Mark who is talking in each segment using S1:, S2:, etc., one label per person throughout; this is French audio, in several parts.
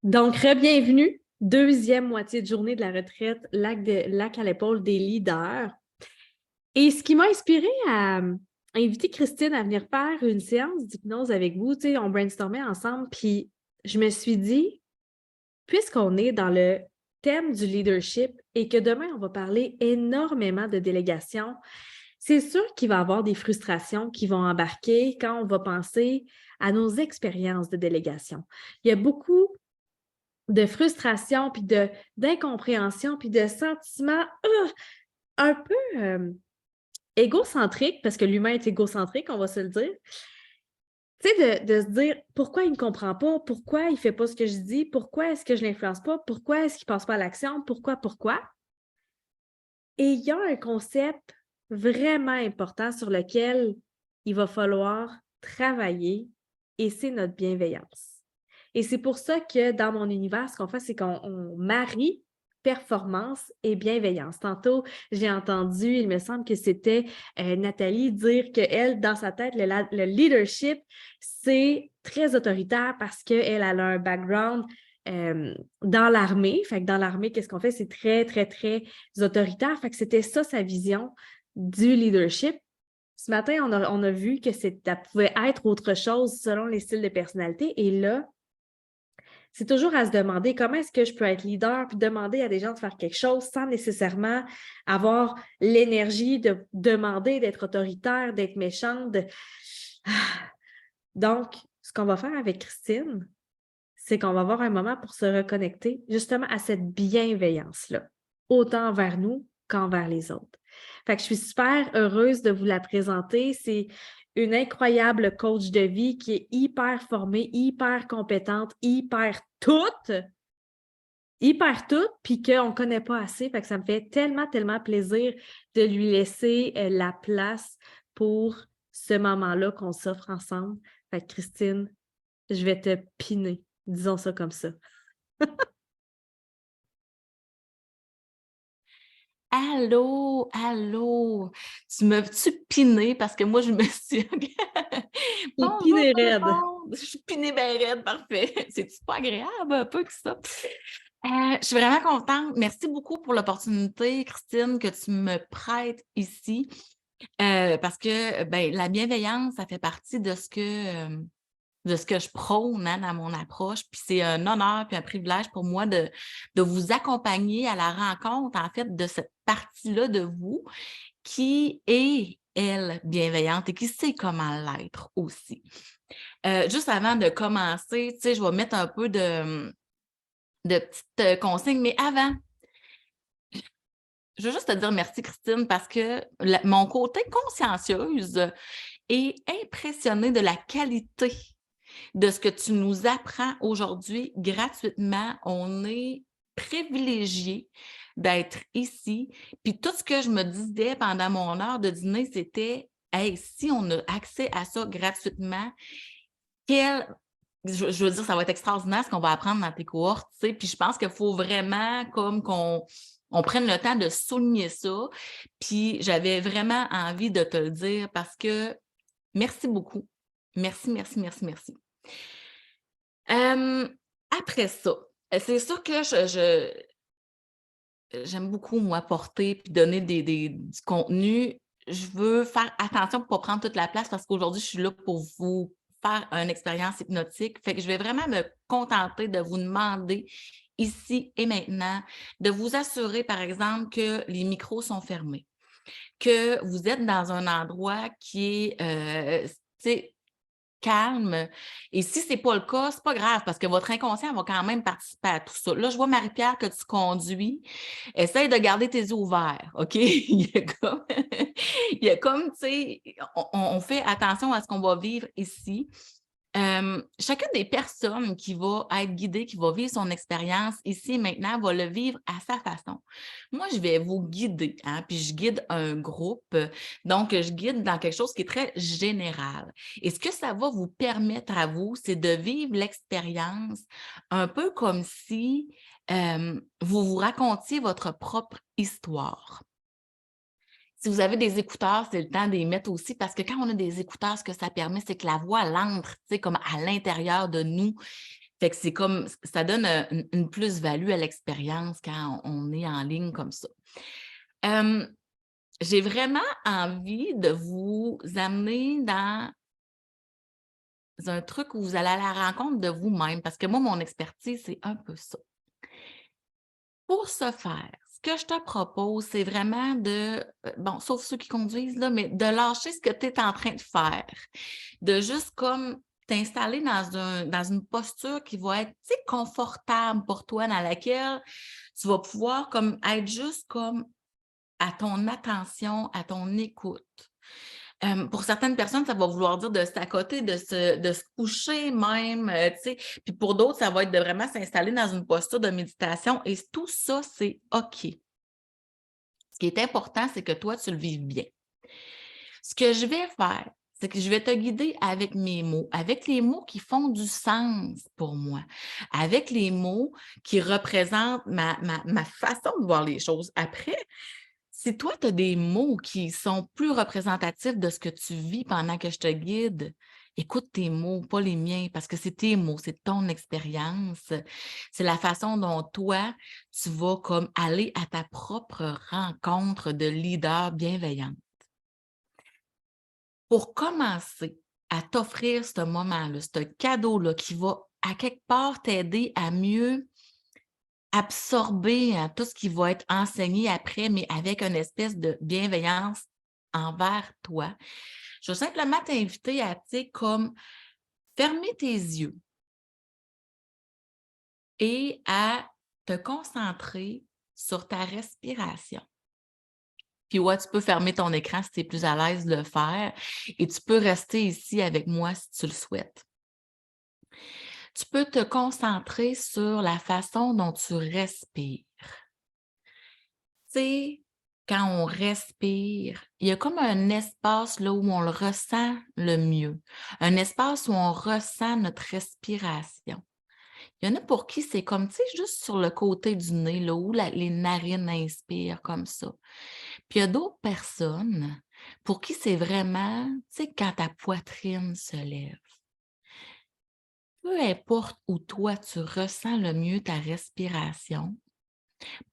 S1: Donc, bienvenue, deuxième moitié de journée de la retraite, lac à l'épaule des leaders. Et ce qui m'a inspiré à inviter Christine à venir faire une séance d'hypnose avec vous, tu sais, on brainstormait ensemble, puis je me suis dit, puisqu'on est dans le thème du leadership et que demain, on va parler énormément de délégation, c'est sûr qu'il va y avoir des frustrations qui vont embarquer quand on va penser à nos expériences de délégation. Il y a beaucoup de frustration, puis d'incompréhension, puis de sentiments un peu égocentriques, parce que l'humain est égocentrique, on va se le dire. Tu sais, de se dire pourquoi il ne comprend pas, pourquoi il ne fait pas ce que je dis, pourquoi est-ce que je ne l'influence pas, pourquoi est-ce qu'il ne passe pas à l'action, pourquoi. Et il y a un concept vraiment important sur lequel il va falloir travailler, et c'est notre bienveillance. Et c'est pour ça que dans mon univers, ce qu'on fait, c'est qu'on marie performance et bienveillance. Tantôt, j'ai entendu, il me semble que c'était Nathalie dire qu'elle, dans sa tête, le leadership, c'est très autoritaire parce qu'elle a un background dans l'armée. Fait que dans l'armée, qu'est-ce qu'on fait? C'est très, très, très autoritaire. Fait que c'était ça sa vision du leadership. Ce matin, on a vu que ça pouvait être autre chose selon les styles de personnalité. Et là, c'est toujours à se demander comment est-ce que je peux être leader, puis demander à des gens de faire quelque chose sans nécessairement avoir l'énergie de demander d'être autoritaire, d'être méchante. Donc, ce qu'on va faire avec Christine, c'est qu'on va avoir un moment pour se reconnecter justement à cette bienveillance-là, autant envers nous qu'envers les autres. Fait que je suis super heureuse de vous la présenter. C'est une incroyable coach de vie qui est hyper formée, hyper compétente, hyper toute, puis qu'on ne connaît pas assez. Fait que ça me fait tellement, tellement plaisir de lui laisser la place pour ce moment-là qu'on s'offre ensemble. Fait que Christine, je vais te piner, disons ça comme ça.
S2: Allô, allô, tu m'as-tu piné parce que moi, je me suis...
S1: T'es
S2: Bonjour
S1: piné
S2: tout le
S1: raide.
S2: monde, je suis pinée bien raide, parfait. C'est-tu pas agréable un peu que ça? Je suis vraiment contente. Merci beaucoup pour l'opportunité, Christine, que tu me prêtes ici parce que ben, la bienveillance, ça fait partie de ce que je prône dans mon approche. Puis c'est un honneur puis un privilège pour moi de vous accompagner à la rencontre, en fait, de cette partie-là de vous qui est, elle, bienveillante et qui sait comment l'être aussi. Juste avant de commencer, tu sais, je vais mettre un peu de petites consignes, mais avant, je veux juste te dire merci, Christine, parce que mon côté consciencieuse est impressionné de la qualité de ce que tu nous apprends aujourd'hui gratuitement. On est privilégié d'être ici. Puis tout ce que je me disais pendant mon heure de dîner, c'était hey, si on a accès à ça gratuitement, je veux dire, ça va être extraordinaire ce qu'on va apprendre dans tes cohortes, tu sais. Puis je pense qu'il faut vraiment comme qu'on prenne le temps de souligner ça. Puis j'avais vraiment envie de te le dire parce que merci beaucoup. Merci, merci, merci, merci. Après ça, c'est sûr que j'aime beaucoup, moi, porter puis donner du contenu. Je veux faire attention pour ne pas prendre toute la place parce qu'aujourd'hui, je suis là pour vous faire une expérience hypnotique. Fait que je vais vraiment me contenter de vous demander ici et maintenant de vous assurer, par exemple, que les micros sont fermés, que vous êtes dans un endroit qui est, tu sais, calme. Et si ce n'est pas le cas, ce n'est pas grave parce que votre inconscient va quand même participer à tout ça. Là, je vois, Marie-Pierre, que tu conduis. Essaye de garder tes yeux ouverts, OK? Il y a comme, tu sais, on fait attention à ce qu'on va vivre ici. Chacune des personnes qui va être guidée, qui va vivre son expérience ici et maintenant, va le vivre à sa façon. Moi, je vais vous guider, hein, puis je guide un groupe. Donc, je guide dans quelque chose qui est très général. Et ce que ça va vous permettre à vous, c'est de vivre l'expérience un peu comme si vous vous racontiez votre propre histoire. Si vous avez des écouteurs, c'est le temps de les mettre aussi parce que quand on a des écouteurs, ce que ça permet, c'est que la voix, elle entre, tu sais, comme à l'intérieur de nous. Fait que c'est comme, ça donne une plus-value à l'expérience quand on est en ligne comme ça. J'ai vraiment envie de vous amener dans un truc où vous allez à la rencontre de vous-même, parce que moi, mon expertise, c'est un peu ça. Pour ce faire, ce que je te propose, c'est vraiment de, bon, sauf ceux qui conduisent, là, mais de lâcher ce que tu es en train de faire, de juste comme t'installer dans une posture qui va être, tu sais, confortable pour toi, dans laquelle tu vas pouvoir comme être juste comme à ton attention, à ton écoute. Pour certaines personnes, ça va vouloir dire de s'accoter, de se coucher même, tu sais. Puis pour d'autres, ça va être de vraiment s'installer dans une posture de méditation et tout ça, c'est OK. Ce qui est important, c'est que toi, tu le vives bien. Ce que je vais faire, c'est que je vais te guider avec mes mots, avec les mots qui font du sens pour moi, avec les mots qui représentent ma façon de voir les choses. Après, si toi, tu as des mots qui sont plus représentatifs de ce que tu vis pendant que je te guide, écoute tes mots, pas les miens, parce que c'est tes mots, c'est ton expérience. C'est la façon dont toi, tu vas comme aller à ta propre rencontre de leader bienveillante. Pour commencer à t'offrir ce moment-là, ce cadeau-là qui va à quelque part t'aider à mieux absorber tout ce qui va être enseigné après, mais avec une espèce de bienveillance envers toi. Je vais simplement t'inviter à, tu sais, comme fermer tes yeux et à te concentrer sur ta respiration. Puis ouais, tu peux fermer ton écran si tu es plus à l'aise de le faire et tu peux rester ici avec moi si tu le souhaites. Tu peux te concentrer sur la façon dont tu respires. Tu sais, quand on respire, il y a comme un espace là où on le ressent le mieux, un espace où on ressent notre respiration. Il y en a pour qui c'est comme, tu sais, juste sur le côté du nez, là, où les narines inspirent comme ça. Puis il y a d'autres personnes pour qui c'est vraiment, tu sais, quand ta poitrine se lève. Peu importe où toi, tu ressens le mieux ta respiration,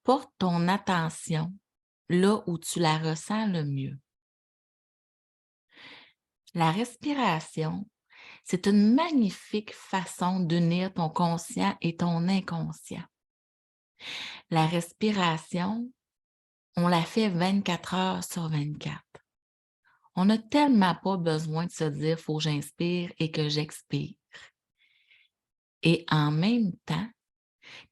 S2: porte ton attention là où tu la ressens le mieux. La respiration, c'est une magnifique façon d'unir ton conscient et ton inconscient. La respiration, on la fait 24 heures sur 24. On n'a tellement pas besoin de se dire « faut que j'inspire et que j'expire ». Et en même temps,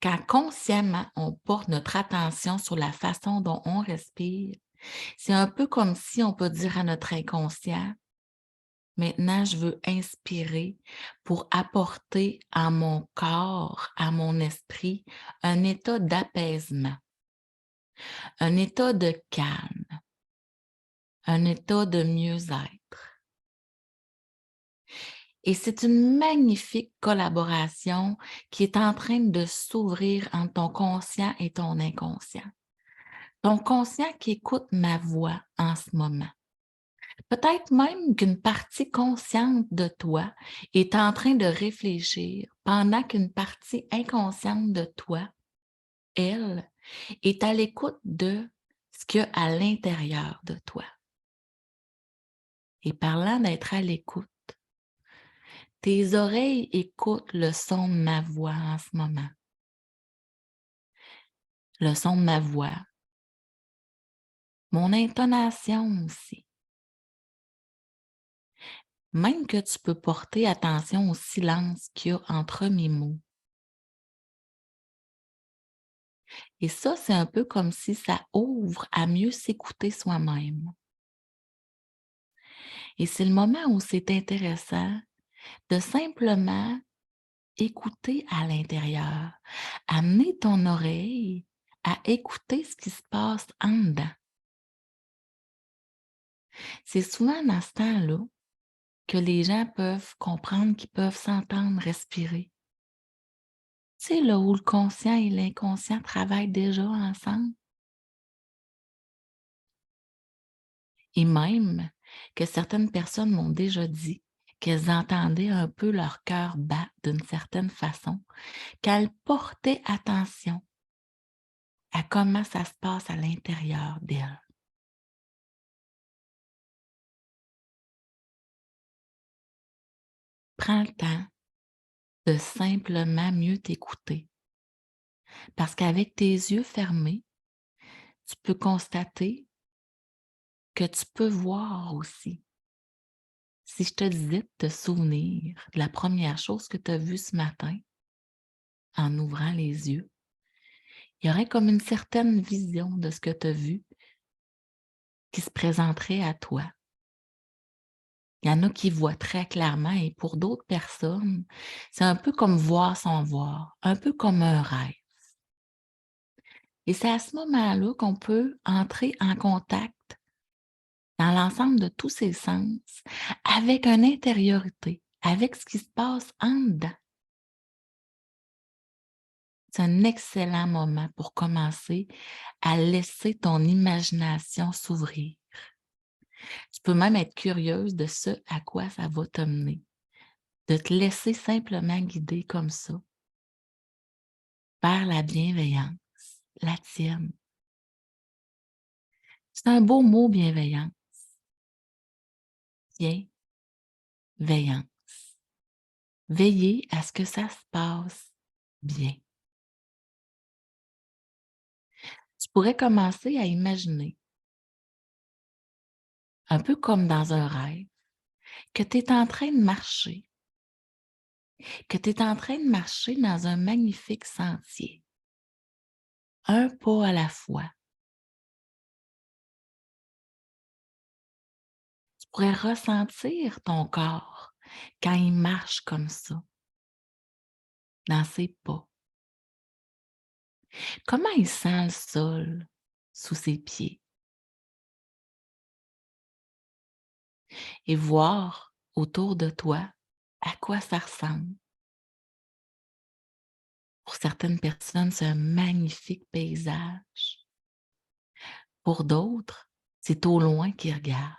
S2: quand consciemment on porte notre attention sur la façon dont on respire, c'est un peu comme si on peut dire à notre inconscient: maintenant, je veux inspirer pour apporter à mon corps, à mon esprit, un état d'apaisement, un état de calme, un état de mieux-être. Et c'est une magnifique collaboration qui est en train de s'ouvrir entre ton conscient et ton inconscient. Ton conscient qui écoute ma voix en ce moment. Peut-être même qu'une partie consciente de toi est en train de réfléchir pendant qu'une partie inconsciente de toi, elle, est à l'écoute de ce qu'il y a à l'intérieur de toi. Et parlant d'être à l'écoute, tes oreilles écoutent le son de ma voix en ce moment. Le son de ma voix, mon intonation aussi. Même que tu peux porter attention au silence qu'il y a entre mes mots. Et ça, c'est un peu comme si ça ouvre à mieux s'écouter soi-même. Et c'est le moment où c'est intéressant de simplement écouter à l'intérieur, amener ton oreille à écouter ce qui se passe en dedans. C'est souvent dans ce temps-là que les gens peuvent comprendre qu'ils peuvent s'entendre respirer. Tu sais, là où le conscient et l'inconscient travaillent déjà ensemble. Et même que certaines personnes m'ont déjà dit qu'elles entendaient un peu leur cœur battre d'une certaine façon, qu'elles portaient attention à comment ça se passe à l'intérieur d'elles. Prends le temps de simplement mieux t'écouter. Parce qu'avec tes yeux fermés, tu peux constater que tu peux voir aussi. Si je te disais de te souvenir de la première chose que tu as vue ce matin en ouvrant les yeux, il y aurait comme une certaine vision de ce que tu as vu qui se présenterait à toi. Il y en a qui voient très clairement et pour d'autres personnes, c'est un peu comme voir sans voir, un peu comme un rêve. Et c'est à ce moment-là qu'on peut entrer en contact dans l'ensemble de tous ses sens avec une intériorité, avec ce qui se passe en dedans. C'est un excellent moment pour commencer à laisser ton imagination s'ouvrir. Tu peux même être curieuse de ce à quoi ça va t'amener, de te laisser simplement guider comme ça vers la bienveillance, la tienne. C'est un beau mot, bienveillance. Bienveillance. Veiller à ce que ça se passe bien. Tu pourrais commencer à imaginer, un peu comme dans un rêve, que tu es en train de marcher, dans un magnifique sentier, un pas à la fois. Tu pourrais ressentir ton corps quand il marche comme ça, dans ses pas. Comment il sent le sol sous ses pieds? Et voir autour de toi à quoi ça ressemble. Pour certaines personnes, c'est un magnifique paysage. Pour d'autres, c'est au loin qu'ils regardent.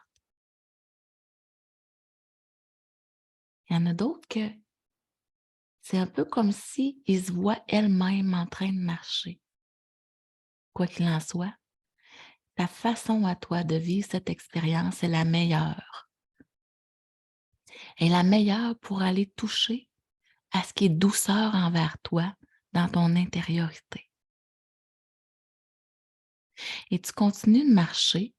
S2: Il y en a d'autres que c'est un peu comme si ils se voient elles-mêmes en train de marcher. Quoi qu'il en soit, ta façon à toi de vivre cette expérience est la meilleure. Est la meilleure pour aller toucher à ce qui est douceur envers toi dans ton intériorité. Et tu continues de marcher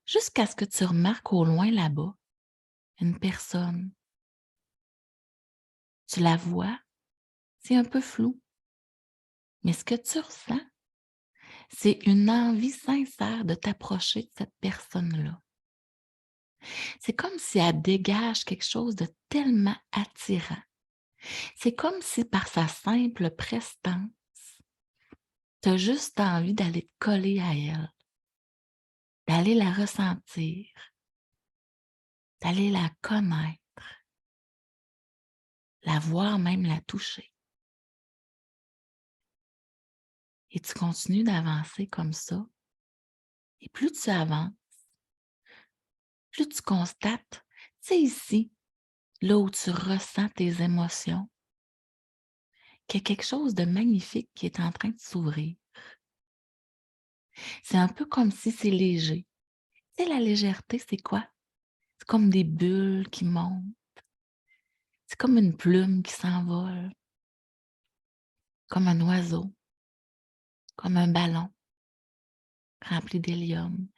S2: jusqu'à ce que tu remarques au loin là-bas une personne. Tu la vois, c'est un peu flou, mais ce que tu ressens, c'est une envie sincère de t'approcher de cette personne-là. C'est comme si elle dégage quelque chose de tellement attirant. C'est comme si par sa simple prestance, tu as juste envie d'aller te coller à elle, d'aller la ressentir, d'aller la connaître, la voir, même la toucher. Et tu continues d'avancer comme ça. Et plus tu avances, plus tu constates, c'est ici, là où tu ressens tes émotions, qu'il y a quelque chose de magnifique qui est en train de s'ouvrir. C'est un peu comme si c'est léger. Tu sais, la légèreté, c'est quoi? C'est comme des bulles qui montent. C'est comme une plume qui s'envole, comme un oiseau, comme un ballon rempli d'hélium.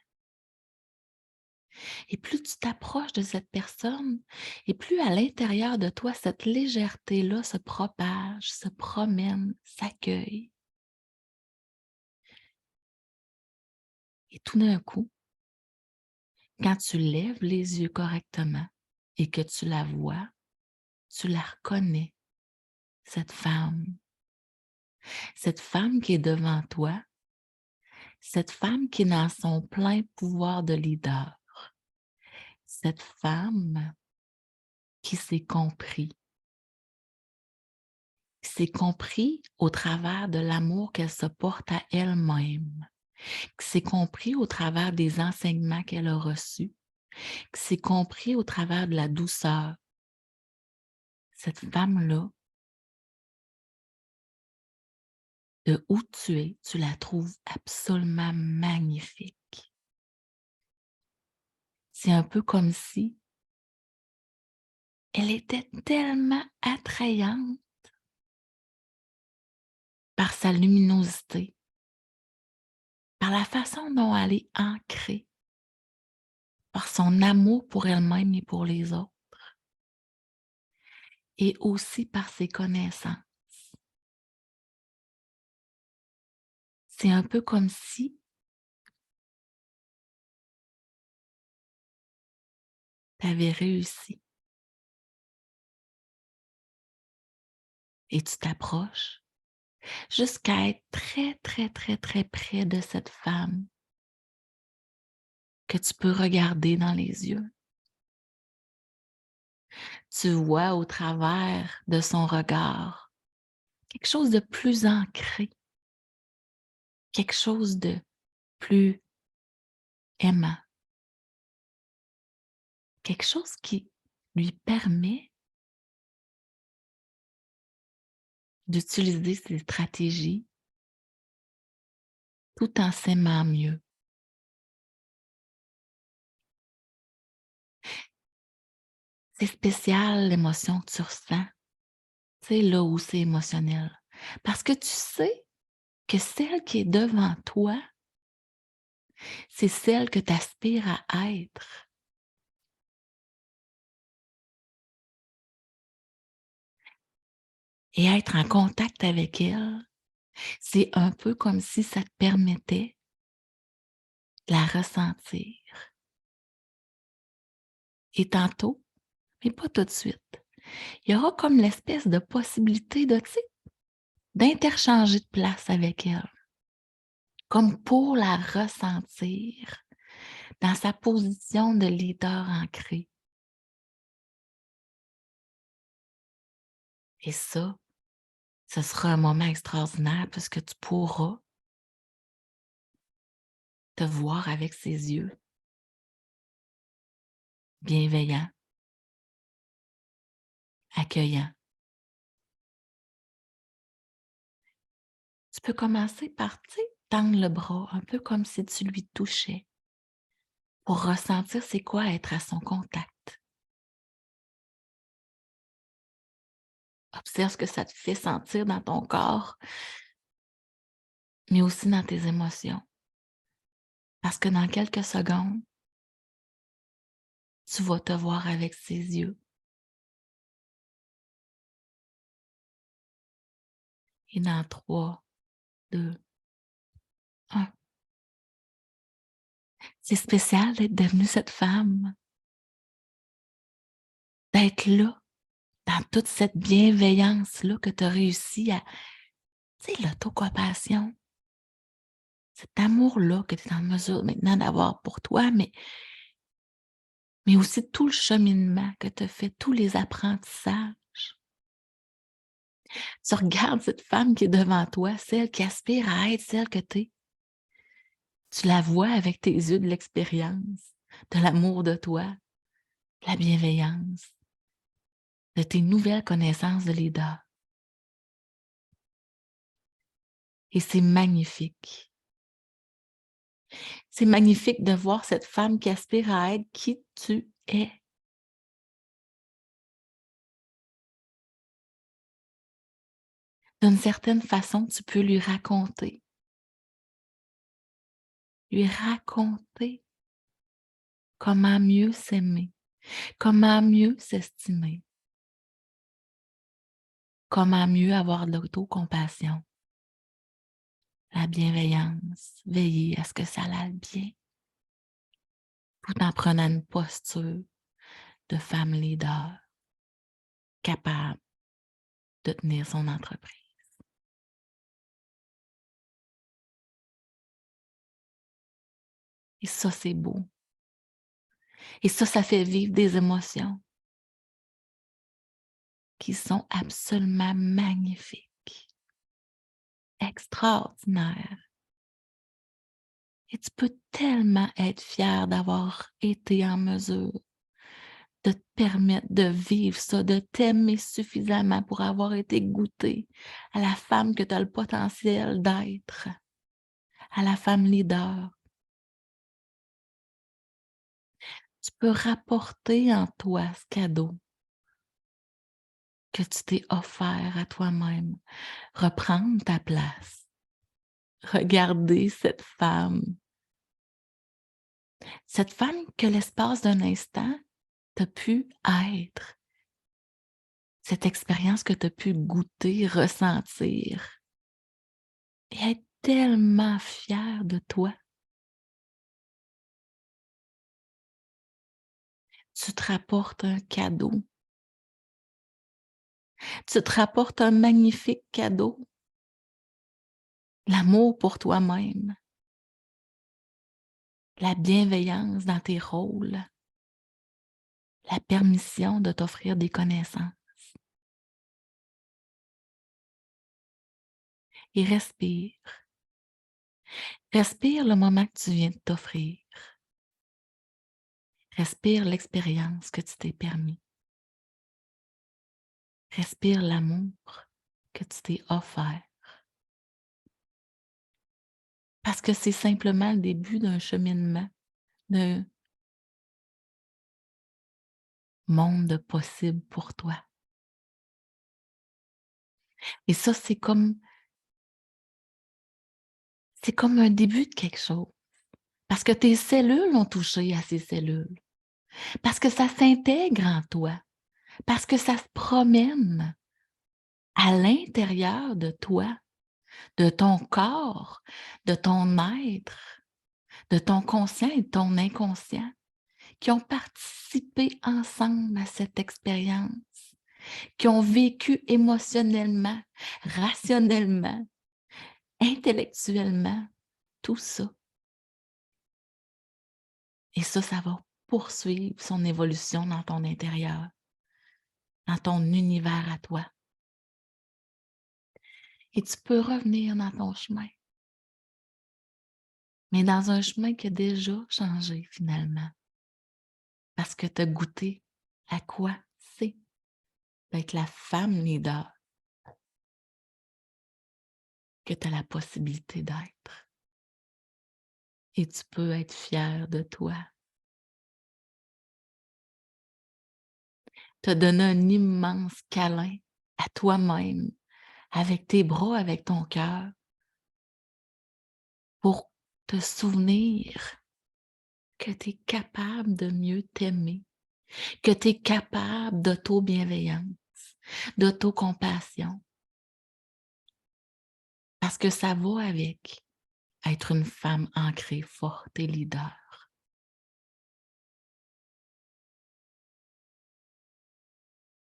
S2: Et plus tu t'approches de cette personne, et plus à l'intérieur de toi, cette légèreté-là se propage, se promène, s'accueille. Et tout d'un coup, quand tu lèves les yeux correctement et que tu la vois, tu la reconnais, cette femme qui est devant toi, cette femme qui est dans son plein pouvoir de leader, cette femme qui s'est compris au travers de l'amour qu'elle se porte à elle-même, qui s'est compris au travers des enseignements qu'elle a reçus, que c'est compris au travers de la douceur. Cette femme-là, de où tu es, tu la trouves absolument magnifique. C'est un peu comme si elle était tellement attrayante par sa luminosité, par la façon dont elle est ancrée, par son amour pour elle-même et pour les autres, et aussi par ses connaissances. C'est un peu comme si tu avais réussi et tu t'approches jusqu'à être très, très, très, très près de cette femme que tu peux regarder dans les yeux. Tu vois au travers de son regard quelque chose de plus ancré, quelque chose de plus aimant, quelque chose qui lui permet d'utiliser ses stratégies tout en s'aimant mieux. C'est spécial l'émotion que tu ressens, tu sais, là où c'est émotionnel. Parce que tu sais que celle qui est devant toi, c'est celle que tu aspires à être. Et être en contact avec elle, c'est un peu comme si ça te permettait de la ressentir. Et tantôt, mais pas tout de suite, il y aura comme l'espèce de possibilité de, tu sais, d'interchanger de place avec elle, comme pour la ressentir dans sa position de leader ancré. Et ça, ce sera un moment extraordinaire parce que tu pourras te voir avec ses yeux bienveillants, accueillants. Tu peux commencer par, tu sais, tendre le bras, un peu comme si tu lui touchais, pour ressentir c'est quoi être à son contact. Observe ce que ça te fait sentir dans ton corps, mais aussi dans tes émotions. Parce que dans quelques secondes, tu vas te voir avec ses yeux. Et dans 3, 2, 1. C'est spécial d'être devenue cette femme, d'être là, dans toute cette bienveillance-là que tu as réussi à, tu sais, l'autocompassion, cet amour-là que tu es en mesure maintenant d'avoir pour toi, mais aussi tout le cheminement que tu as fait, tous les apprentissages. Tu regardes cette femme qui est devant toi, celle qui aspire à être celle que tu es. Tu la vois avec tes yeux de l'expérience, de l'amour de toi, de la bienveillance, de tes nouvelles connaissances de leader. Et c'est magnifique. C'est magnifique de voir cette femme qui aspire à être qui tu es. D'une certaine façon, tu peux lui raconter comment mieux s'aimer, comment mieux s'estimer, comment mieux avoir de l'autocompassion, la bienveillance, veiller à ce que ça aille bien, tout en prenant une posture de femme leader, capable de tenir son entreprise. Et ça, c'est beau. Et ça fait vivre des émotions qui sont absolument magnifiques, extraordinaires. Et tu peux tellement être fier d'avoir été en mesure de te permettre de vivre ça, de t'aimer suffisamment pour avoir été goûté à la femme que tu as le potentiel d'être, à la femme leader. Tu peux rapporter en toi ce cadeau que tu t'es offert à toi-même, reprendre ta place, regarder cette femme que l'espace d'un instant, tu as pu être, cette expérience que tu as pu goûter, ressentir et être tellement fière de toi. Tu te rapportes un cadeau. Tu te rapportes un magnifique cadeau. L'amour pour toi-même, la bienveillance dans tes rôles, la permission de t'offrir des connaissances. Et respire. Respire le moment que tu viens de t'offrir. Respire l'expérience que tu t'es permis. Respire l'amour que tu t'es offert. Parce que c'est simplement le début d'un cheminement, d'un monde possible pour toi. Et ça, c'est comme un début de quelque chose. Parce que tes cellules ont touché à ces cellules. Parce que ça s'intègre en toi. Parce que ça se promène à l'intérieur de toi, de ton corps, de ton être, de ton conscient et de ton inconscient, qui ont participé ensemble à cette expérience, qui ont vécu émotionnellement, rationnellement, intellectuellement, tout ça. Et ça va poursuivre son évolution dans ton intérieur, dans ton univers à toi. Et tu peux revenir dans ton chemin, mais dans un chemin qui a déjà changé finalement, parce que tu as goûté à quoi c'est d'être la femme leader que tu as la possibilité d'être. Et tu peux être fier de toi. Te donner un immense câlin à toi-même, avec tes bras, avec ton cœur, pour te souvenir que tu es capable de mieux t'aimer, que tu es capable d'auto-bienveillance, d'auto-compassion, parce que ça va avec être une femme ancrée, forte et leader.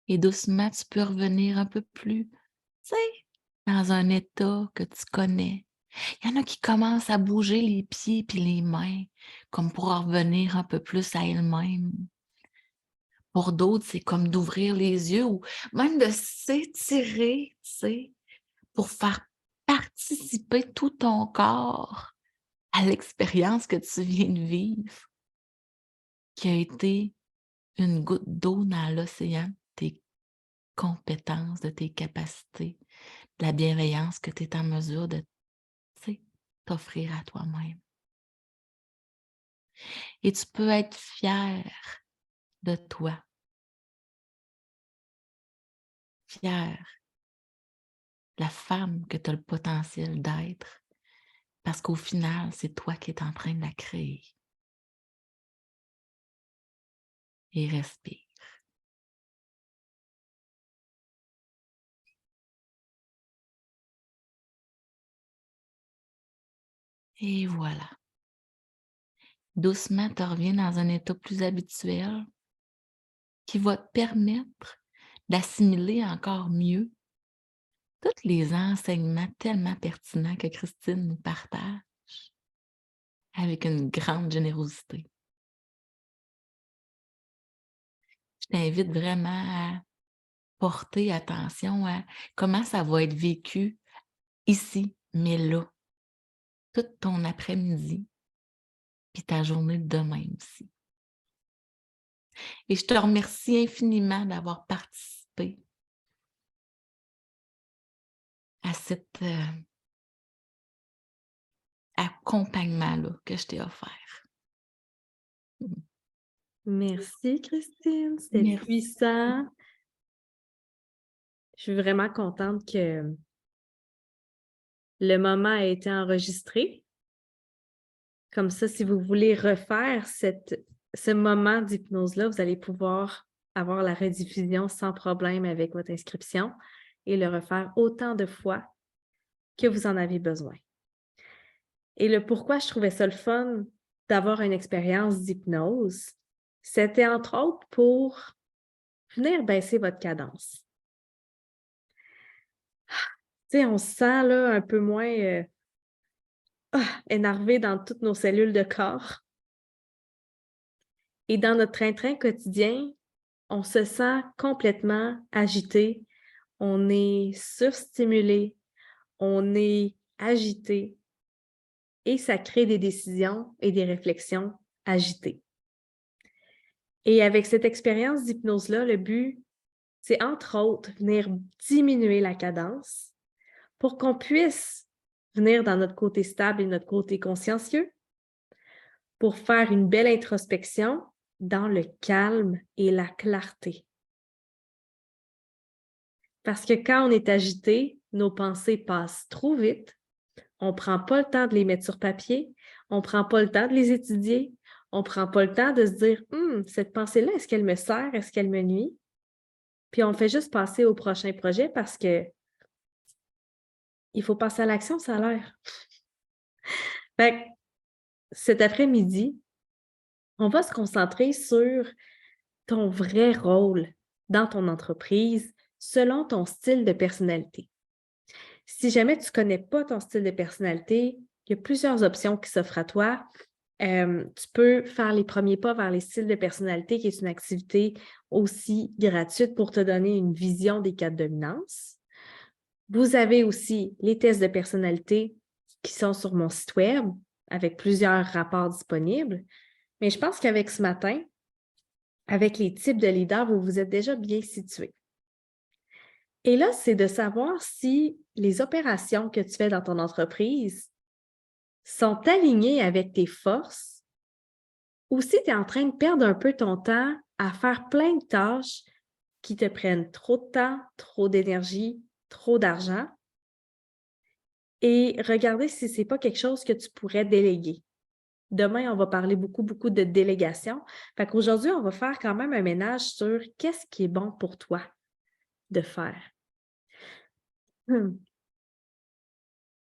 S2: Et doucement, tu peux revenir un peu plus, tu sais, dans un état que tu connais. Il y en a qui commencent à bouger les pieds puis les mains, comme pour en revenir un peu plus à elles-mêmes. Pour d'autres, c'est comme d'ouvrir les yeux ou même de s'étirer, tu sais, pour faire participer tout ton corps à l'expérience que tu viens de vivre, qui a été une goutte d'eau dans l'océan, tes compétences, de tes capacités, de la bienveillance que tu es en mesure de, tu sais, t'offrir à toi-même. Et tu peux être fier de toi, fier de la femme que tu as le potentiel d'être, parce qu'au final, c'est toi qui es en train de la créer. Et respire. Et voilà. Doucement, tu reviens dans un état plus habituel qui va te permettre d'assimiler encore mieux tous les enseignements tellement pertinents que Christine nous partage avec une grande générosité. Je t'invite vraiment à porter attention à comment ça va être vécu ici, mais là, tout ton après-midi, puis ta journée de demain aussi. Et je te remercie infiniment d'avoir participé à cet accompagnement-là que je t'ai offert.
S1: Merci, Christine. C'était
S2: Merci.
S1: puissant. Je suis vraiment contente que le moment a été enregistré. Comme ça, si vous voulez refaire ce moment d'hypnose-là, vous allez pouvoir avoir la rediffusion sans problème avec votre inscription et le refaire autant de fois que vous en avez besoin. Et le pourquoi je trouvais ça le fun d'avoir une expérience d'hypnose, c'était entre autres pour venir baisser votre cadence. Tu sais, on se sent là un peu moins énervé dans toutes nos cellules de corps. Et dans notre train-train quotidien, on se sent complètement agité, on est surstimulé, on est agité et ça crée des décisions et des réflexions agitées. Et avec cette expérience d'hypnose-là, le but, c'est entre autres venir diminuer la cadence pour qu'on puisse venir dans notre côté stable et notre côté consciencieux pour faire une belle introspection dans le calme et la clarté. Parce que quand on est agité, nos pensées passent trop vite, on ne prend pas le temps de les mettre sur papier, on ne prend pas le temps de les étudier, on ne prend pas le temps de se dire « cette pensée-là, est-ce qu'elle me sert? Est-ce qu'elle me nuit? » Puis on fait juste passer au prochain projet parce que il faut passer à l'action, ça a l'air. Fait que cet après-midi, on va se concentrer sur ton vrai rôle dans ton entreprise selon ton style de personnalité. Si jamais tu ne connais pas ton style de personnalité, il y a plusieurs options qui s'offrent à toi. Tu peux faire les premiers pas vers les styles de personnalité, qui est une activité aussi gratuite pour te donner une vision des 4 dominances. Vous avez aussi les tests de personnalité qui sont sur mon site web avec plusieurs rapports disponibles. Mais je pense qu'avec ce matin, avec les types de leaders, vous vous êtes déjà bien situés. Et là, c'est de savoir si les opérations que tu fais dans ton entreprise sont alignées avec tes forces ou si tu es en train de perdre un peu ton temps à faire plein de tâches qui te prennent trop de temps, trop d'énergie, trop d'argent et regarder si ce n'est pas quelque chose que tu pourrais déléguer. Demain, on va parler beaucoup de délégation. Fait qu'aujourd'hui, on va faire quand même un ménage sur qu'est-ce qui est bon pour toi de faire.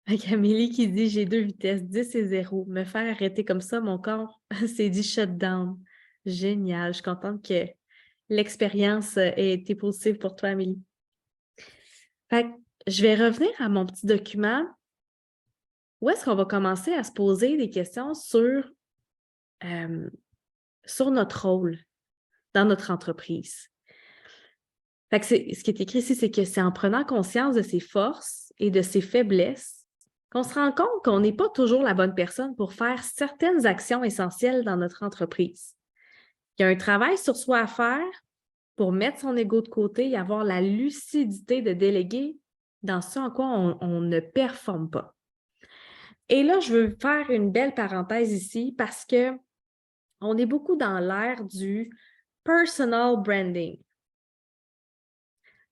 S1: Avec Amélie qui dit « J'ai 2 vitesses, 10 et 0. Me faire arrêter comme ça, mon corps s'est dit shutdown. » Génial. Je suis contente que l'expérience ait été positive pour toi, Amélie. Fait que je vais revenir à mon petit document. Où est-ce qu'on va commencer à se poser des questions sur notre rôle dans notre entreprise? Fait que ce qui est écrit ici, c'est que c'est en prenant conscience de ses forces et de ses faiblesses qu'on se rend compte qu'on n'est pas toujours la bonne personne pour faire certaines actions essentielles dans notre entreprise. Il y a un travail sur soi à faire pour mettre son ego de côté et avoir la lucidité de déléguer dans ce en quoi on ne performe pas. Et là, je veux faire une belle parenthèse ici parce qu'on est beaucoup dans l'ère du personal branding.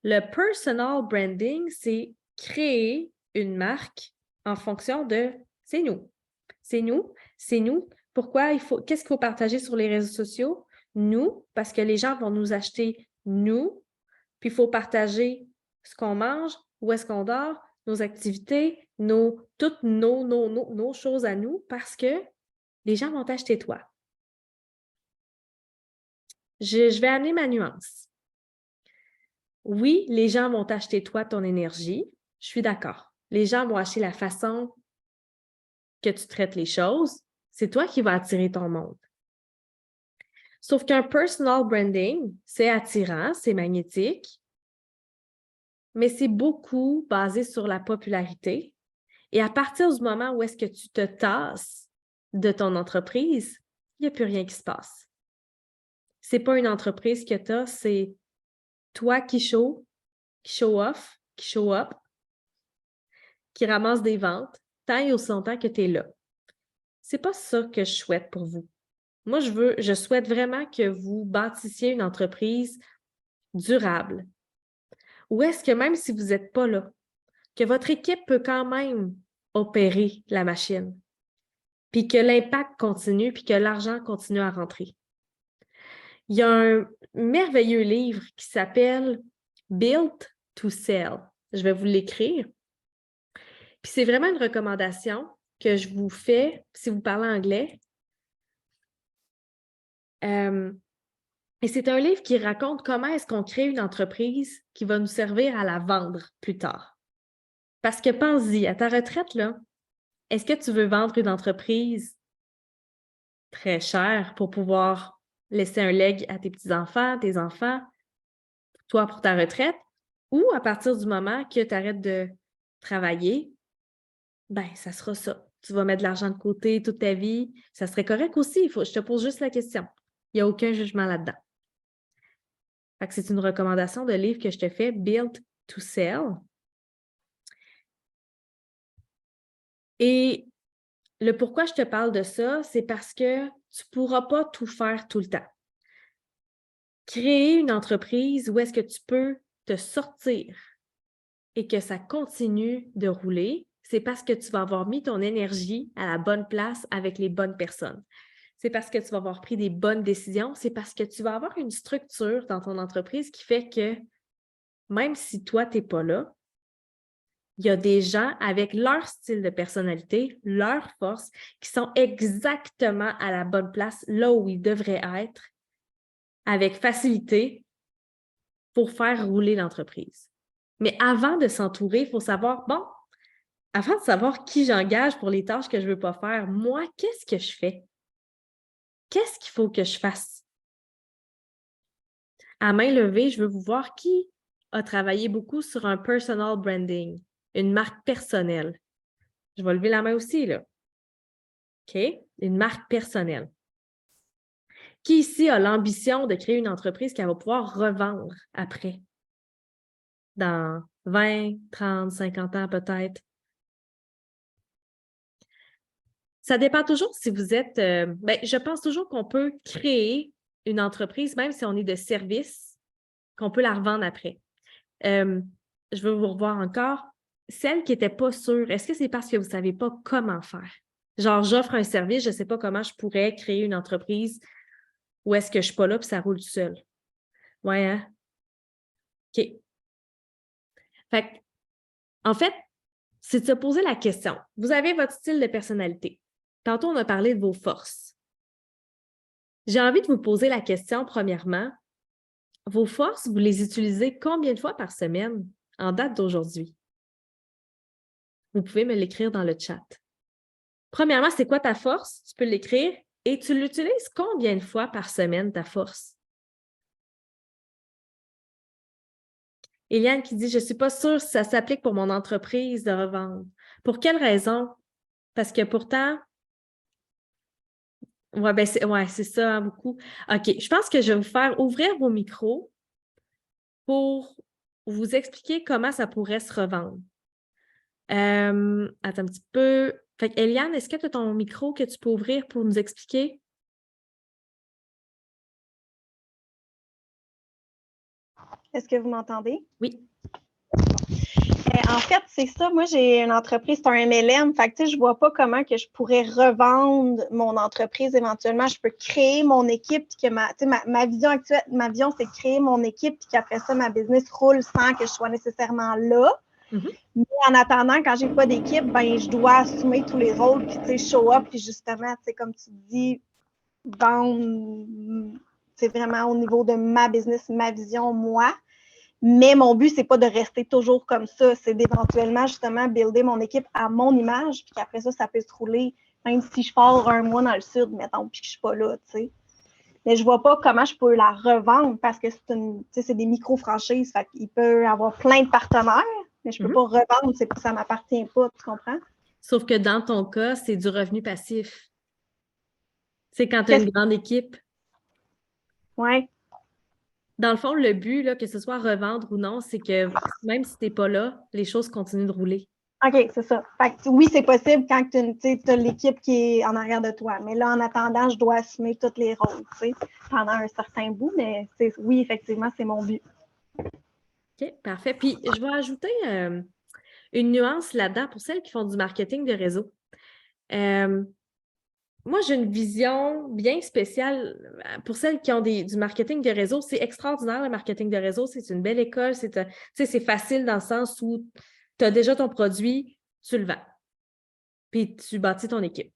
S1: Le personal branding, c'est créer une marque en fonction de « c'est nous ». C'est nous, c'est nous. Pourquoi qu'est-ce qu'il faut partager sur les réseaux sociaux? Nous, parce que les gens vont nous acheter nous, puis il faut partager ce qu'on mange, où est-ce qu'on dort, nos activités, toutes nos choses à nous, parce que les gens vont t'acheter toi. Je vais amener ma nuance. Oui, les gens vont t'acheter toi ton énergie, je suis d'accord. Les gens vont acheter la façon que tu traites les choses, c'est toi qui vas attirer ton monde. Sauf qu'un personal branding, c'est attirant, c'est magnétique, mais c'est beaucoup basé sur la popularité. Et à partir du moment où est-ce que tu te tasses de ton entreprise, il n'y a plus rien qui se passe. C'est pas une entreprise que tu as, c'est toi qui show off, qui show up, qui ramasse des ventes, tant et aussi longtemps que tu es là. C'est pas ça que je souhaite pour vous. Moi, je souhaite vraiment que vous bâtissiez une entreprise durable. Ou est-ce que même si vous n'êtes pas là, que votre équipe peut quand même opérer la machine, puis que l'impact continue, puis que l'argent continue à rentrer. Il y a un merveilleux livre qui s'appelle Built to Sell. Je vais vous l'écrire. Puis c'est vraiment une recommandation que je vous fais si vous parlez anglais. Et c'est un livre qui raconte comment est-ce qu'on crée une entreprise qui va nous servir à la vendre plus tard. Parce que pense-y, à ta retraite, là, est-ce que tu veux vendre une entreprise très chère pour pouvoir laisser un leg à tes petits-enfants, tes enfants, toi pour ta retraite, ou à partir du moment que tu arrêtes de travailler, ben ça sera ça. Tu vas mettre de l'argent de côté toute ta vie. Ça serait correct aussi. Je te pose juste la question. Il n'y a aucun jugement là-dedans. Fait que c'est une recommandation de livre que je te fais, Built to Sell. Et le pourquoi je te parle de ça, c'est parce que tu ne pourras pas tout faire tout le temps. Créer une entreprise où est-ce que tu peux te sortir et que ça continue de rouler, c'est parce que tu vas avoir mis ton énergie à la bonne place avec les bonnes personnes. C'est parce que tu vas avoir pris des bonnes décisions. C'est parce que tu vas avoir une structure dans ton entreprise qui fait que même si toi, tu n'es pas là, il y a des gens avec leur style de personnalité, leur force, qui sont exactement à la bonne place, là où ils devraient être, avec facilité pour faire rouler l'entreprise. Mais avant de s'entourer, il faut savoir, bon, avant de savoir qui j'engage pour les tâches que je ne veux pas faire, moi, qu'est-ce que je fais? Qu'est-ce qu'il faut que je fasse? À main levée, je veux vous voir qui a travaillé beaucoup sur un personal branding, une marque personnelle. Je vais lever la main aussi, là. OK? Une marque personnelle. Qui ici a l'ambition de créer une entreprise qu'elle va pouvoir revendre après? Dans 20, 30, 50 ans peut-être. Ça dépend toujours si vous êtes... je pense toujours qu'on peut créer une entreprise, même si on est de service, qu'on peut la revendre après. Je veux vous revoir encore. Celle qui n'était pas sûre, est-ce que c'est parce que vous ne savez pas comment faire? Genre, j'offre un service, je ne sais pas comment je pourrais créer une entreprise où est-ce que je ne suis pas là puis ça roule tout seul. Ouais, hein? OK. Fait en fait, c'est de se poser la question. Vous avez votre style de personnalité. Tantôt, on a parlé de vos forces. J'ai envie de vous poser la question, premièrement, vos forces, vous les utilisez combien de fois par semaine en date d'aujourd'hui? Vous pouvez me l'écrire dans le chat. Premièrement, c'est quoi ta force? Tu peux l'écrire. Et tu l'utilises combien de fois par semaine, ta force? Eliane qui dit, je ne suis pas sûre si ça s'applique pour mon entreprise de revendre. Pour quelle raison? Parce que pourtant, c'est ça, hein, beaucoup. OK, je pense que je vais vous faire ouvrir vos micros pour vous expliquer comment ça pourrait se revendre. Attends un petit peu. Fait que, Eliane, est-ce que tu as ton micro que tu peux ouvrir pour nous expliquer?
S3: Est-ce que vous m'entendez?
S1: Oui.
S3: En fait, c'est ça. Moi, j'ai une entreprise, c'est un MLM. Fait que, je vois pas comment que je pourrais revendre mon entreprise éventuellement. Je peux créer mon équipe, puis que ma vision actuelle, ma vision, c'est de créer mon équipe, puis qu'après ça, ma business roule sans que je sois nécessairement là.
S1: Mm-hmm.
S3: Mais en attendant, quand j'ai pas d'équipe, ben je dois assumer tous les rôles, puis show up, puis justement, comme tu dis, vendre, c'est vraiment au niveau de ma business, ma vision, moi. Mais mon but, c'est pas de rester toujours comme ça. C'est d'éventuellement, justement, builder mon équipe à mon image, puis qu'après ça, ça peut se rouler, même si je pars un mois dans le sud, mettons, puis que je suis pas là, tu sais. Mais je vois pas comment je peux la revendre parce que c'est des micro-franchises. Fait qu'il peut y avoir plein de partenaires, mais je peux pas revendre, ça m'appartient pas, tu comprends?
S1: Sauf que dans ton cas, c'est du revenu passif. C'est quand tu as une grande équipe.
S3: Oui.
S1: Dans le fond, le but, là, que ce soit revendre ou non, c'est que même si tu n'es pas là, les choses continuent de rouler.
S3: OK, c'est ça. Fait que, oui, c'est possible quand tu as l'équipe qui est en arrière de toi. Mais là, en attendant, je dois assumer tous les rôles, pendant un certain bout. Mais oui, effectivement, c'est mon but.
S1: OK, parfait. Puis, je vais ajouter une nuance là-dedans pour celles qui font du marketing de réseau. Moi, j'ai une vision bien spéciale pour celles qui ont du marketing de réseau. C'est extraordinaire, le marketing de réseau. C'est une belle école. C'est facile dans le sens où tu as déjà ton produit, tu le vends. Puis tu bâtis ton équipe.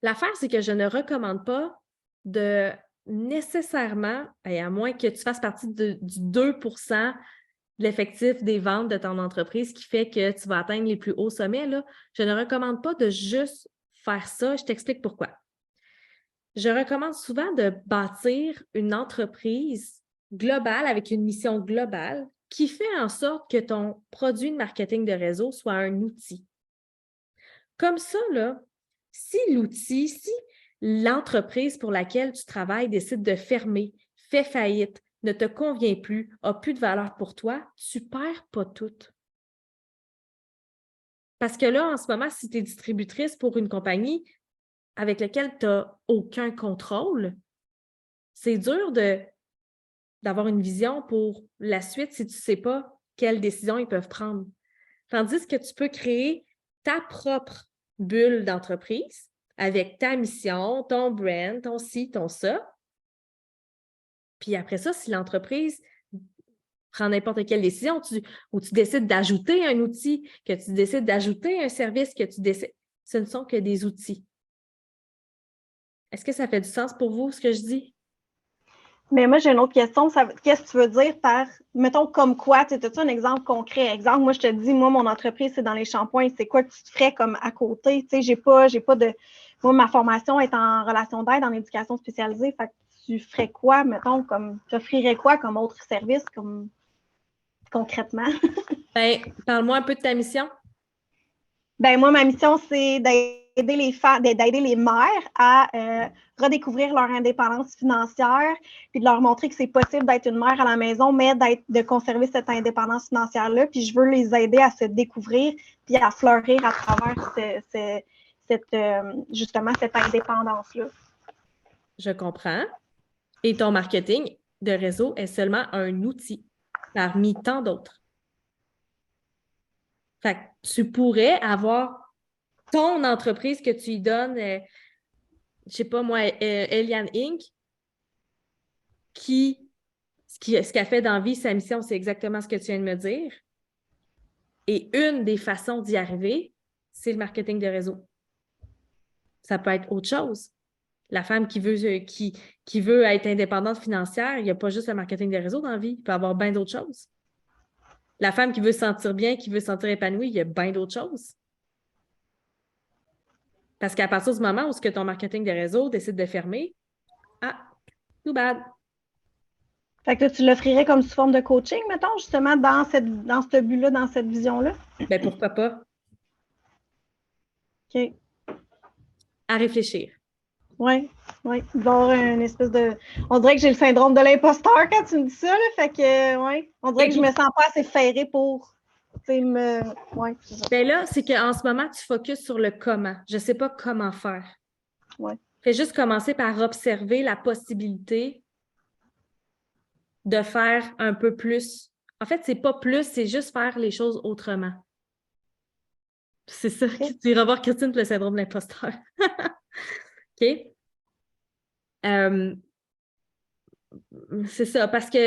S1: L'affaire, c'est que je ne recommande pas de nécessairement, et à moins que tu fasses partie du 2% de l'effectif des ventes de ton entreprise qui fait que tu vas atteindre les plus hauts sommets, là, je ne recommande pas de juste faire ça. Je t'explique pourquoi. Je recommande souvent de bâtir une entreprise globale avec une mission globale qui fait en sorte que ton produit de marketing de réseau soit un outil. Comme ça, là, si l'entreprise pour laquelle tu travailles décide de fermer, fait faillite, ne te convient plus, n'a plus de valeur pour toi, tu ne perds pas tout. Parce que là, en ce moment, si tu es distributrice pour une compagnie avec laquelle tu n'as aucun contrôle, c'est dur d'avoir une vision pour la suite si tu ne sais pas quelles décisions ils peuvent prendre. Tandis que tu peux créer ta propre bulle d'entreprise avec ta mission, ton brand, ton ci, ton ça. Puis après ça, si l'entreprise prend n'importe quelle décision ou tu décides d'ajouter un outil, que tu décides d'ajouter un service, que tu décides, ce ne sont que des outils. Est-ce que ça fait du sens pour vous, ce que je dis?
S3: Mais moi, j'ai une autre question. Qu'est-ce que tu veux dire par, mettons, comme quoi? Tu as un exemple concret? Exemple, moi, je te dis, moi, mon entreprise, c'est dans les shampoings. C'est quoi que tu te ferais comme à côté? Tu sais, j'ai pas de... Moi, ma formation est en relation d'aide, en éducation spécialisée. Fait que tu ferais quoi, mettons, comme... Tu offrirais quoi comme autre service, comme concrètement?
S1: Ben, parle-moi un peu de ta mission.
S3: Ben moi, ma mission, c'est d'aider les mères à redécouvrir leur indépendance financière, puis de leur montrer que c'est possible d'être une mère à la maison, mais de conserver cette indépendance financière-là. Puis je veux les aider à se découvrir, puis à fleurir à travers justement cette indépendance-là.
S1: Je comprends. Et ton marketing de réseau est seulement un outil parmi tant d'autres. Fait que tu pourrais avoir ton entreprise que tu y donnes, je ne sais pas moi, Eliane Inc., ce qu'elle fait dans la vie, sa mission, c'est exactement ce que tu viens de me dire. Et une des façons d'y arriver, c'est le marketing de réseau. Ça peut être autre chose. La femme qui veut être indépendante financière, il n'y a pas juste le marketing de réseau dans la vie, il peut y avoir bien d'autres choses. La femme qui veut se sentir bien, qui veut se sentir épanouie, il y a bien d'autres choses. Parce qu'à partir du moment où ton marketing de réseau décide de fermer, too bad.
S3: Fait que là, tu l'offrirais comme sous forme de coaching, mettons, justement, dans ce but-là, dans cette vision-là?
S1: Ben pourquoi pas?
S3: OK.
S1: À réfléchir.
S3: Oui. Il va y avoir une espèce de... On dirait que j'ai le syndrome de l'imposteur quand tu me dis ça, là. Fait que, oui. On dirait que je me sens pas assez ferrée pour, Ouais, c'est ça.
S1: Ben là, c'est qu'en ce moment, tu focuses sur le comment. Je ne sais pas comment faire.
S3: Ouais.
S1: Fais juste commencer par observer la possibilité de faire un peu plus. En fait, c'est pas plus, c'est juste faire les choses autrement. C'est ça que tu iras voir Christine pour le syndrome de l'imposteur. OK? C'est ça, parce que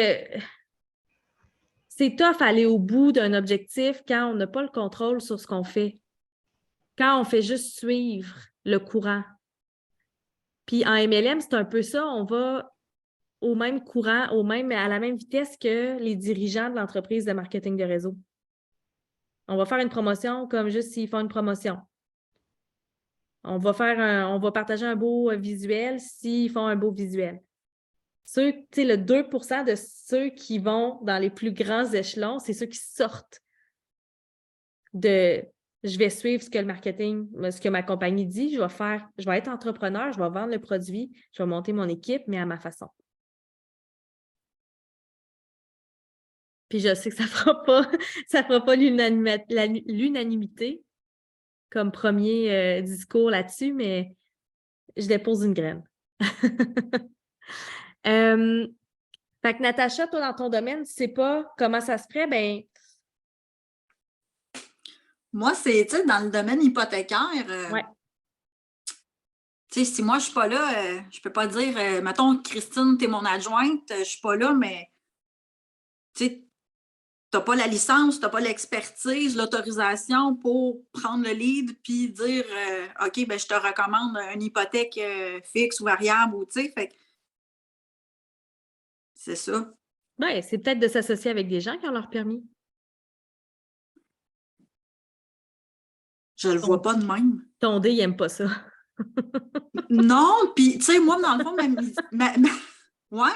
S1: c'est tough aller au bout d'un objectif quand on n'a pas le contrôle sur ce qu'on fait. Quand on fait juste suivre le courant. Puis en MLM, c'est un peu ça, on va au même courant, à la même vitesse que les dirigeants de l'entreprise de marketing de réseau. On va faire une promotion comme juste s'ils font une promotion. On va partager un beau visuel s'ils font un beau visuel. Le 2% de ceux qui vont dans les plus grands échelons, c'est ceux qui sortent de je vais suivre ce que le marketing, ce que ma compagnie dit, je vais être entrepreneur, je vais vendre le produit, je vais monter mon équipe, mais à ma façon. Puis je sais que ça fera pas l'unanimité comme premier discours là-dessus, mais je dépose une graine. Fait que Natacha, toi, dans ton domaine, tu sais pas comment ça se ferait, ben
S4: moi, c'est, tu sais, dans le domaine hypothécaire,
S1: ouais.
S4: tu sais, si moi, je suis pas là, je peux pas dire, mettons, Christine, t'es mon adjointe, je suis pas là, mais tu sais, t'as pas la licence, t'as pas l'expertise, l'autorisation pour prendre le lead puis dire, OK, ben je te recommande une hypothèque fixe ou variable, ou tu sais, fait que c'est ça.
S1: Ouais, c'est peut-être de s'associer avec des gens qui ont leur permis.
S4: Je le vois pas de même.
S1: Ton dé, il n'aime pas ça.
S4: Non, puis tu sais, moi, dans le fond, ouais,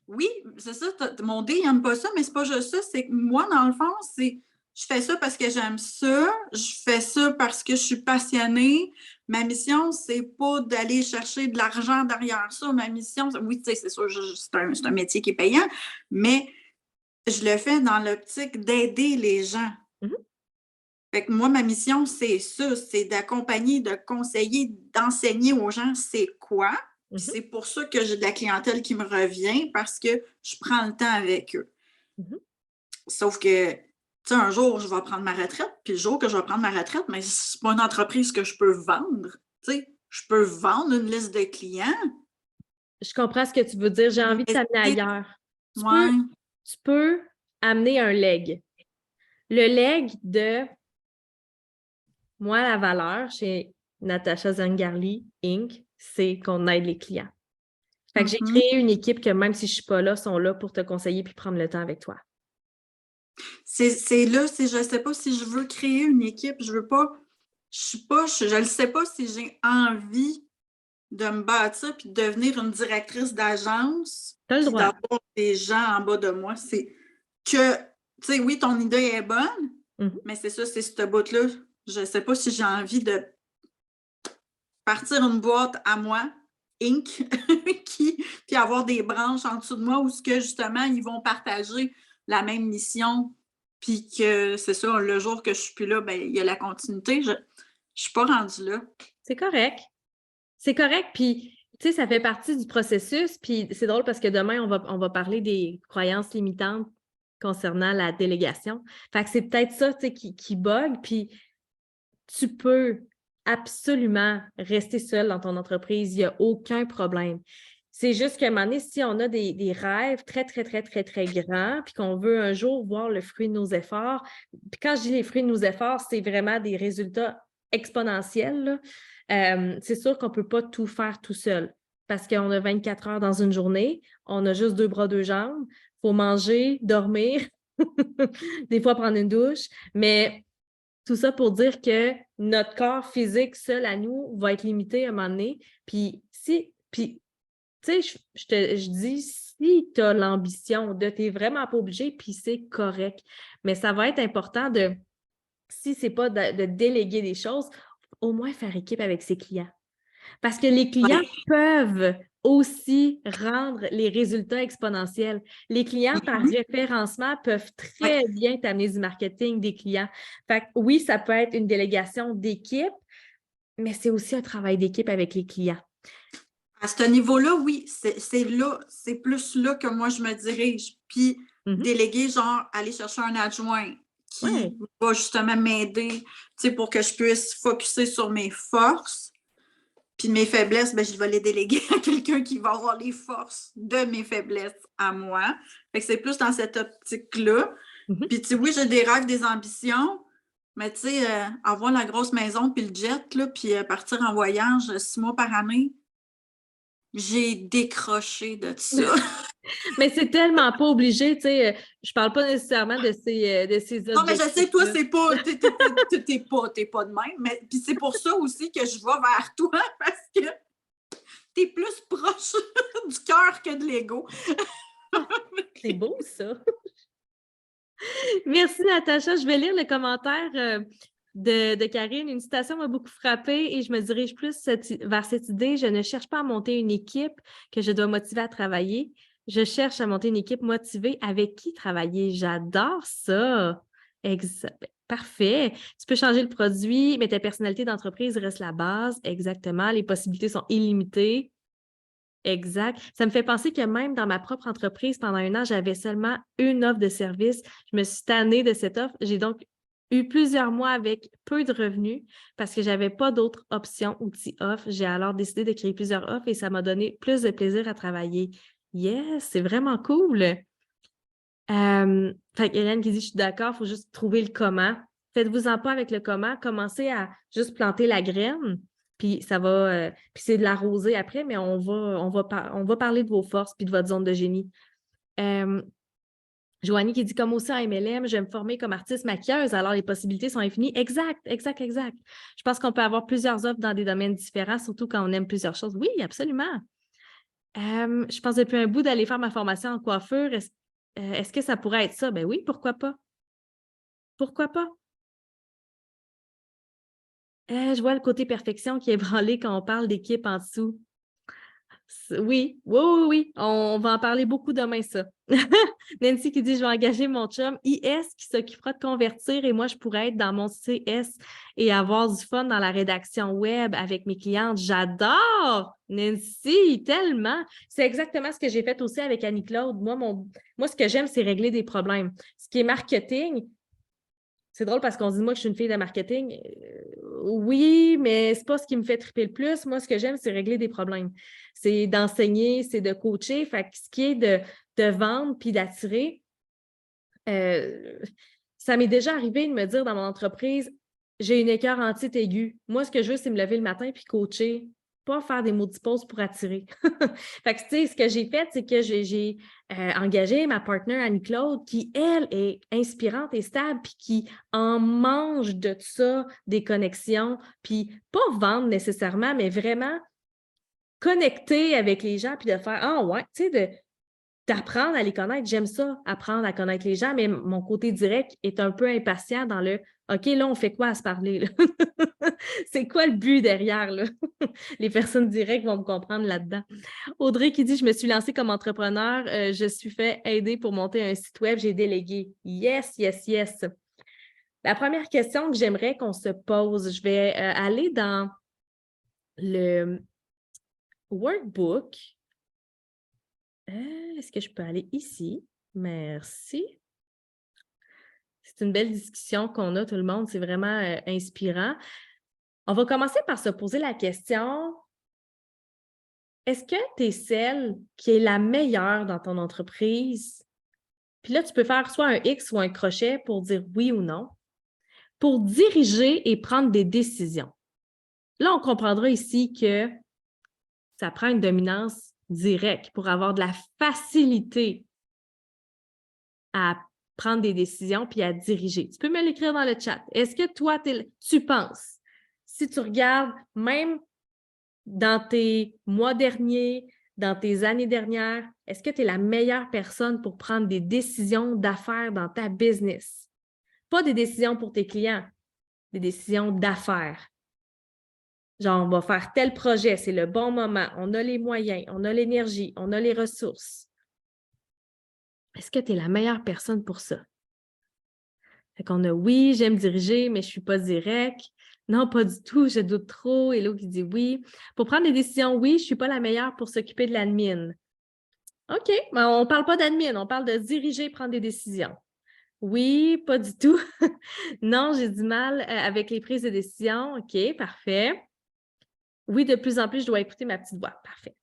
S4: oui, c'est ça, mon dé, il n'aime pas ça, mais c'est pas juste ça, c'est que moi, dans le fond, je fais ça parce que j'aime ça, je fais ça parce que je suis passionnée. Ma mission, c'est pas d'aller chercher de l'argent derrière ça. Ma mission, oui, tu sais, c'est sûr, c'est un métier qui est payant, mais je le fais dans l'optique d'aider les gens. Fait que moi, ma mission, c'est ça, c'est d'accompagner, de conseiller, d'enseigner aux gens c'est quoi. C'est pour ça que j'ai de la clientèle qui me revient, parce que je prends le temps avec eux. Sauf que, tu sais, un jour, je vais prendre ma retraite, puis le jour que je vais prendre ma retraite, mais c'est pas une entreprise que je peux vendre. Tu sais, je peux vendre une liste de clients.
S1: Je comprends ce que tu veux dire. J'ai envie de t'amener ailleurs. Tu peux amener un leg. Le leg de moi, la valeur chez Natacha Zangarli Inc., c'est qu'on aide les clients. Fait que j'ai créé une équipe que même si je ne suis pas là, sont là pour te conseiller puis prendre le temps avec toi.
S4: C'est là, je ne sais pas si je veux créer une équipe, je ne sais pas si j'ai envie de me bâtir puis de devenir une directrice d'agence puis d'avoir des gens en bas de moi. C'est que, tu sais, oui, ton idée est bonne, mais c'est ça, c'est ce bout-là. Je ne sais pas si j'ai envie de partir une boîte à moi, Inc., puis avoir des branches en dessous de moi où que justement, ils vont partager la même mission, puis que c'est ça, le jour que je suis plus là, ben, il y a la continuité. Je ne suis pas rendue là.
S1: C'est correct. C'est correct, puis tu sais, ça fait partie du processus, puis c'est drôle parce que demain, on va parler des croyances limitantes concernant la délégation. Fait que c'est peut-être ça, tu sais, qui bug, puis tu peux absolument rester seul dans ton entreprise, il n'y a aucun problème. C'est juste qu'à un moment donné, si on a des rêves très, très, très, très, très grands, puis qu'on veut un jour voir le fruit de nos efforts, puis quand je dis les fruits de nos efforts, c'est vraiment des résultats exponentiels, là. C'est sûr qu'on ne peut pas tout faire tout seul parce qu'on a 24 heures dans une journée, on a juste 2 bras, 2 jambes, il faut manger, dormir, des fois prendre une douche, mais tout ça pour dire que notre corps physique seul à nous va être limité à un moment donné. Puis, tu sais, je dis, si tu as l'ambition de, tu n'es vraiment pas obligé, puis c'est correct. Mais ça va être important de, si ce n'est pas de déléguer des choses, au moins faire équipe avec ses clients. Parce que les clients peuvent aussi rendre les résultats exponentiels. Les clients par référencement peuvent très bien t'amener du marketing des clients. Fait que oui, ça peut être une délégation d'équipe, mais c'est aussi un travail d'équipe avec les clients.
S4: À ce niveau-là, oui, c'est plus là que moi je me dirige. Puis déléguer, genre, aller chercher un adjoint qui va justement m'aider, pour que je puisse focusser sur mes forces. Puis mes faiblesses, ben, je vais les déléguer à quelqu'un qui va avoir les forces de mes faiblesses à moi. Fait que c'est plus dans cette optique-là. Puis oui, j'ai des rêves, des ambitions, mais tu sais, avoir la grosse maison puis le jet, là, puis partir en voyage 6 mois par année, j'ai décroché de ça.
S1: Mais c'est tellement pas obligé, tu sais, je parle pas nécessairement de ces objectifs.
S4: Non, mais je sais, toi, c'est pas, t'es pas de même, mais puis c'est pour ça aussi que je vais vers toi, parce que t'es plus proche du cœur que de l'ego.
S1: C'est beau, ça! Merci, Natacha. Je vais lire le commentaire de Karine. Une citation m'a beaucoup frappée et je me dirige plus vers cette idée. Je ne cherche pas à monter une équipe que je dois motiver à travailler. Je cherche à monter une équipe motivée avec qui travailler. J'adore ça. Parfait. Tu peux changer le produit, mais ta personnalité d'entreprise reste la base. Exactement. Les possibilités sont illimitées. Exact. Ça me fait penser que même dans ma propre entreprise, pendant 1 an, j'avais seulement une offre de service. Je me suis tannée de cette offre. J'ai donc eu plusieurs mois avec peu de revenus parce que je n'avais pas d'autres options, outils offres. J'ai alors décidé de créer plusieurs offres et ça m'a donné plus de plaisir à travailler. Yes, c'est vraiment cool. Fait qu'Hélène qui dit, je suis d'accord, il faut juste trouver le comment. Faites-vous-en pas avec le comment. Commencez à juste planter la graine. Puis ça va, puis c'est de l'arroser après, mais on va parler de vos forces puis de votre zone de génie. Joanie qui dit, comme aussi en MLM, je vais me former comme artiste maquilleuse, alors les possibilités sont infinies. Exact. Je pense qu'on peut avoir plusieurs offres dans des domaines différents, surtout quand on aime plusieurs choses. Oui, absolument. Je pense depuis un bout d'aller faire ma formation en coiffure. Est-ce que ça pourrait être ça? Ben oui, pourquoi pas? Pourquoi pas? Je vois le côté perfection qui est branlé quand on parle d'équipe en dessous. Oui. On va en parler beaucoup demain, ça. Nancy qui dit, je vais engager mon chum IS qui s'occupera de convertir et moi, je pourrais être dans mon CS et avoir du fun dans la rédaction web avec mes clientes. J'adore! Nancy, tellement! C'est exactement ce que j'ai fait aussi avec Annie-Claude. Moi, ce que j'aime, c'est régler des problèmes. Ce qui est marketing, c'est drôle parce qu'on dit, moi, que je suis une fille de marketing. Oui, mais c'est pas ce qui me fait triper le plus. Moi, ce que j'aime, c'est régler des problèmes. C'est d'enseigner, c'est de coacher. Fait que ce qui est de vendre puis d'attirer, ça m'est déjà arrivé de me dire dans mon entreprise, j'ai une écœur antite aiguë. Moi, ce que je veux, c'est me lever le matin puis coacher, pas faire des maudits pauses pour attirer. Fait que, tu sais, ce que j'ai fait, c'est que j'ai engagé ma partenaire Annie-Claude qui, elle, est inspirante et stable puis qui en mange de ça, des connexions, puis pas vendre nécessairement, mais vraiment connecter avec les gens puis de faire « Ah ouais », tu sais, d'apprendre à les connaître. J'aime ça, apprendre à connaître les gens, mais mon côté direct est un peu impatient dans le « OK, là, on fait quoi à se parler? Là? » C'est quoi le but derrière? Là? Les personnes directes vont me comprendre là-dedans. Audrey qui dit « Je me suis lancée comme entrepreneur, je suis fait aider pour monter un site web, j'ai délégué. » Yes. La première question que j'aimerais qu'on se pose, je vais aller dans le workbook. Est-ce que je peux aller ici? Merci. C'est une belle discussion qu'on a, tout le monde. C'est vraiment inspirant. On va commencer par se poser la question, est-ce que tu es celle qui est la meilleure dans ton entreprise? Puis là, tu peux faire soit un X ou un crochet pour dire oui ou non, pour diriger et prendre des décisions. Là, on comprendra ici que ça prend une dominance directe pour avoir de la facilité à prendre des décisions puis à diriger. Tu peux me l'écrire dans le chat. Est-ce que toi, tu penses, si tu regardes même dans tes mois derniers, dans tes années dernières, est-ce que tu es la meilleure personne pour prendre des décisions d'affaires dans ta business? Pas des décisions pour tes clients, des décisions d'affaires. Genre, on va faire tel projet, c'est le bon moment, on a les moyens, on a l'énergie, on a les ressources. Est-ce que tu es la meilleure personne pour ça? Fait qu'on a oui, j'aime diriger, mais je ne suis pas direct. Non, pas du tout, je doute trop. Hello qui dit oui. Pour prendre des décisions, oui, je ne suis pas la meilleure pour s'occuper de l'admin. OK, mais on ne parle pas d'admin, on parle de diriger, prendre des décisions. Oui, pas du tout. Non, j'ai du mal avec les prises de décision. OK, parfait. Oui, de plus en plus, je dois écouter ma petite voix. Parfait.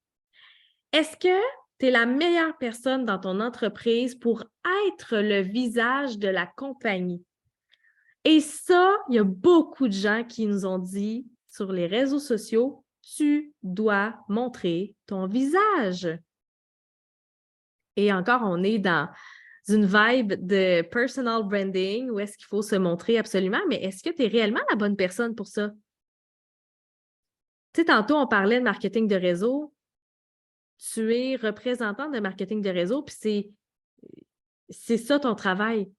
S1: Est-ce que tu es la meilleure personne dans ton entreprise pour être le visage de la compagnie? Et ça, il y a beaucoup de gens qui nous ont dit sur les réseaux sociaux, tu dois montrer ton visage. Et encore, on est dans une vibe de personal branding où est-ce qu'il faut se montrer absolument, mais est-ce que tu es réellement la bonne personne pour ça? Tu sais, tantôt, on parlait de marketing de réseau. Tu es représentant de marketing de réseau, puis c'est ça ton travail.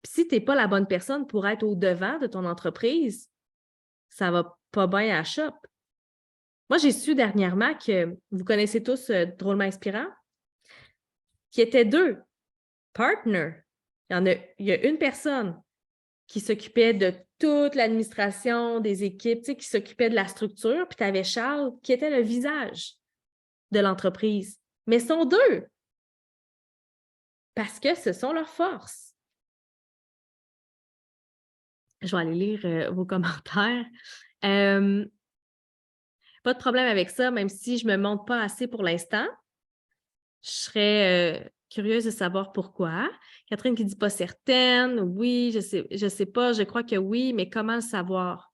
S1: Puis si tu n'es pas la bonne personne pour être au devant de ton entreprise, ça ne va pas bien à la shop. Moi, j'ai su dernièrement que vous connaissez tous Drôlement Inspirant, qui étaient 2 partners. Il y a une personne qui s'occupait de toute l'administration des équipes, tu sais, qui s'occupait de la structure, puis tu avais Charles qui était le visage de l'entreprise. Mais ils sont 2 parce que ce sont leurs forces. Je vais aller lire vos commentaires. Pas de problème avec ça, même si je ne me montre pas assez pour l'instant. Je serais curieuse de savoir pourquoi. Catherine qui dit pas certaine. Oui, je sais pas, je crois que oui, mais comment le savoir?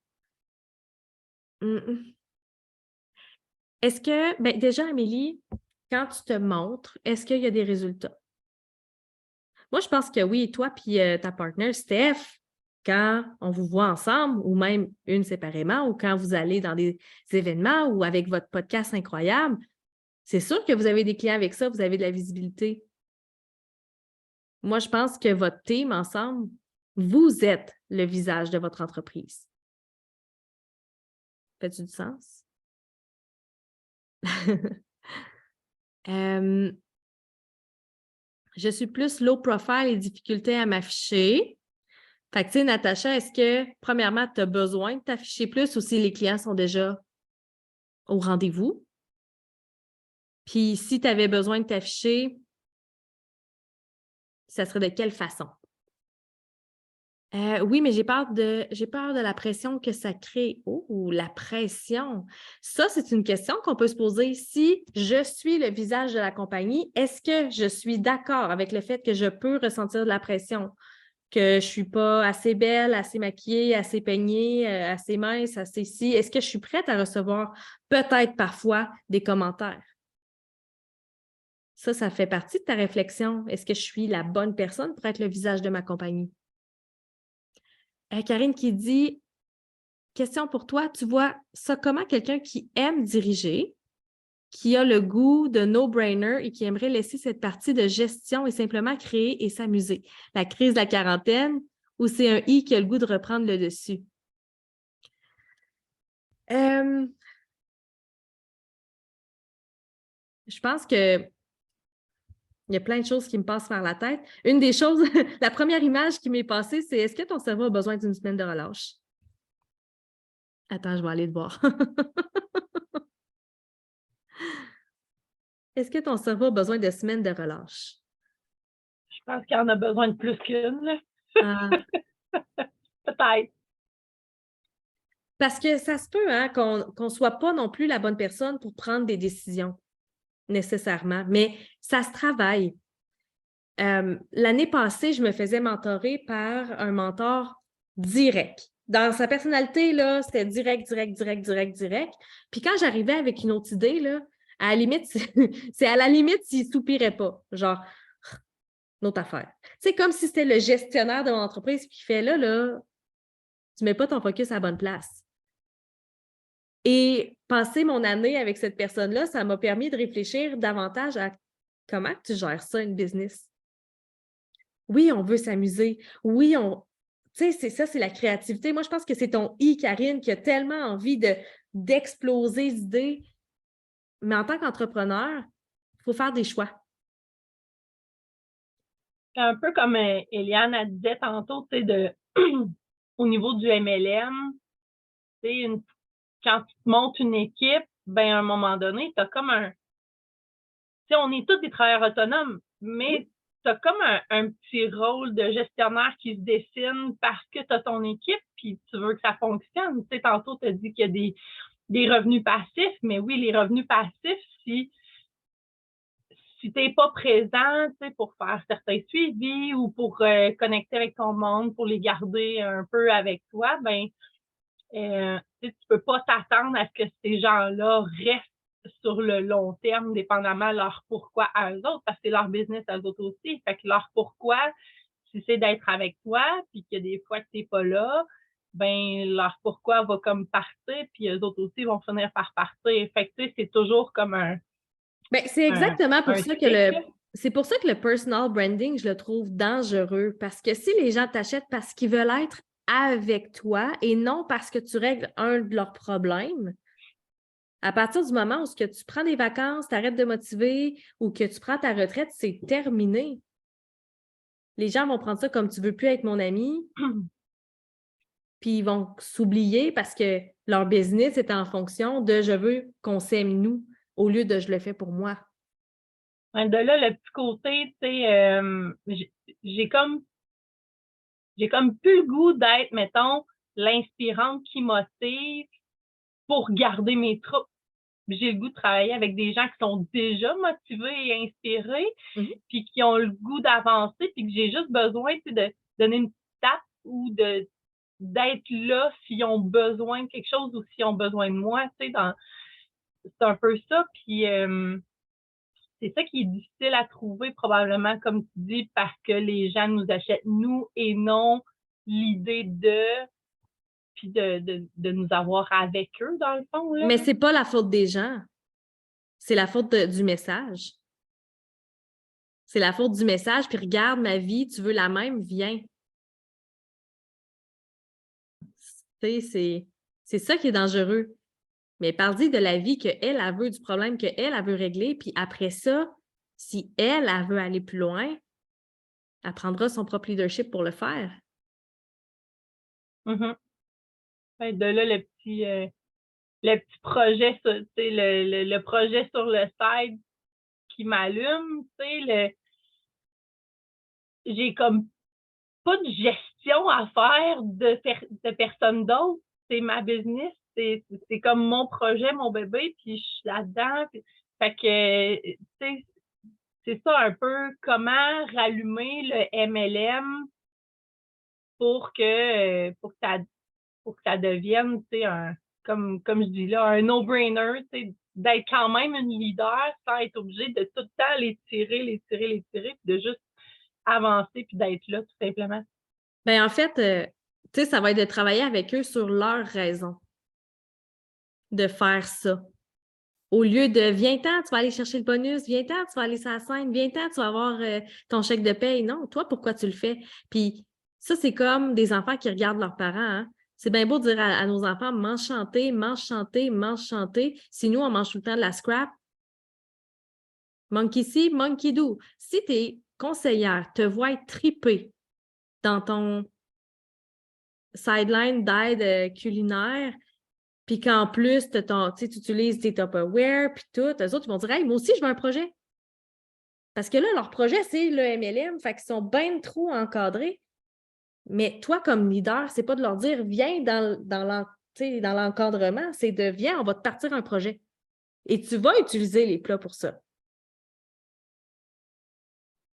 S1: Est-ce que, ben déjà, Amélie, quand tu te montres, est-ce qu'il y a des résultats? Moi, je pense que oui, toi puis ta partenaire, Steph, quand on vous voit ensemble, ou même une séparément, ou quand vous allez dans des événements ou avec votre podcast incroyable, c'est sûr que vous avez des clients avec ça, vous avez de la visibilité. Moi, je pense que votre team ensemble, vous êtes le visage de votre entreprise. Fait-tu du sens? Je suis plus low profile et difficulté à m'afficher. Fait que, tu sais, Natacha, est-ce que, premièrement, tu as besoin de t'afficher plus ou si les clients sont déjà au rendez-vous? Puis, si tu avais besoin de t'afficher, ça serait de quelle façon? Oui, mais j'ai peur de la pression que ça crée. Oh, la pression! Ça, c'est une question qu'on peut se poser. Si je suis le visage de la compagnie, est-ce que je suis d'accord avec le fait que je peux ressentir de la pression? Que je ne suis pas assez belle, assez maquillée, assez peignée, assez mince, assez ci? Est-ce que je suis prête à recevoir peut-être parfois des commentaires? Ça fait partie de ta réflexion. Est-ce que je suis la bonne personne pour être le visage de ma compagnie? Karine qui dit, question pour toi, tu vois ça comment quelqu'un qui aime diriger, qui a le goût de no-brainer et qui aimerait laisser cette partie de gestion et simplement créer et s'amuser? La crise de la quarantaine ou c'est un I qui a le goût de reprendre le dessus? Je pense que il y a plein de choses qui me passent par la tête. Une des choses, la première image qui m'est passée, c'est est-ce que ton cerveau a besoin d'une semaine de relâche? Attends, je vais aller te voir. Est-ce que ton cerveau a besoin de semaines de relâche?
S5: Je pense qu'il en a besoin de plus qu'une.
S1: Ah.
S5: Peut-être.
S1: Parce que ça se peut hein, qu'on ne soit pas non plus la bonne personne pour prendre des décisions, nécessairement, mais ça se travaille. L'année passée, je me faisais mentorer par un mentor direct. Dans sa personnalité, là, c'était direct. Puis quand j'arrivais avec une autre idée, là, à la limite, c'est à la limite s'il ne soupirait pas. Genre, notre affaire. C'est comme si c'était le gestionnaire de mon entreprise qui fait là, tu ne mets pas ton focus à la bonne place. Et passer mon année avec cette personne-là, ça m'a permis de réfléchir davantage à comment tu gères ça, une business. Oui, on veut s'amuser. Oui, tu sais, c'est ça, c'est la créativité. Moi, je pense que c'est ton I, Karine, qui a tellement envie d'exploser d'idées. Mais en tant qu'entrepreneur, il faut faire des choix.
S5: C'est un peu comme Eliane a disait tantôt, tu sais, au niveau du MLM, tu sais, quand tu montes une équipe, ben à un moment donné, tu as comme tu sais, on est tous des travailleurs autonomes, mais tu as comme un petit rôle de gestionnaire qui se dessine parce que tu as ton équipe puis tu veux que ça fonctionne. Tu sais, tantôt, tu as dit qu'il y a des revenus passifs, mais oui, les revenus passifs, si tu n'es pas présent, tu sais, pour faire certains suivis ou pour connecter avec ton monde, pour les garder un peu avec toi, ben tu ne peux pas t'attendre à ce que ces gens-là restent sur le long terme, dépendamment de leur pourquoi à eux autres, parce que c'est leur business à eux autres aussi. Fait que leur pourquoi, si c'est d'être avec toi, puis que des fois que tu n'es pas là, ben leur pourquoi va comme partir, puis eux autres aussi vont finir par partir. Fait que tu sais, c'est toujours comme un...
S1: Bien, c'est exactement pour ça que c'est pour ça que le personal branding, je le trouve dangereux parce que si les gens t'achètent parce qu'ils veulent être avec toi et non parce que tu règles un de leurs problèmes, à partir du moment où ce que tu prends des vacances, tu arrêtes de motiver ou que tu prends ta retraite, c'est terminé. Les gens vont prendre ça comme tu veux plus être mon ami, puis ils vont s'oublier parce que leur business est en fonction de je veux qu'on s'aime nous au lieu de je le fais pour moi.
S5: Ouais, de là, le petit côté, tu sais, j'ai comme plus le goût d'être, mettons, l'inspirante qui motive pour garder mes troupes. J'ai le goût de travailler avec des gens qui sont déjà motivés et inspirés, puis qui ont le goût d'avancer, puis que j'ai juste besoin, tu sais, de donner une petite tape ou d'être là s'ils ont besoin de quelque chose ou s'ils ont besoin de moi, tu sais, c'est un peu ça, puis c'est ça qui est difficile à trouver probablement, comme tu dis, parce que les gens nous achètent nous et non l'idée puis de nous avoir avec eux, dans le fond. Là.
S1: Mais c'est pas la faute des gens. C'est la faute du message. C'est la faute du message, puis regarde ma vie, tu veux la même, viens. Tu sais, c'est ça qui est dangereux. Mais parle-y de la vie qu'elle, elle veut, du problème qu'elle, elle veut régler, puis après ça, si elle veut aller plus loin, elle prendra son propre leadership pour le faire.
S5: Mm-hmm. Ouais, de là, le petit projet, tu sais, le projet sur le side qui m'allume, tu sais, j'ai comme pas de gestion à faire de personne d'autre. C'est ma business, c'est comme mon projet, mon bébé, puis je suis là-dedans. Fait que, tu sais, c'est ça un peu comment rallumer le MLM pour que ça devienne, tu sais, comme je dis là, un no-brainer, tu sais, d'être quand même une leader sans être obligé de tout le temps les tirer, puis de juste avancer puis d'être là, tout simplement.
S1: Bien, en fait, tu sais, ça va être de travailler avec eux sur leurs raisons de faire ça. Au lieu de viens-t'en, tu vas aller chercher le bonus, viens-t'en, tu vas aller sur la scène, viens-t'en, tu vas avoir ton chèque de paye. Non, toi, pourquoi tu le fais? Puis ça, c'est comme des enfants qui regardent leurs parents. Hein? C'est bien beau de dire à nos enfants mange chanter, mange chanter, mange chanter. Si nous, on mange tout le temps de la scrap, monkey see, monkey do. Si tes conseillères te voient triper dans ton sideline d'aide culinaire, puis qu'en plus, tu utilises tes Tupperware, puis tout, eux autres, ils vont dire « Hey, moi aussi, je veux un projet. » Parce que là, leur projet, c'est le MLM, fait qu'ils sont bien trop encadrés. Mais toi, comme leader, c'est pas de leur dire « Viens dans l'encadrement », c'est de « Viens, on va te partir un projet. » Et tu vas utiliser les plats pour ça.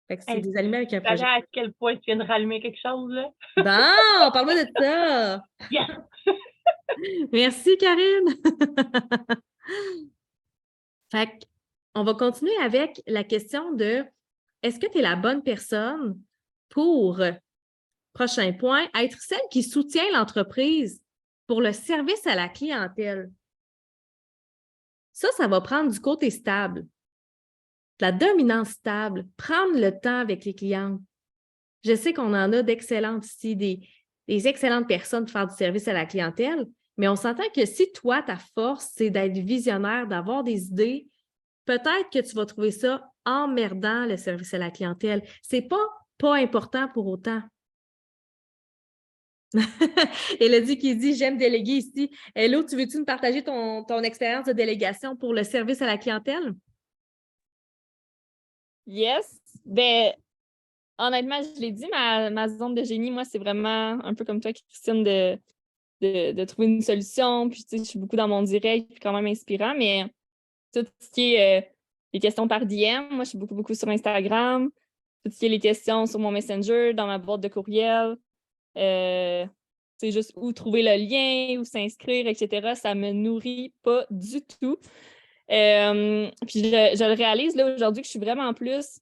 S1: Fait que c'est des aliments avec un projet.
S5: À quel point tu viens de rallumer quelque chose, là?
S1: Bon, parle-moi de ça!
S5: Yes!
S1: Merci, Karine! Fait qu'on va continuer avec la question de est-ce que tu es la bonne personne pour, prochain point, être celle qui soutient l'entreprise pour le service à la clientèle? Ça va prendre du côté stable, de la dominance stable, prendre le temps avec les clients. Je sais qu'on en a d'excellentes ici, des excellentes personnes pour faire du service à la clientèle, mais on s'entend que si toi, ta force, c'est d'être visionnaire, d'avoir des idées, peut-être que tu vas trouver ça emmerdant, le service à la clientèle. C'est pas important pour autant. Elodie qui dit « J'aime déléguer ici. » Hello, tu veux-tu nous partager ton expérience de délégation pour le service à la clientèle?
S6: Yes. Ben, honnêtement, je l'ai dit, ma zone de génie, moi, c'est vraiment un peu comme toi, Christine, de trouver une solution. Puis, tu sais, je suis beaucoup dans mon direct, puis quand même inspirant, mais tout ce qui est les questions par DM, moi, je suis beaucoup sur Instagram. Tout ce qui est les questions sur mon Messenger, dans ma boîte de courriel. C'est juste où trouver le lien, où s'inscrire, etc. Ça me nourrit pas du tout. Puis je le réalise là aujourd'hui que je suis vraiment plus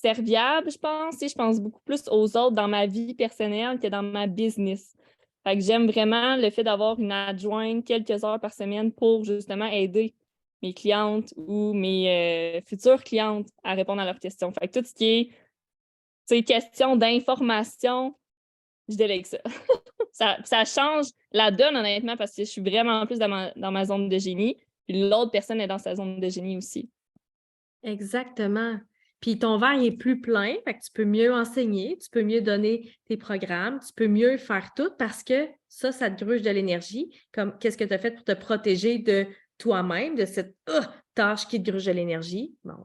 S6: serviable, je pense. Je pense beaucoup plus aux autres dans ma vie personnelle que dans ma business. Fait que j'aime vraiment le fait d'avoir une adjointe quelques heures par semaine pour justement aider mes clientes ou mes futures clientes à répondre à leurs questions. Fait que tout ce qui est, tu sais, question d'information, je délègue ça. Ça change la donne, honnêtement, parce que je suis vraiment plus dans ma zone de génie. Puis l'autre personne est dans sa zone de génie aussi.
S1: Exactement. Puis ton verre il est plus plein, fait que tu peux mieux enseigner, tu peux mieux donner tes programmes, tu peux mieux faire tout parce que ça te gruge de l'énergie. Comme qu'est-ce que tu as fait pour te protéger de toi-même, de cette tâche qui te gruge de l'énergie? Bon,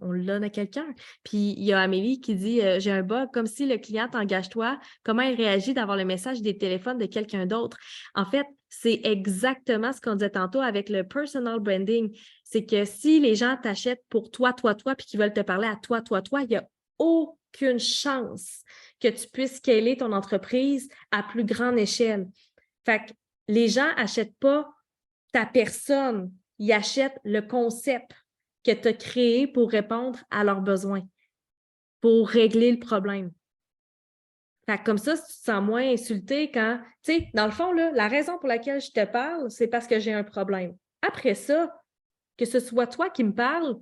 S1: on le donne à quelqu'un. Puis il y a Amélie qui dit j'ai un bug, comme si le client t'engage-toi, comment il réagit d'avoir le message des téléphones de quelqu'un d'autre? En fait, c'est exactement ce qu'on disait tantôt avec le personal branding. C'est que si les gens t'achètent pour toi, puis qu'ils veulent te parler à toi, il n'y a aucune chance que tu puisses scaler ton entreprise à plus grande échelle. Fait que les gens n'achètent pas ta personne, ils achètent le concept que tu as créé pour répondre à leurs besoins, pour régler le problème. Fait que comme ça, tu te sens moins insulté quand, tu sais, dans le fond, là, la raison pour laquelle je te parle, c'est parce que j'ai un problème. Après ça, que ce soit toi qui me parles,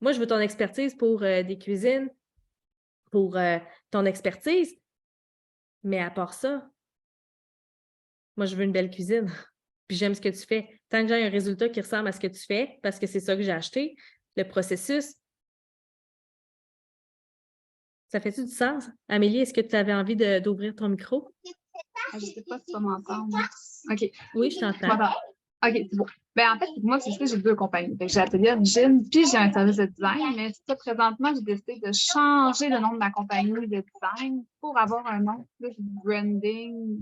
S1: moi, je veux ton expertise pour des cuisines, pour ton expertise, mais à part ça, moi, je veux une belle cuisine, puis j'aime ce que tu fais. Tant que j'ai un résultat qui ressemble à ce que tu fais, parce que c'est ça que j'ai acheté, le processus, ça fait-tu du sens? Amélie, est-ce que tu avais envie d'ouvrir ton micro?
S7: Je ne sais pas si tu vas m'entendre. OK.
S1: Oui, je t'entends.
S7: OK, c'est bon. Ben, en fait, moi, c'est ça, j'ai 2 compagnies. J'ai Atelier Gym, puis j'ai un service de design. Mais ça, présentement, j'ai décidé de changer le nom de ma compagnie de design pour avoir un nom plus branding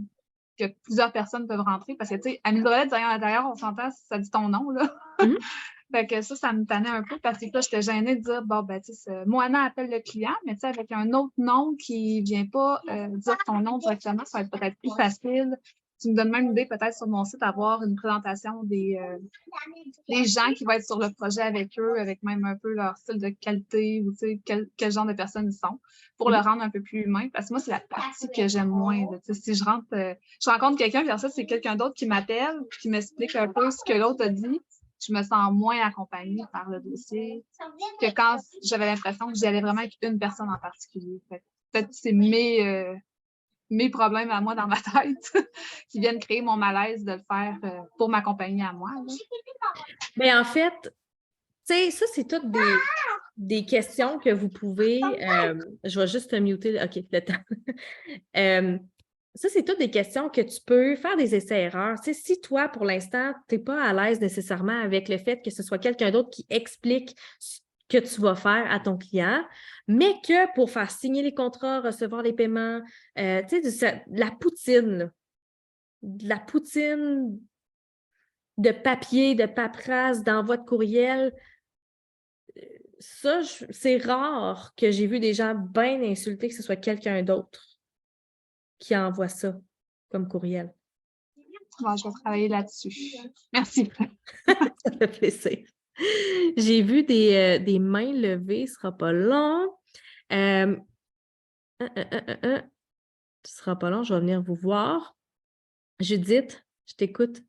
S7: que plusieurs personnes peuvent rentrer. Parce que, tu sais, Amélie Drolet, design à l'intérieur, on s'entend, ça dit ton nom, là. Fait que ça me tannait un peu parce que là, j'étais gênée de dire, bon, ben, tu sais, Moana appelle le client, mais tu sais, avec un autre nom qui vient pas dire ton nom directement, ça va être peut-être plus facile. Tu me donnes même l'idée, peut-être, sur mon site, d'avoir une présentation des gens qui vont être sur le projet avec eux, avec même un peu leur style de qualité ou, tu sais, quel genre de personnes ils sont, pour le rendre un peu plus humain. Parce que moi, c'est la partie que j'aime moins. Là. Tu sais, si je rencontre quelqu'un, puis ensuite, c'est quelqu'un d'autre qui m'appelle, puis qui m'explique un peu ce que l'autre a dit, je me sens moins accompagnée par le dossier que quand j'avais l'impression que j'y allais vraiment avec une personne en particulier. Peut-être que c'est mes problèmes à moi dans ma tête qui viennent créer mon malaise de le faire pour ma compagnie à moi.
S1: Mais en fait, tu sais, ça, c'est toutes des questions que vous pouvez... je vais juste te muter. OK, le temps. Ça, c'est toutes des questions que tu peux faire des essais-erreurs. Tu sais, si toi, pour l'instant, tu n'es pas à l'aise nécessairement avec le fait que ce soit quelqu'un d'autre qui explique ce que tu vas faire à ton client, mais que pour faire signer les contrats, recevoir les paiements, tu sais, de la poutine, là. De la poutine de papier, de paperasse, d'envoi de courriel. Ça, c'est rare que j'ai vu des gens bien insultés que ce soit quelqu'un d'autre qui envoie ça comme courriel.
S7: Bon, je vais travailler là-dessus. Merci.
S1: Ça fait plaisir. J'ai vu des mains levées, ce sera pas long. Ce sera pas long, je vais venir vous voir. Judith, je t'écoute.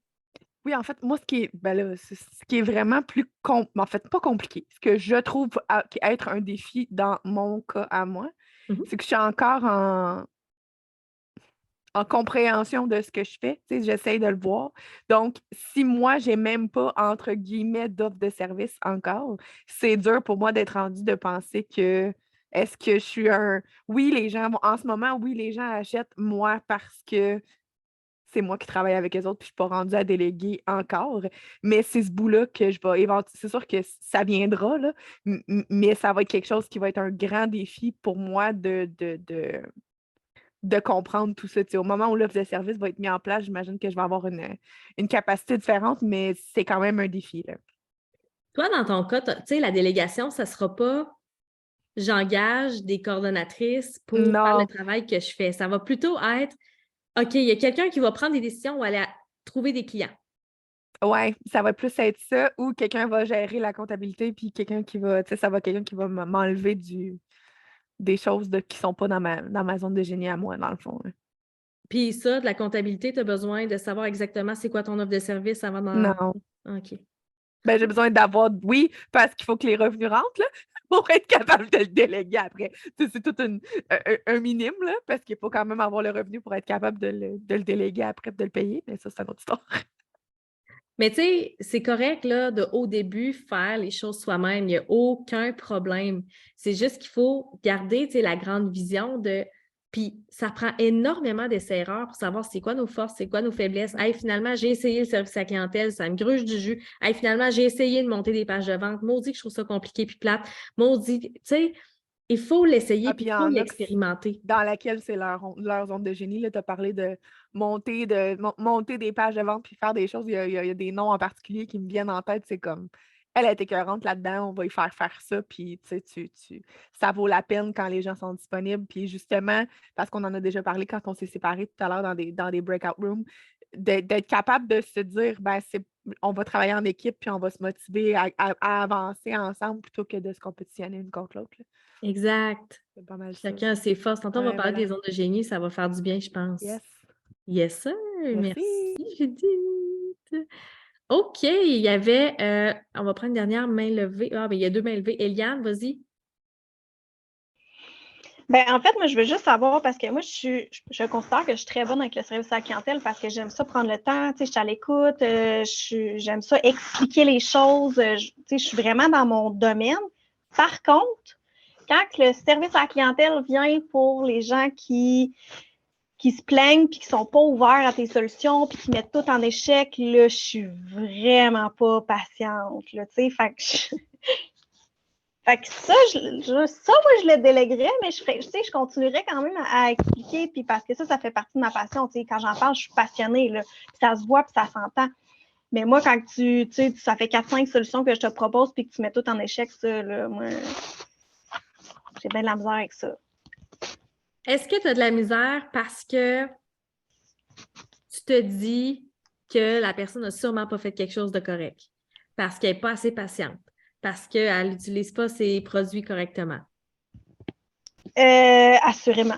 S8: Oui, en fait, moi, ce qui est vraiment plus en fait, pas compliqué, ce que je trouve être un défi dans mon cas à moi, c'est que je suis encore en compréhension de ce que je fais. Tu sais, j'essaie de le voir. Donc, si moi, j'ai même pas, entre guillemets, d'offre de service encore, c'est dur pour moi d'être rendu de penser que est-ce que je suis un... Oui, en ce moment, oui, les gens achètent moi parce que c'est moi qui travaille avec les autres, puis je ne suis pas rendue à déléguer encore. Mais c'est ce bout-là que je vais c'est sûr que ça viendra, là, mais ça va être quelque chose qui va être un grand défi pour moi de comprendre tout ça. Tu sais, au moment où l'offre de service va être mise en place, j'imagine que je vais avoir une capacité différente, mais c'est quand même un défi, là.
S1: Toi, dans ton cas, tu sais, la délégation, ça ne sera pas j'engage des coordonnatrices pour faire le travail que je fais. Ça va plutôt être OK, il y a quelqu'un qui va prendre des décisions ou aller trouver des clients.
S8: Oui, ça va plus être ça, ou quelqu'un va gérer la comptabilité, puis quelqu'un qui va m'enlever des choses qui ne sont pas dans ma zone de génie à moi, dans le fond. Là.
S1: Puis ça, de la comptabilité, tu as besoin de savoir exactement c'est quoi ton offre de service avant d'en...
S8: Non.
S1: OK.
S8: Ben, j'ai besoin d'avoir, oui, parce qu'il faut que les revenus rentrent, là, pour être capable de le déléguer après. C'est tout un minime, là, parce qu'il faut quand même avoir le revenu pour être capable de le déléguer après, de le payer, mais ça, c'est une autre histoire.
S1: Mais tu sais, c'est correct, là, de au début, faire les choses soi-même. Il n'y a aucun problème. C'est juste qu'il faut garder, tu sais, la grande vision de... Puis, ça prend énormément d'essais-erreurs pour savoir c'est quoi nos forces, c'est quoi nos faiblesses. Hey, finalement, j'ai essayé le service à la clientèle, ça me gruge du jus. Hey, finalement, j'ai essayé de monter des pages de vente. Maudit que je trouve ça compliqué puis plate. Maudit, tu sais, il faut l'essayer puis
S8: Puis
S1: il
S8: il y
S1: faut
S8: en a que
S1: l'expérimenter.
S8: dans laquelle c'est leur zone de génie. Tu as parlé de monter des pages de vente puis faire des choses. Il y a des noms en particulier qui me viennent en tête. C'est comme, elle est écœurante là-dedans, on va y faire ça. Puis, tu sais, ça vaut la peine quand les gens sont disponibles. Puis, justement, parce qu'on en a déjà parlé quand on s'est séparés tout à l'heure dans des breakout rooms, d'être capable de se dire, ben, on va travailler en équipe puis on va se motiver à avancer ensemble plutôt que de se compétitionner une contre l'autre. Là.
S1: Exact.
S8: C'est pas mal ça.
S1: Chacun a ses forces. Tantôt, on va
S8: Ouais,
S1: parler
S8: voilà.
S1: des ondes de génie, ça va faire du bien, je pense.
S8: Yes.
S1: Yes, sir.
S8: Merci.
S1: Merci, Judith. OK, il y avait, on va prendre une dernière main levée. Ah, ben il y a 2 mains levées. Eliane, vas-y.
S3: Ben, en fait, moi, je veux juste savoir, parce que moi, je considère que je suis très bonne avec le service à la clientèle parce que j'aime ça prendre le temps, tu sais, je suis à l'écoute, j'aime ça expliquer les choses, tu sais, je suis vraiment dans mon domaine. Par contre, quand le service à la clientèle vient pour les gens qui se plaignent puis qui sont pas ouverts à tes solutions puis qui mettent tout en échec, là, je suis vraiment pas patiente, là, tu sais, fait que ça, moi, je le déléguerais, mais je continuerais quand même à expliquer, puis parce que ça fait partie de ma passion, tu sais, quand j'en parle, je suis passionnée, là, puis ça se voit, puis ça s'entend. Mais moi, quand ça fait 4-5 solutions que je te propose, puis que tu mets tout en échec, ça, là, moi, j'ai bien de la misère avec ça.
S1: Est-ce que tu as de la misère parce que tu te dis que la personne n'a sûrement pas fait quelque chose de correct? Parce qu'elle n'est pas assez patiente? Parce qu'elle n'utilise pas ses produits correctement?
S3: Assurément.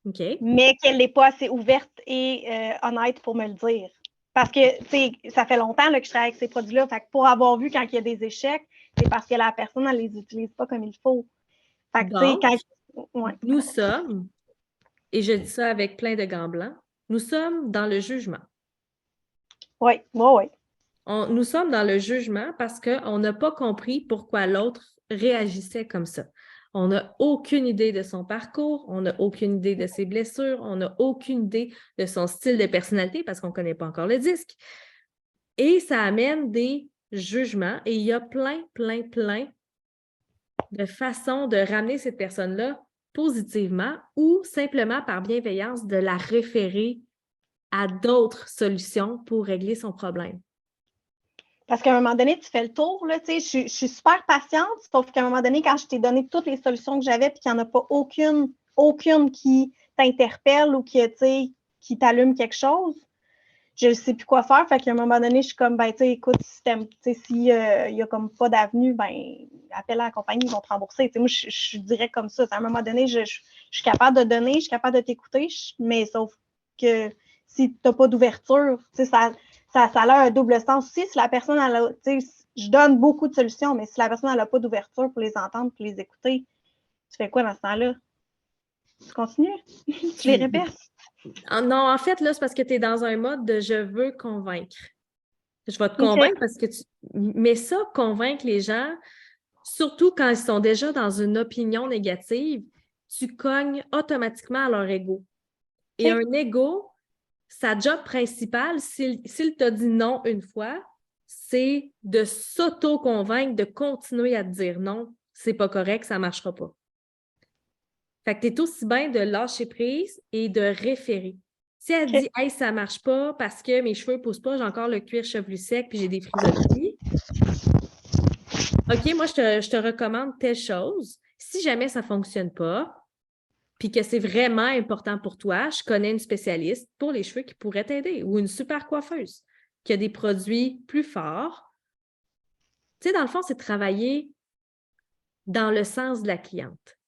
S1: OK.
S3: Mais qu'elle n'est pas assez ouverte et honnête pour me le dire. Parce que, tu sais, ça fait longtemps là, que je travaille avec ces produits-là. Fait que pour avoir vu quand il y a des échecs, c'est parce que la personne, elle ne les utilise pas comme il faut. Fait que, tu sais,
S1: Donc,
S3: ouais.
S1: nous sommes, et je dis ça avec plein de gants blancs, nous sommes dans le jugement.
S3: Oui.
S1: Nous sommes dans le jugement parce qu'on n'a pas compris pourquoi l'autre réagissait comme ça. On n'a aucune idée de son parcours, on n'a aucune idée de ses blessures, on n'a aucune idée de son style de personnalité parce qu'on ne connaît pas encore le disque. Et ça amène des jugements et il y a plein de façons de ramener cette personne-là positivement ou simplement par bienveillance de la référer à d'autres solutions pour régler son problème.
S3: Parce qu'à un moment donné, tu fais le tour, là, tu sais, je suis super patiente, sauf qu'à un moment donné, quand je t'ai donné toutes les solutions que j'avais, puis qu'il n'y en a pas aucune qui t'interpelle ou qui t'allume quelque chose, je ne sais plus quoi faire. Fait qu'à un moment donné, je suis comme, ben, tu sais, écoute, s'il y a comme pas d'avenue, ben, appelle à la compagnie, ils vont te rembourser. Tu sais, moi, je dirais comme ça. À un moment donné, je suis capable de donner, je suis capable de t'écouter, mais sauf que si tu n'as pas d'ouverture, tu sais, ça a un double sens aussi. Si la personne, je donne beaucoup de solutions, mais si la personne n'a pas d'ouverture pour les entendre, pour les écouter, tu fais quoi dans ce temps-là? Tu continues? Tu les répètes?
S1: Non, en fait, là, c'est parce que tu es dans un mode de « je veux convaincre ». Je vais te convaincre parce que Mais ça, convaincre les gens, surtout quand ils sont déjà dans une opinion négative, tu cognes automatiquement à leur ego. Et un ego, sa job principale, s'il t'a dit non une fois, c'est de s'auto-convaincre, de continuer à te dire non, c'est pas correct, ça marchera pas. Fait que tu es aussi bien de lâcher prise et de référer. Si elle dit « Hey, ça marche pas parce que mes cheveux poussent pas, j'ai encore le cuir chevelu sec puis j'ai des frisottis. » OK, moi, je te recommande telle chose. Si jamais ça fonctionne pas, puis que c'est vraiment important pour toi, je connais une spécialiste pour les cheveux qui pourrait t'aider ou une super coiffeuse qui a des produits plus forts. Tu sais, dans le fond, c'est travailler dans le sens de la cliente.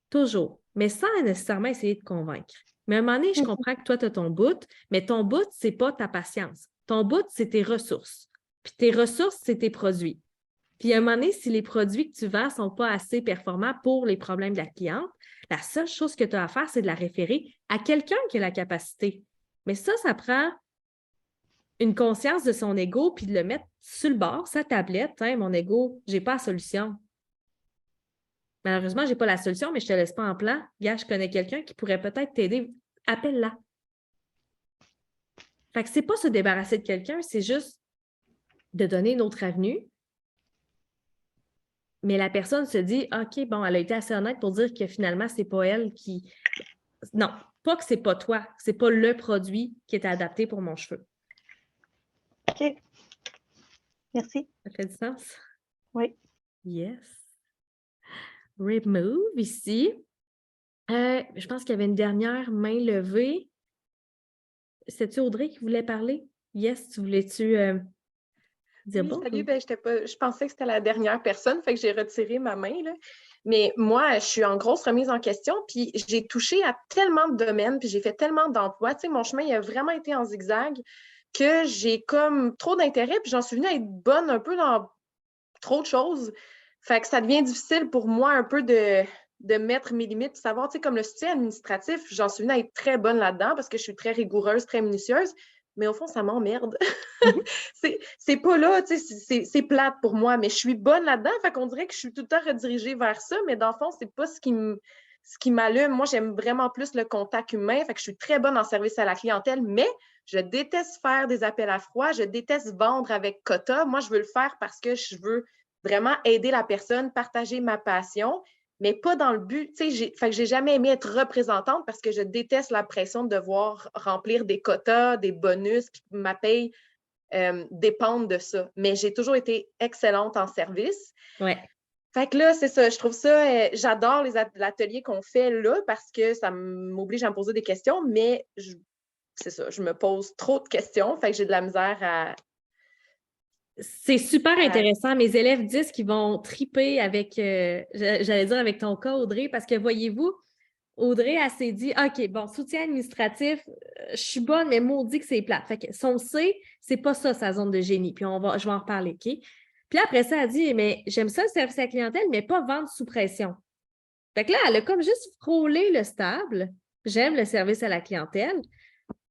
S1: Toujours. Mais sans nécessairement essayer de convaincre. Mais à un moment donné, je comprends que toi, tu as ton bout, mais ton bout, ce n'est pas ta patience. Ton bout, c'est tes ressources. Puis tes ressources, c'est tes produits. Puis à un moment donné, si les produits que tu vends ne sont pas assez performants pour les problèmes de la cliente, la seule chose que tu as à faire, c'est de la référer à quelqu'un qui a la capacité. Mais ça prend une conscience de son ego puis de le mettre sur le bord, sa tablette. Hein, mon ego, je n'ai pas la solution. Malheureusement, je n'ai pas la solution, mais je ne te laisse pas en plan. Gars, je connais quelqu'un qui pourrait peut-être t'aider. Appelle-la. Fait que c'est pas se débarrasser de quelqu'un, c'est juste de donner une autre avenue. Mais la personne se dit, OK, bon, elle a été assez honnête pour dire que finalement, c'est pas elle qui... Non, pas que c'est pas toi, c'est pas le produit qui est adapté pour mon cheveu.
S3: OK. Merci.
S1: Ça fait du sens?
S3: Oui.
S1: Yes. Remove ici. Je pense qu'il y avait une dernière main levée. C'est-tu Audrey qui voulait parler? Yes, tu voulais-tu dire
S9: Oui,
S1: bon?
S9: salut, je pensais que c'était la dernière personne, fait que j'ai retiré ma main, là. Mais moi, je suis en grosse remise en question, puis j'ai touché à tellement de domaines, puis j'ai fait tellement d'emplois. Tu sais, mon chemin, il a vraiment été en zigzag que j'ai comme trop d'intérêt, puis j'en suis venue à être bonne un peu dans trop de choses. Fait que ça devient difficile pour moi un peu de mettre mes limites, puis savoir, tu sais, comme le soutien administratif, j'en suis venue à être très bonne là-dedans parce que je suis très rigoureuse, très minutieuse, mais au fond, ça m'emmerde. C'est pas là, tu sais, c'est plate pour moi, mais je suis bonne là-dedans, fait qu'on dirait que je suis tout le temps redirigée vers ça, mais dans le fond, c'est pas ce qui m'allume. Moi, j'aime vraiment plus le contact humain, fait que je suis très bonne en service à la clientèle, mais je déteste faire des appels à froid, je déteste vendre avec quota. Moi, je veux le faire parce que je veux vraiment aider la personne, partager ma passion, mais pas dans le but, tu sais, fait que j'ai jamais aimé être représentante parce que je déteste la pression de devoir remplir des quotas, des bonus, puis ma paye dépendent de ça. Mais j'ai toujours été excellente en service.
S1: Ouais.
S9: Fait que là, c'est ça, je trouve ça, j'adore l'atelier qu'on fait là parce que ça m'oblige à me poser des questions, mais c'est ça, je me pose trop de questions, fait que j'ai de la misère à...
S1: C'est super intéressant. Mes élèves disent qu'ils vont triper avec, j'allais dire avec ton cas, Audrey, parce que voyez-vous, Audrey, elle s'est dit, OK, bon, soutien administratif, je suis bonne, mais maudit que c'est plate. Fait que son C, c'est pas ça, sa zone de génie. Puis je vais en reparler, OK? Puis après ça, elle dit, mais j'aime ça le service à la clientèle, mais pas vendre sous pression. Fait que là, elle a comme juste frôlé le stable. J'aime le service à la clientèle,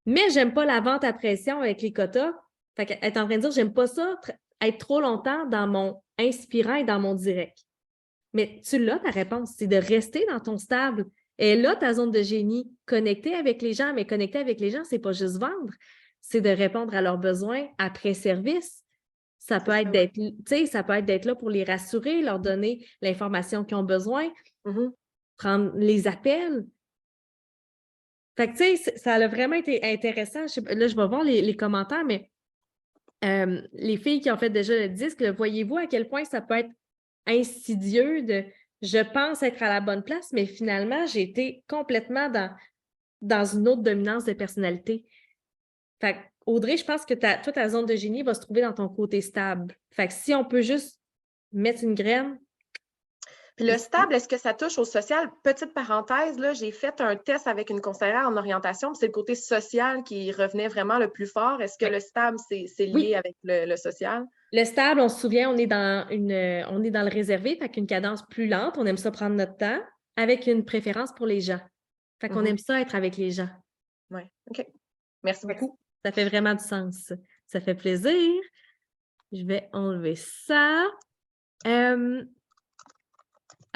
S1: mais j'aime pas la vente à pression avec les quotas. Fait qu'elle est en train de dire, j'aime pas ça, être trop longtemps dans mon inspirant et dans mon direct. Mais tu l'as, ta réponse, c'est de rester dans ton stable. Et là, ta zone de génie, connecter avec les gens, mais connecter avec les gens, c'est pas juste vendre, c'est de répondre à leurs besoins après service. Ça peut être d'être, tu sais, ça peut être d'être là pour les rassurer, leur donner l'information qu'ils ont besoin, prendre les appels. Fait que, tu sais, ça a vraiment été intéressant. Là, je vais voir les commentaires, mais les filles qui ont fait déjà le disque, voyez-vous à quel point ça peut être insidieux de je pense être à la bonne place, mais finalement, j'ai été complètement dans une autre dominance de personnalité. Fait que, Audrey, je pense que toi, ta zone de génie va se trouver dans ton côté stable. Fait que si on peut juste mettre une graine.
S9: Puis le stable, est-ce que ça touche au social? Petite parenthèse, là, j'ai fait un test avec une conseillère en orientation, puis c'est le côté social qui revenait vraiment le plus fort. Est-ce que le stable, c'est lié avec le social?
S1: Le stable, on se souvient, on est dans le réservé, fait qu'une cadence plus lente, on aime ça prendre notre temps, avec une préférence pour les gens. Fait qu'on aime ça être avec les gens.
S9: Oui, OK. Merci beaucoup.
S1: Ça fait vraiment du sens. Ça fait plaisir. Je vais enlever ça.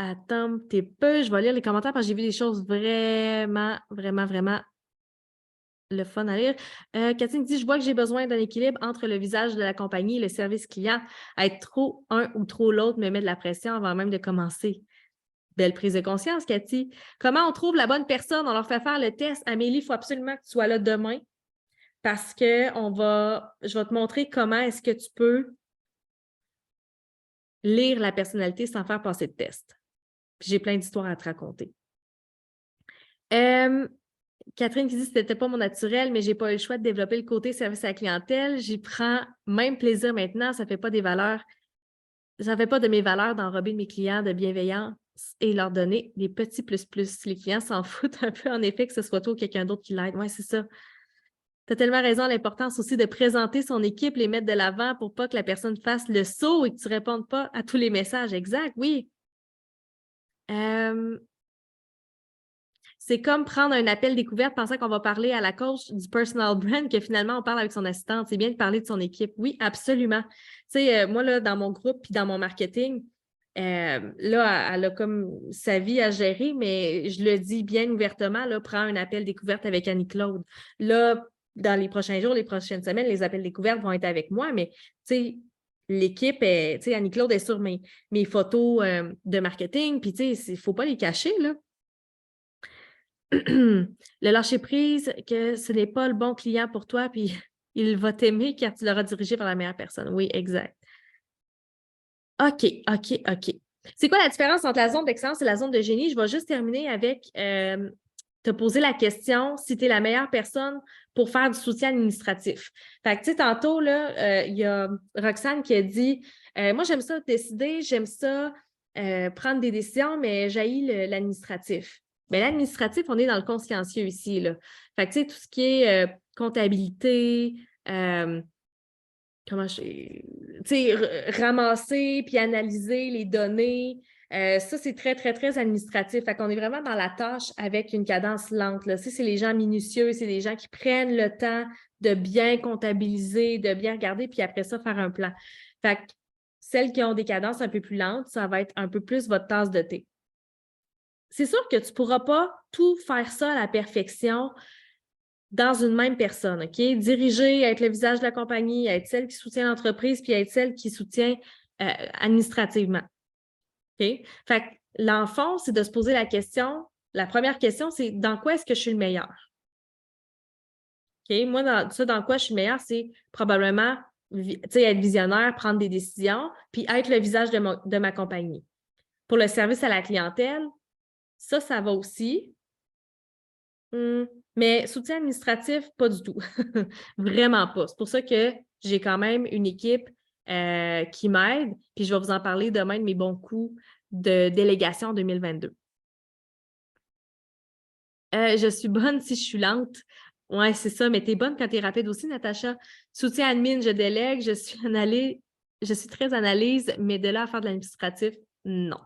S1: Attends un petit peu, je vais lire les commentaires parce que j'ai vu des choses vraiment, vraiment, vraiment le fun à lire. Cathy dit, je vois que j'ai besoin d'un équilibre entre le visage de la compagnie et le service client. Être trop un ou trop l'autre me met de la pression avant même de commencer. Belle prise de conscience, Cathy. Comment on trouve la bonne personne? On leur fait faire le test. Amélie, il faut absolument que tu sois là demain parce que je vais te montrer comment est-ce que tu peux lire la personnalité sans faire passer de test. Puis j'ai plein d'histoires à te raconter. Catherine qui dit que ce n'était pas mon naturel, mais je n'ai pas eu le choix de développer le côté service à la clientèle. J'y prends même plaisir maintenant. Ça ne fait pas des valeurs. Ça ne fait pas de mes valeurs d'enrober mes clients de bienveillance et leur donner des petits plus-plus. Les clients s'en foutent un peu, en effet, que ce soit toi ou quelqu'un d'autre qui l'aide. Oui, c'est ça. Tu as tellement raison, l'importance aussi de présenter son équipe, les mettre de l'avant pour pas que la personne fasse le saut et que tu ne répondes pas à tous les messages. Exact, oui. C'est comme prendre un appel découverte, pensant qu'on va parler à la coach du personal brand, que finalement, on parle avec son assistante. C'est bien de parler de son équipe. Oui, absolument. Tu sais, moi, là, dans mon groupe puis dans mon marketing, là, elle a comme sa vie à gérer, mais je le dis bien ouvertement, là, prends un appel découverte avec Annie-Claude. Là, dans les prochains jours, les prochaines semaines, les appels découvertes vont être avec moi, mais tu sais, l'équipe, tu sais, Annie-Claude est sur mes photos de marketing, puis tu sais, il ne faut pas les cacher, là. Le lâcher-prise, que ce n'est pas le bon client pour toi, puis il va t'aimer car tu l'auras dirigé vers la meilleure personne. Oui, exact. OK. C'est quoi la différence entre la zone d'excellence et la zone de génie? Je vais juste terminer avec te poser la question si tu es la meilleure personne pour faire du soutien administratif. Fait que, tu sais, tantôt, là, il y a Roxane qui a dit moi, j'aime ça décider, j'aime ça prendre des décisions, mais j'haïs l'administratif. Bien, l'administratif, on est dans le consciencieux ici, là. Fait que, tu sais, tout ce qui est comptabilité, ramasser puis analyser les données, ça, c'est très, très, très administratif. Fait qu'on est vraiment dans la tâche avec une cadence lente, là. Ça, c'est les gens minutieux, c'est les gens qui prennent le temps de bien comptabiliser, de bien regarder, puis après ça, faire un plan. Fait que celles qui ont des cadences un peu plus lentes, ça va être un peu plus votre tasse de thé. C'est sûr que tu ne pourras pas tout faire ça à la perfection dans une même personne, OK? Diriger, être le visage de la compagnie, être celle qui soutient l'entreprise, puis être celle qui soutient administrativement. OK? Fait que l'enfant, c'est de se poser la question, la première question, c'est dans quoi est-ce que je suis le meilleur? OK? Moi, dans quoi je suis le meilleur, c'est probablement être visionnaire, prendre des décisions, puis être le visage de ma compagnie. Pour le service à la clientèle, ça va aussi. Mais soutien administratif, pas du tout. Vraiment pas. C'est pour ça que j'ai quand même une équipe qui m'aide, puis je vais vous en parler demain de mes bons coups de délégation 2022. Je suis bonne si je suis lente. Oui, c'est ça, mais tu es bonne quand tu es rapide aussi, Natacha. Soutien admin, je délègue, je suis très analyse, mais de là à faire de l'administratif, non.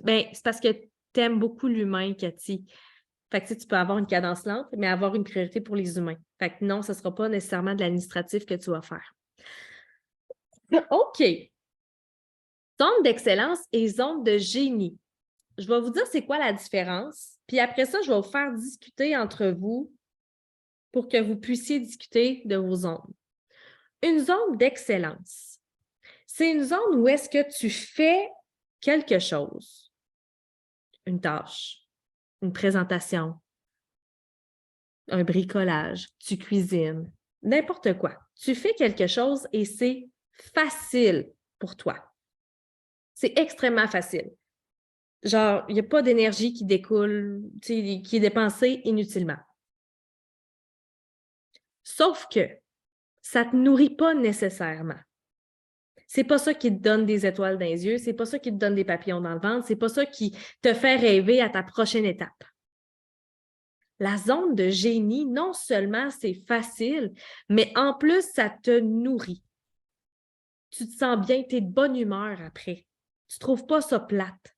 S1: Ben, c'est parce que tu aimes beaucoup l'humain, Cathy. Fait que tu peux avoir une cadence lente, mais avoir une priorité pour les humains. Fait que non, ce ne sera pas nécessairement de l'administratif que tu vas faire. OK. Zone d'excellence et zone de génie. Je vais vous dire c'est quoi la différence. Puis après ça, je vais vous faire discuter entre vous pour que vous puissiez discuter de vos zones. Une zone d'excellence, c'est une zone où est-ce que tu fais quelque chose, une tâche, une présentation, un bricolage, tu cuisines, n'importe quoi. Tu fais quelque chose et c'est facile pour toi. C'est extrêmement facile. Genre, il n'y a pas d'énergie qui découle, qui est dépensée inutilement. Sauf que ça ne te nourrit pas nécessairement. C'est pas ça qui te donne des étoiles dans les yeux, c'est pas ça qui te donne des papillons dans le ventre, c'est pas ça qui te fait rêver à ta prochaine étape. La zone de génie, non seulement c'est facile, mais en plus, ça te nourrit. Tu te sens bien, tu es de bonne humeur après. Tu ne trouves pas ça plate.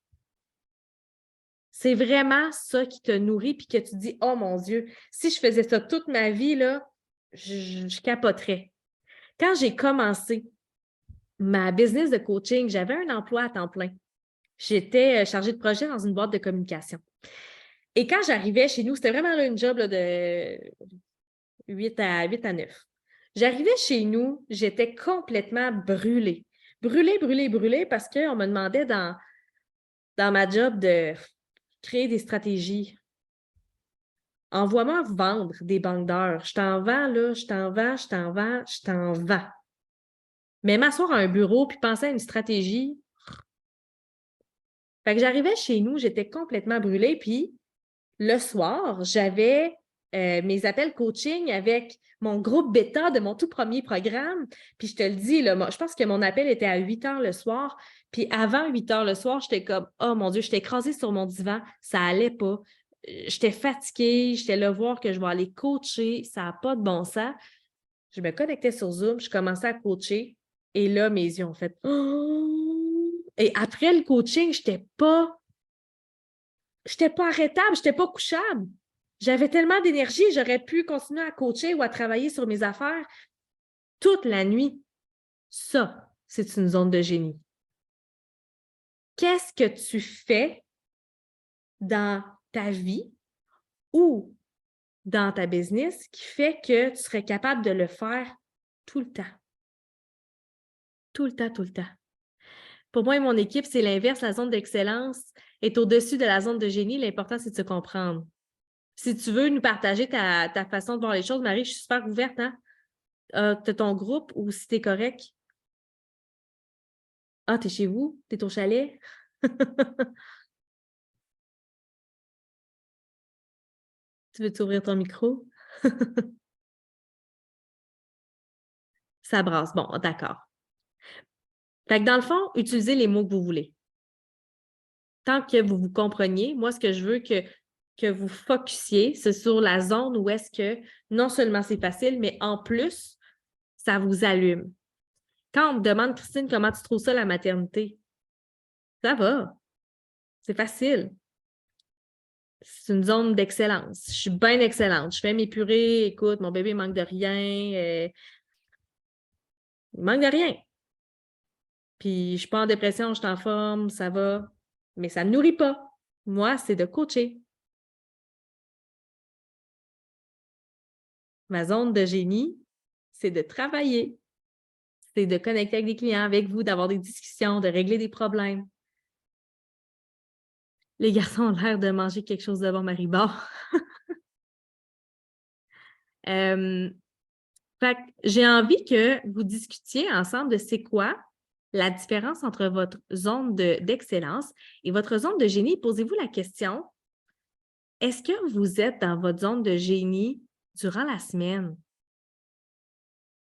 S1: C'est vraiment ça qui te nourrit puis que tu dis « Oh mon Dieu, si je faisais ça toute ma vie, là, je capoterais. » Quand j'ai commencé ma business de coaching, j'avais un emploi à temps plein. J'étais chargée de projet dans une boîte de communication. Et quand j'arrivais chez nous, c'était vraiment là, une job là, de 8 à 9. J'arrivais chez nous, j'étais complètement brûlée. Brûlée parce qu'on me demandait dans ma job de créer des stratégies. Envoie-moi vendre des banques d'heures. Je t'en vends, là, je t'en vends. Mais m'asseoir à un bureau puis penser à une stratégie. Fait que j'arrivais chez nous, j'étais complètement brûlée, puis le soir, j'avais mes appels coaching avec mon groupe bêta de mon tout premier programme. Puis je te le dis, là, je pense que mon appel était à 8 heures le soir. Puis avant 8 heures le soir, j'étais comme, oh mon Dieu, j'étais écrasée sur mon divan. Ça allait pas. j'étais fatiguée, j'étais là voir que je vais aller coacher, ça n'a pas de bon sens. Je me connectais sur Zoom, je commençais à coacher et là, mes yeux ont fait « Oh! » Et après le coaching, je n'étais pas arrêtable, je n'étais pas couchable. J'avais tellement d'énergie, j'aurais pu continuer à coacher ou à travailler sur mes affaires toute la nuit. Ça, c'est une zone de génie. Qu'est-ce que tu fais dans ta vie ou dans ta business qui fait que tu serais capable de le faire tout le temps? Tout le temps, tout le temps. Pour moi et mon équipe, c'est l'inverse. La zone d'excellence est au-dessus de la zone de génie. L'important, c'est de se comprendre. Si tu veux nous partager ta façon de voir les choses, Marie, je suis super ouverte, hein? Tu as ton groupe ou si tu es correct? Ah, tu es chez vous? Tu es au chalet? Tu veux t'ouvrir ton micro? Ça brasse. Bon, d'accord. Fait que dans le fond, utilisez les mots que vous voulez. Tant que vous vous compreniez, moi, ce que je veux que vous focussiez, c'est sur la zone où est-ce que non seulement c'est facile, mais en plus, ça vous allume. Quand on me demande, Christine, comment tu trouves ça, la maternité? Ça va. C'est facile. C'est une zone d'excellence. Je suis bien excellente. Je fais mes purées. Écoute, mon bébé manque de rien. Il manque de rien. Puis, je suis pas en dépression, je suis en forme, ça va. Mais ça ne nourrit pas. Moi, c'est de coacher. Ma zone de génie, c'est de travailler. C'est de connecter avec des clients, avec vous, d'avoir des discussions, de régler des problèmes. Les garçons ont l'air de manger quelque chose de bon, Marie-Bord. Fait que j'ai envie que vous discutiez ensemble de c'est quoi la différence entre votre zone d'excellence et votre zone de génie. Posez-vous la question, est-ce que vous êtes dans votre zone de génie durant la semaine?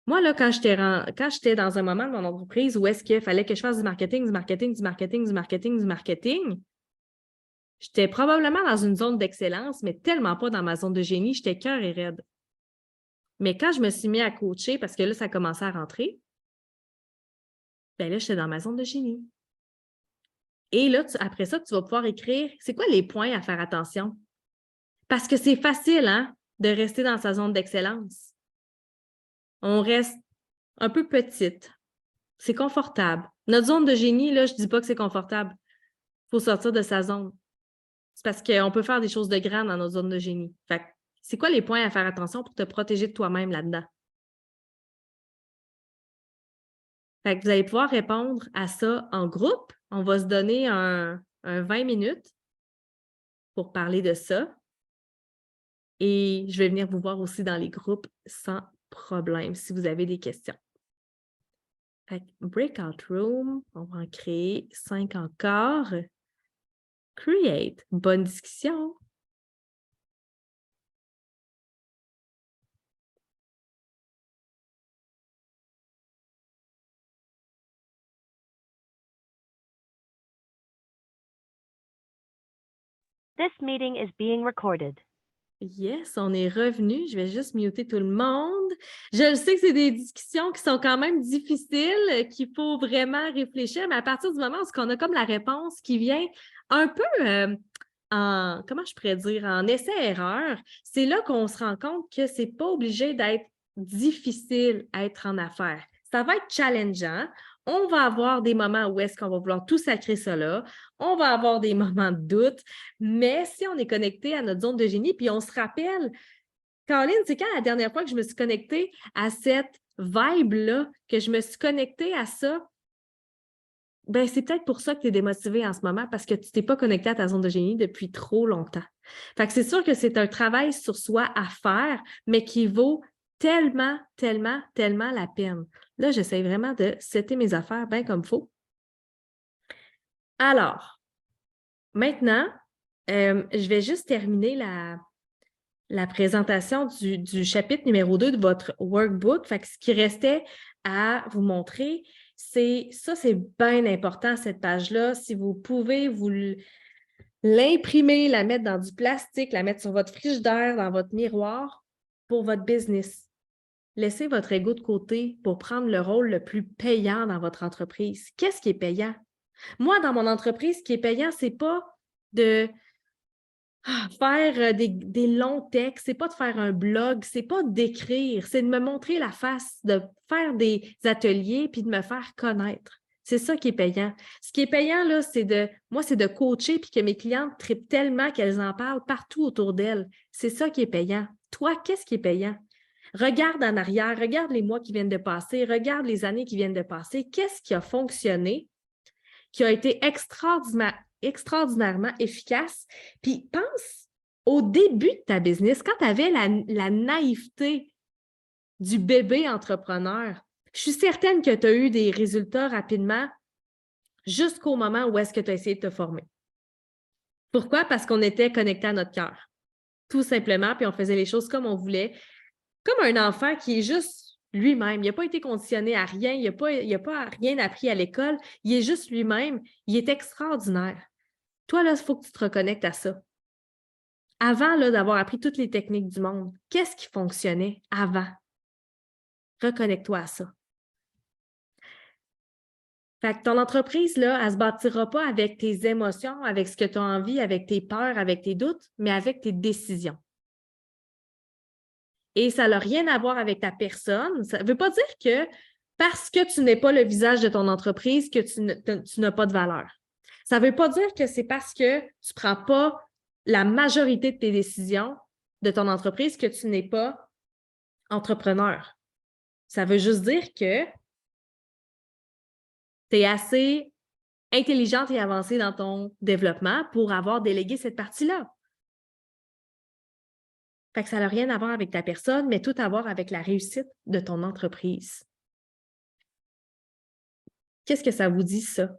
S1: Moi, là, quand j'étais dans un moment de mon entreprise où est-ce qu'il fallait que je fasse du marketing, j'étais probablement dans une zone d'excellence, mais tellement pas dans ma zone de génie, j'étais cœur et raide. Mais quand je me suis mis à coacher, parce que là, ça commençait à rentrer, bien là, j'étais dans ma zone de génie. Et là, après ça, tu vas pouvoir écrire, c'est quoi les points à faire attention? Parce que c'est facile, hein, de rester dans sa zone d'excellence. On reste un peu petite. C'est confortable. Notre zone de génie, là, je ne dis pas que c'est confortable. Il faut sortir de sa zone. C'est parce qu'on peut faire des choses de grandes dans notre zone de génie. Fait que, c'est quoi les points à faire attention pour te protéger de toi-même là-dedans? Fait que vous allez pouvoir répondre à ça en groupe. On va se donner un 20 minutes pour parler de ça. Et je vais venir vous voir aussi dans les groupes sans problème si vous avez des questions. Fait que breakout room, on va en créer 5 encore. Create, bonne discussion.
S10: This meeting is being recorded.
S1: Yes, on est revenu. Je vais juste muter tout le monde. Je le sais que c'est des discussions qui sont quand même difficiles, qu'il faut vraiment réfléchir, mais à partir du moment où on a comme la réponse qui vient un peu comment je pourrais dire, en essai-erreur, c'est là qu'on se rend compte que c'est pas obligé d'être difficile à être en affaires. Ça va être challengeant. On va avoir des moments où est-ce qu'on va vouloir tout sacrer ça là. On va avoir des moments de doute. Mais si on est connecté à notre zone de génie, puis on se rappelle, Caroline, c'est quand la dernière fois que je me suis connectée à cette vibe-là, que je me suis connectée à ça, ben c'est peut-être pour ça que tu es démotivée en ce moment, parce que tu ne t'es pas connectée à ta zone de génie depuis trop longtemps. Fait que c'est sûr que c'est un travail sur soi à faire, mais qui vaut tellement, tellement, tellement la peine. Là, j'essaie vraiment de setter mes affaires bien comme il faut. Alors, maintenant, je vais juste terminer la présentation du chapitre numéro 2 de votre workbook. Fait que ce qui restait à vous montrer, c'est bien important, cette page-là. Si vous pouvez vous l'imprimer, la mettre dans du plastique, la mettre sur votre frigidaire, dans votre miroir pour votre business. Laissez votre ego de côté pour prendre le rôle le plus payant dans votre entreprise. Qu'est-ce qui est payant? Moi, dans mon entreprise, ce qui est payant, ce n'est pas de faire des longs textes, c'est pas de faire un blog, c'est pas d'écrire, c'est de me montrer la face, de faire des ateliers puis de me faire connaître. C'est ça qui est payant. Ce qui est payant, là, c'est de coacher puis que mes clientes trippent tellement qu'elles en parlent partout autour d'elles. C'est ça qui est payant. Toi, qu'est-ce qui est payant? Regarde en arrière, regarde les mois qui viennent de passer, regarde les années qui viennent de passer. Qu'est-ce qui a fonctionné, qui a été extraordinairement efficace? Puis pense au début de ta business, quand tu avais la naïveté du bébé entrepreneur. Je suis certaine que tu as eu des résultats rapidement jusqu'au moment où est-ce que tu as essayé de te former. Pourquoi? Parce qu'on était connecté à notre cœur. Tout simplement, puis on faisait les choses comme on voulait. Comme un enfant qui est juste lui-même. Il n'a pas été conditionné à rien, il n'a pas rien appris à l'école, il est juste lui-même, il est extraordinaire. Toi, là, il faut que tu te reconnectes à ça. Avant là, d'avoir appris toutes les techniques du monde, qu'est-ce qui fonctionnait avant? Reconnecte-toi à ça. Fait que ton entreprise, là, elle ne se bâtira pas avec tes émotions, avec ce que tu as envie, avec tes peurs, avec tes doutes, mais avec tes décisions. Et ça n'a rien à voir avec ta personne. Ça ne veut pas dire que parce que tu n'es pas le visage de ton entreprise, que tu n'as pas de valeur. Ça ne veut pas dire que c'est parce que tu ne prends pas la majorité de tes décisions de ton entreprise que tu n'es pas entrepreneur. Ça veut juste dire que tu es assez intelligente et avancée dans ton développement pour avoir délégué cette partie-là. Fait que ça n'a rien à voir avec ta personne, mais tout à voir avec la réussite de ton entreprise. Qu'est-ce que ça vous dit, ça?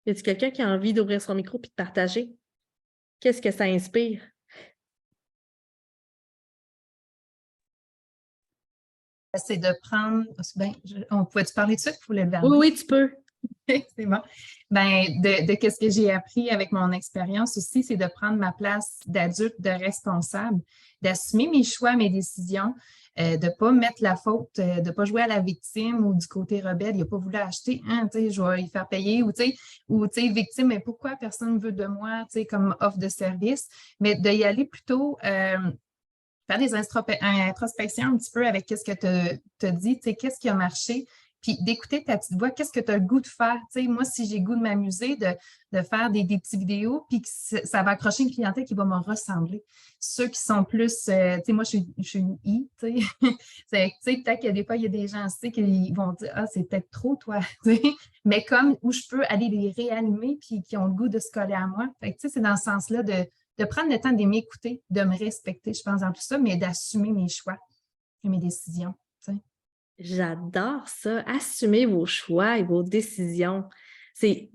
S1: Y a-t-il quelqu'un qui a envie d'ouvrir son micro et de partager? Qu'est-ce que ça inspire?
S11: C'est de prendre. On pouvait-tu parler de ça qu'il faut le verber?
S1: Oui, tu peux.
S11: C'est bon. De qu'est-ce que j'ai appris avec mon expérience aussi, c'est de prendre ma place d'adulte, de responsable, d'assumer mes choix, mes décisions, de ne pas mettre la faute, de ne pas jouer à la victime ou du côté rebelle, il n'a pas voulu acheter, je vais y faire payer, ou victime, mais pourquoi personne ne veut de moi, comme offre de service, mais d'y aller plutôt faire des introspections un petit peu avec qu'est-ce que tu as dit, qu'est-ce qui a marché, puis d'écouter ta petite voix, qu'est-ce que tu as le goût de faire? Moi, si j'ai le goût de m'amuser, de faire des petites vidéos, puis que ça va accrocher une clientèle qui va me ressembler. Ceux qui sont plus, moi, je suis une I, peut-être que des fois, il y a des gens qui vont dire, ah, c'est peut-être trop, toi, mais comme où je peux aller les réanimer, puis qui ont le goût de se coller à moi. Fait que, c'est dans ce sens-là de prendre le temps de m'écouter, de me respecter, je pense, dans tout ça, mais d'assumer mes choix et mes décisions.
S1: J'adore ça, assumer vos choix et vos décisions. C'est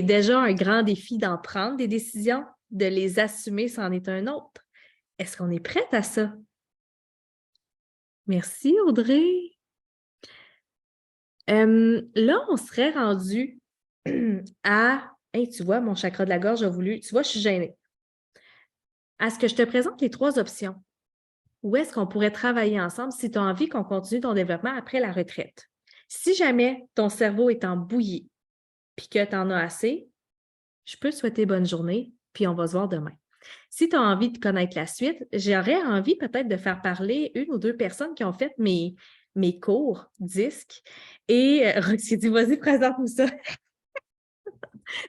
S1: déjà un grand défi d'en prendre des décisions, de les assumer, c'en est un autre. Est-ce qu'on est prête à ça? Merci, Audrey. Là, on serait rendu à... Hey, tu vois, mon chakra de la gorge a voulu... Tu vois, je suis gênée. À ce que je te présente les 3 options. Où est-ce qu'on pourrait travailler ensemble si tu as envie qu'on continue ton développement après la retraite? Si jamais ton cerveau est en bouillie puis que tu en as assez, je peux te souhaiter bonne journée, puis on va se voir demain. Si tu as envie de connaître la suite, j'aurais envie peut-être de faire parler 1 ou 2 personnes qui ont fait mes cours disques. Et Roxy dit, vas-y, présente-nous ça.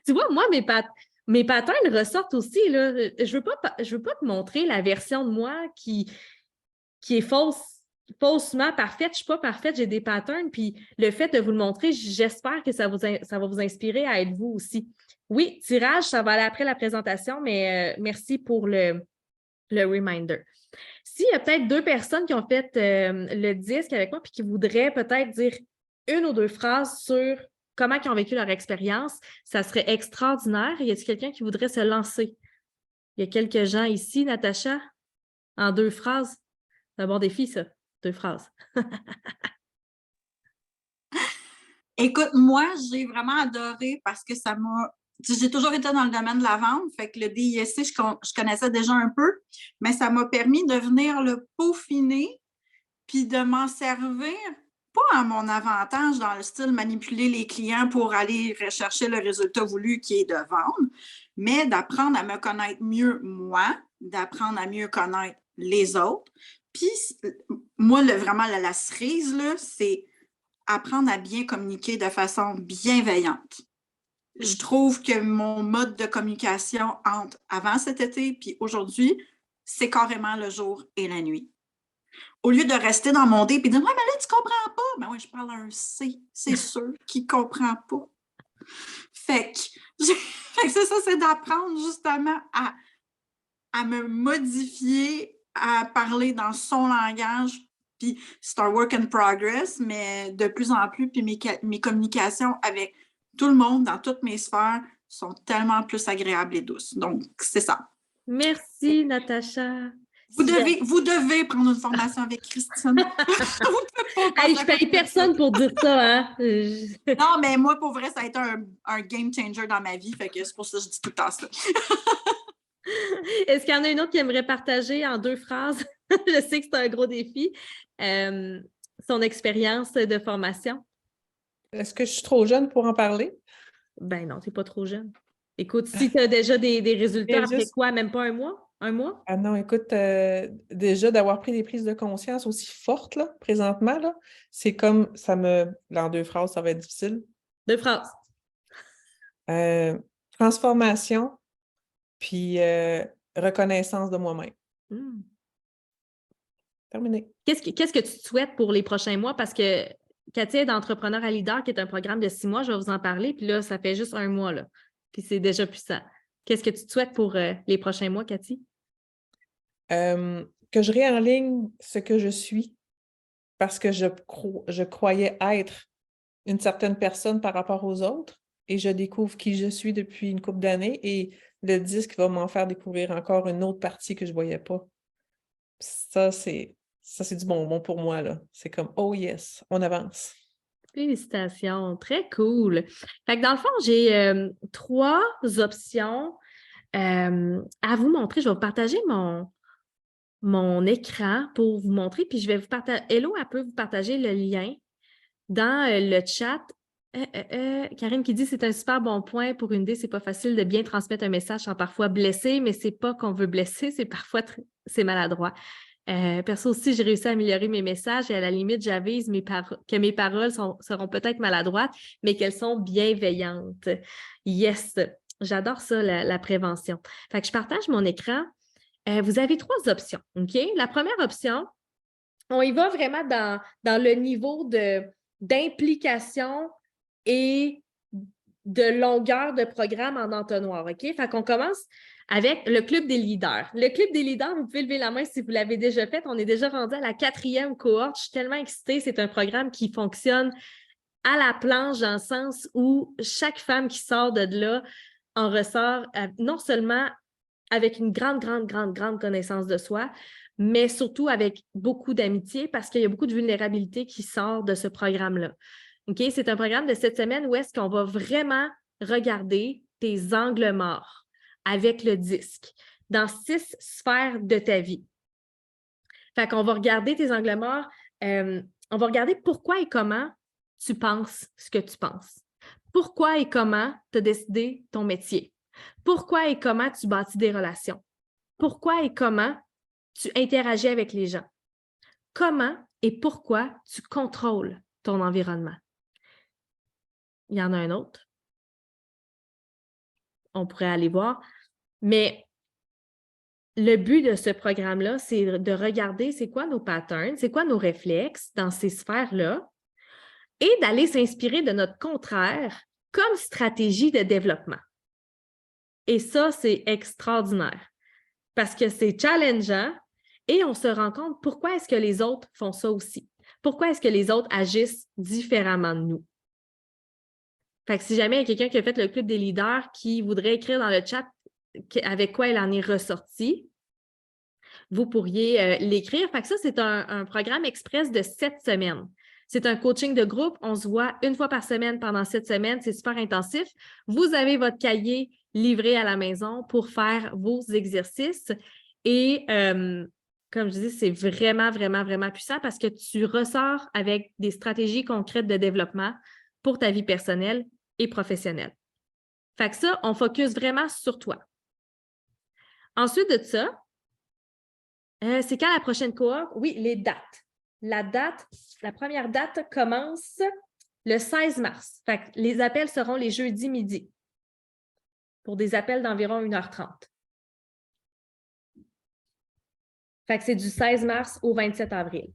S1: Tu vois, moi, mes patterns ressortent aussi. Là. Je veux pas te montrer la version de moi qui est faussement parfaite. Je ne suis pas parfaite, j'ai des patterns. Puis le fait de vous le montrer, j'espère que ça va vous inspirer à être vous aussi. Oui, tirage, ça va aller après la présentation, mais merci pour le reminder. S'il y a peut-être 2 personnes qui ont fait le disque avec moi puis qui voudraient peut-être dire 1 ou 2 phrases sur comment ils ont vécu leur expérience, ça serait extraordinaire. Y a-t-il quelqu'un qui voudrait se lancer? Il y a quelques gens ici, Natacha, en 2 phrases. C'est un bon défi, ça. 2 phrases.
S4: Écoute, moi, j'ai vraiment adoré parce que ça m'a j'ai toujours été dans le domaine de la vente, fait que le DISC, je connaissais déjà un peu, mais ça m'a permis de venir le peaufiner puis de m'en servir, pas à mon avantage dans le style manipuler les clients pour aller rechercher le résultat voulu qui est de vendre, mais d'apprendre à me connaître mieux moi, d'apprendre à mieux connaître les autres. Puis moi, vraiment, la cerise, là, c'est apprendre à bien communiquer de façon bienveillante. Je trouve que mon mode de communication entre avant cet été puis aujourd'hui, c'est carrément le jour et la nuit. Au lieu de rester dans mon D et de dire « Ouais, mais là, tu comprends pas! » Ben oui, je parle à un C, c'est sûr, qui ne comprend pas. Fait que c'est ça, c'est d'apprendre justement à me modifier, à parler dans son langage. Puis c'est un work in progress, mais de plus en plus, puis mes communications avec tout le monde dans toutes mes sphères sont tellement plus agréables et douces. Donc, c'est ça.
S1: Merci, Natacha.
S4: Vous devez prendre une formation avec Christine.
S1: Hey, je paye personne pour dire ça, hein?
S4: Non, mais moi, pour vrai, ça a été un game changer dans ma vie. Fait que c'est pour ça que je dis tout le temps ça.
S1: Est-ce qu'il y en a une autre qui aimerait partager en 2 phrases? Je sais que c'est un gros défi. Son expérience de formation.
S12: Est-ce que je suis trop jeune pour en parler?
S1: Ben non, tu n'es pas trop jeune. Écoute, si tu as déjà des résultats après quoi, même pas un mois? Un mois?
S12: Ah non, écoute, déjà d'avoir pris des prises de conscience aussi fortes, là, présentement, là, c'est comme ça me. Là, en 2 phrases, ça va être difficile.
S1: 2 phrases.
S12: Transformation, puis reconnaissance de moi-même. Terminé.
S1: Qu'est-ce que tu souhaites pour les prochains mois? Parce que Cathy est d'Entrepreneur à Leader, qui est un programme de 6 mois, je vais vous en parler, puis là, ça fait juste 1 mois, là. Puis c'est déjà puissant. Qu'est-ce que tu te souhaites pour les prochains mois, Cathy?
S12: Que je réenligne ce que je suis parce que je croyais être une certaine personne par rapport aux autres et je découvre qui je suis depuis une couple d'années et le disque va m'en faire découvrir encore une autre partie que je ne voyais pas. Ça, c'est du bonbon pour moi, là. C'est comme, oh yes, on avance.
S1: Félicitations, très cool. Fait que dans le fond, j'ai 3 options à vous montrer. Je vais vous partager mon écran pour vous montrer, puis je vais vous partager. Hello, elle peut vous partager le lien dans le chat. Karine qui dit c'est un super bon point pour une idée, c'est pas facile de bien transmettre un message sans parfois blesser, mais c'est pas qu'on veut blesser, c'est parfois c'est maladroit. Perso aussi, j'ai réussi à améliorer mes messages et à la limite, j'avise que mes paroles seront peut-être maladroites, mais qu'elles sont bienveillantes. Yes, j'adore ça, la prévention. Fait que je partage mon écran. Vous avez 3 options, OK? La première option, on y va vraiment dans le niveau d'implication et de longueur de programme en entonnoir, OK? Fait qu'on commence avec le Club des leaders. Le Club des leaders, vous pouvez lever la main si vous l'avez déjà fait. On est déjà rendu à la 4e cohorte. Je suis tellement excitée. C'est un programme qui fonctionne à la planche dans le sens où chaque femme qui sort de là en ressort non seulement avec une grande connaissance de soi, mais surtout avec beaucoup d'amitié parce qu'il y a beaucoup de vulnérabilité qui sort de ce programme-là. OK? C'est un programme de 7 semaines où est-ce qu'on va vraiment regarder tes angles morts avec le disque dans 6 sphères de ta vie. Fait qu'on va regarder tes angles morts, on va regarder pourquoi et comment tu penses ce que tu penses. Pourquoi et comment tu as décidé ton métier. Pourquoi et comment tu bâtis des relations. Pourquoi et comment tu interagis avec les gens. Comment et pourquoi tu contrôles ton environnement. Il y en a un autre. On pourrait aller voir. Mais le but de ce programme-là, c'est de regarder c'est quoi nos patterns, c'est quoi nos réflexes dans ces sphères-là et d'aller s'inspirer de notre contraire comme stratégie de développement. Et ça, c'est extraordinaire parce que c'est challengeant et on se rend compte pourquoi est-ce que les autres font ça aussi. Pourquoi est-ce que les autres agissent différemment de nous. Fait que si jamais il y a quelqu'un qui a fait le Club des leaders qui voudrait écrire dans le chat avec quoi il en est ressorti, vous pourriez l'écrire. Fait que ça, c'est un programme express de 7 semaines. C'est un coaching de groupe. On se voit une fois par semaine pendant 7 semaines. C'est super intensif. Vous avez votre cahier livré à la maison pour faire vos exercices. Et comme je dis, c'est vraiment, vraiment, vraiment puissant parce que tu ressors avec des stratégies concrètes de développement pour ta vie personnelle et professionnelle. Fait que ça, on focus vraiment sur toi. Ensuite de ça, c'est quand la prochaine cohorte? Oui, les dates. La première date commence le 16 mars. Fait que les appels seront les jeudis midi pour des appels d'environ 1h30. Fait que c'est du 16 mars au 27 avril.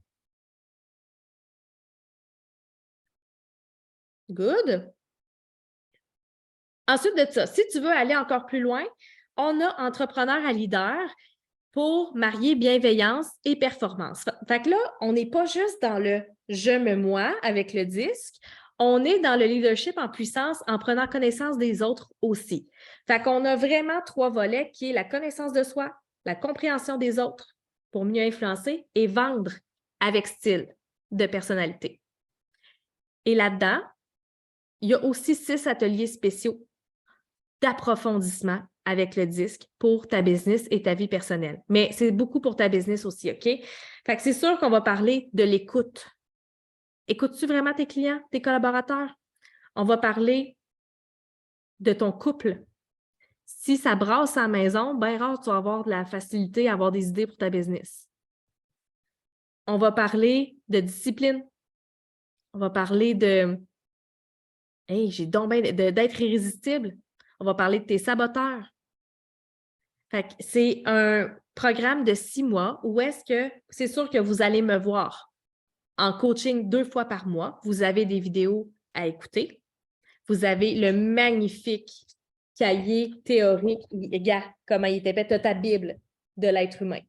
S1: Good. Ensuite de ça, si tu veux aller encore plus loin, on a Entrepreneur à leader pour marier bienveillance et performance. Fait que là, on n'est pas juste dans le « je me moi » avec le disque, on est dans le leadership en puissance en prenant connaissance des autres aussi. Fait qu'on a vraiment 3 volets qui est la connaissance de soi, la compréhension des autres pour mieux influencer et vendre avec style de personnalité. Et là-dedans, il y a aussi 6 ateliers spéciaux d'approfondissement avec le disque pour ta business et ta vie personnelle. Mais c'est beaucoup pour ta business aussi, OK? Fait que c'est sûr qu'on va parler de l'écoute. Écoutes-tu vraiment tes clients, tes collaborateurs? On va parler de ton couple. Si ça brasse à la maison, bien rare, tu vas avoir de la facilité à avoir des idées pour ta business. On va parler de discipline. On va parler de « Hey, j'ai donc bien d'être irrésistible. » On va parler de tes saboteurs. Fait que c'est un programme de 6 mois où est-ce que c'est sûr que vous allez me voir en coaching 2 fois par mois. Vous avez des vidéos à écouter. Vous avez le magnifique cahier théorique. Regarde comment il était fait. Tu as ta Bible de l'être humain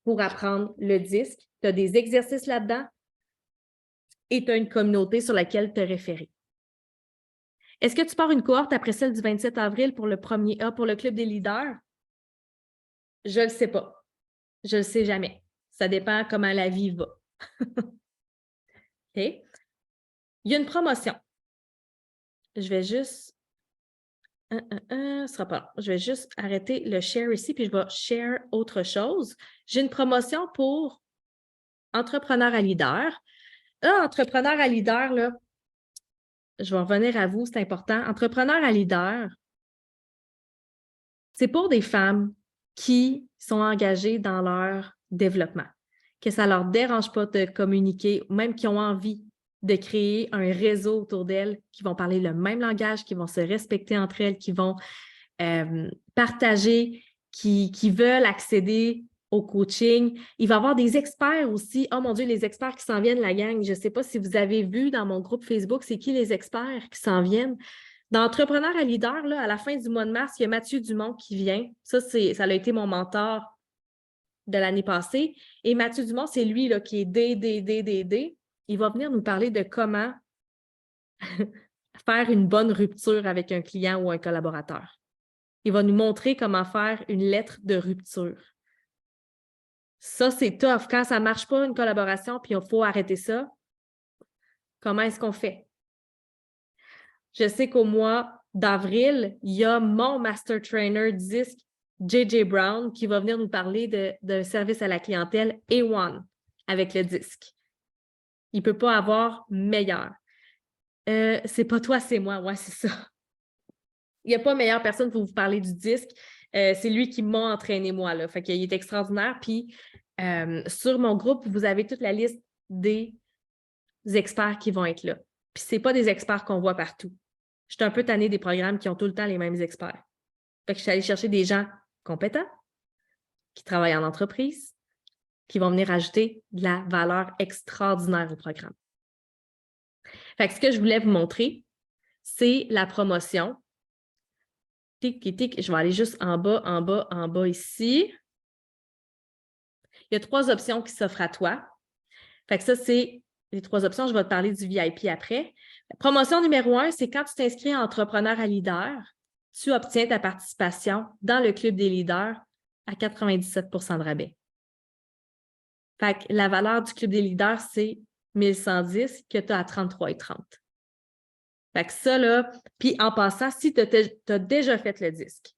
S1: pour apprendre le disque. Tu as des exercices là-dedans et tu as une communauté sur laquelle te référer. Est-ce que tu pars une cohorte après celle du 27 avril pour le premier A, pour le Club des leaders? Je ne le sais pas. Je ne le sais jamais. Ça dépend comment la vie va. OK? Il y a une promotion. Je vais juste... ce sera pas long. Je vais juste arrêter le share ici, puis je vais share autre chose. J'ai une promotion pour Entrepreneur à leader. Entrepreneur à leader, là, je vais revenir à vous, c'est important. Entrepreneur à leader, c'est pour des femmes qui sont engagées dans leur développement, que ça ne leur dérange pas de communiquer, même qui ont envie de créer un réseau autour d'elles, qui vont parler le même langage, qui vont se respecter entre elles, qui vont partager, qui veulent accéder au coaching. Il va y avoir des experts aussi. Oh mon Dieu, les experts qui s'en viennent, la gang. Je ne sais pas si vous avez vu dans mon groupe Facebook, c'est qui les experts qui s'en viennent. Dans Entrepreneur à leader, là, à la fin du mois de mars, il y a Mathieu Dumont qui vient. Ça a été mon mentor de l'année passée. Et Mathieu Dumont, c'est lui là, qui est D. Il va venir nous parler de comment faire une bonne rupture avec un client ou un collaborateur. Il va nous montrer comment faire une lettre de rupture. Ça, c'est tough. Quand ça ne marche pas, une collaboration, puis il faut arrêter ça, comment est-ce qu'on fait? Je sais qu'au mois d'avril, il y a mon Master Trainer disque, J.J. Brown, qui va venir nous parler d'un service à la clientèle A1 avec le disque. Il ne peut pas avoir meilleur. C'est pas toi, c'est moi. Ouais, c'est ça. Il n'y a pas meilleure personne pour vous parler du disque. C'est lui qui m'a entraîné, moi. Là. Fait qu'il est extraordinaire. Puis, sur mon groupe, vous avez toute la liste des experts qui vont être là. Puis, ce n'est pas des experts qu'on voit partout. Je suis un peu tannée des programmes qui ont tout le temps les mêmes experts. Fait que je suis allée chercher des gens compétents, qui travaillent en entreprise, qui vont venir ajouter de la valeur extraordinaire au programme. Fait que ce que je voulais vous montrer, c'est la promotion. Tic, tic, je vais aller juste en bas ici. Il y a 3 options qui s'offrent à toi. Fait que ça, c'est les 3 options. Je vais te parler du VIP après. Promotion numéro 1, c'est quand tu t'inscris en Entrepreneur à leader, tu obtiens ta participation dans le Club des leaders à 97 % de rabais. Fait que la valeur du Club des leaders, c'est 1110 que tu as à 33,30. Fait que ça, là, puis en passant, si tu as déjà fait le disque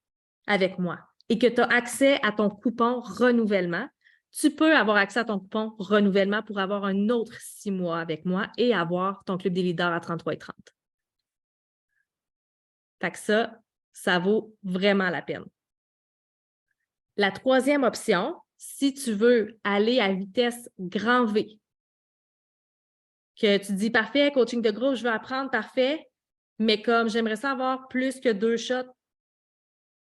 S1: avec moi et que tu as accès à ton coupon renouvellement, tu peux avoir accès à ton coupon renouvellement pour avoir un autre 6 mois avec moi et avoir ton club des leaders à 33,30. Fait que ça vaut vraiment la peine. La troisième option, si tu veux aller à vitesse grand V, que tu dis, parfait, coaching de groupe, je veux apprendre, parfait, mais comme j'aimerais ça avoir plus que 2 shots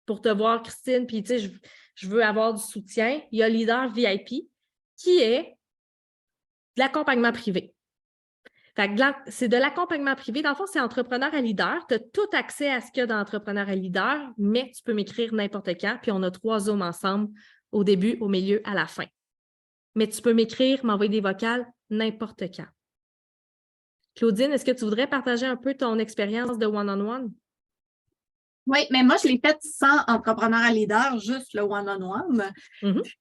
S1: pour te voir, Christine, puis tu sais, je veux avoir du soutien, il y a Leader VIP qui est de l'accompagnement privé. C'est de l'accompagnement privé. Dans le fond, c'est entrepreneur à leader. Tu as tout accès à ce qu'il y a dans entrepreneur à leader, mais tu peux m'écrire n'importe quand, puis on a 3 Zooms ensemble au début, au milieu, à la fin. Mais tu peux m'écrire, m'envoyer des vocales n'importe quand. Claudine, est-ce que tu voudrais partager un peu ton expérience de one-on-one?
S13: Oui, mais moi, je l'ai fait sans entrepreneur à leader, juste le one-on-one.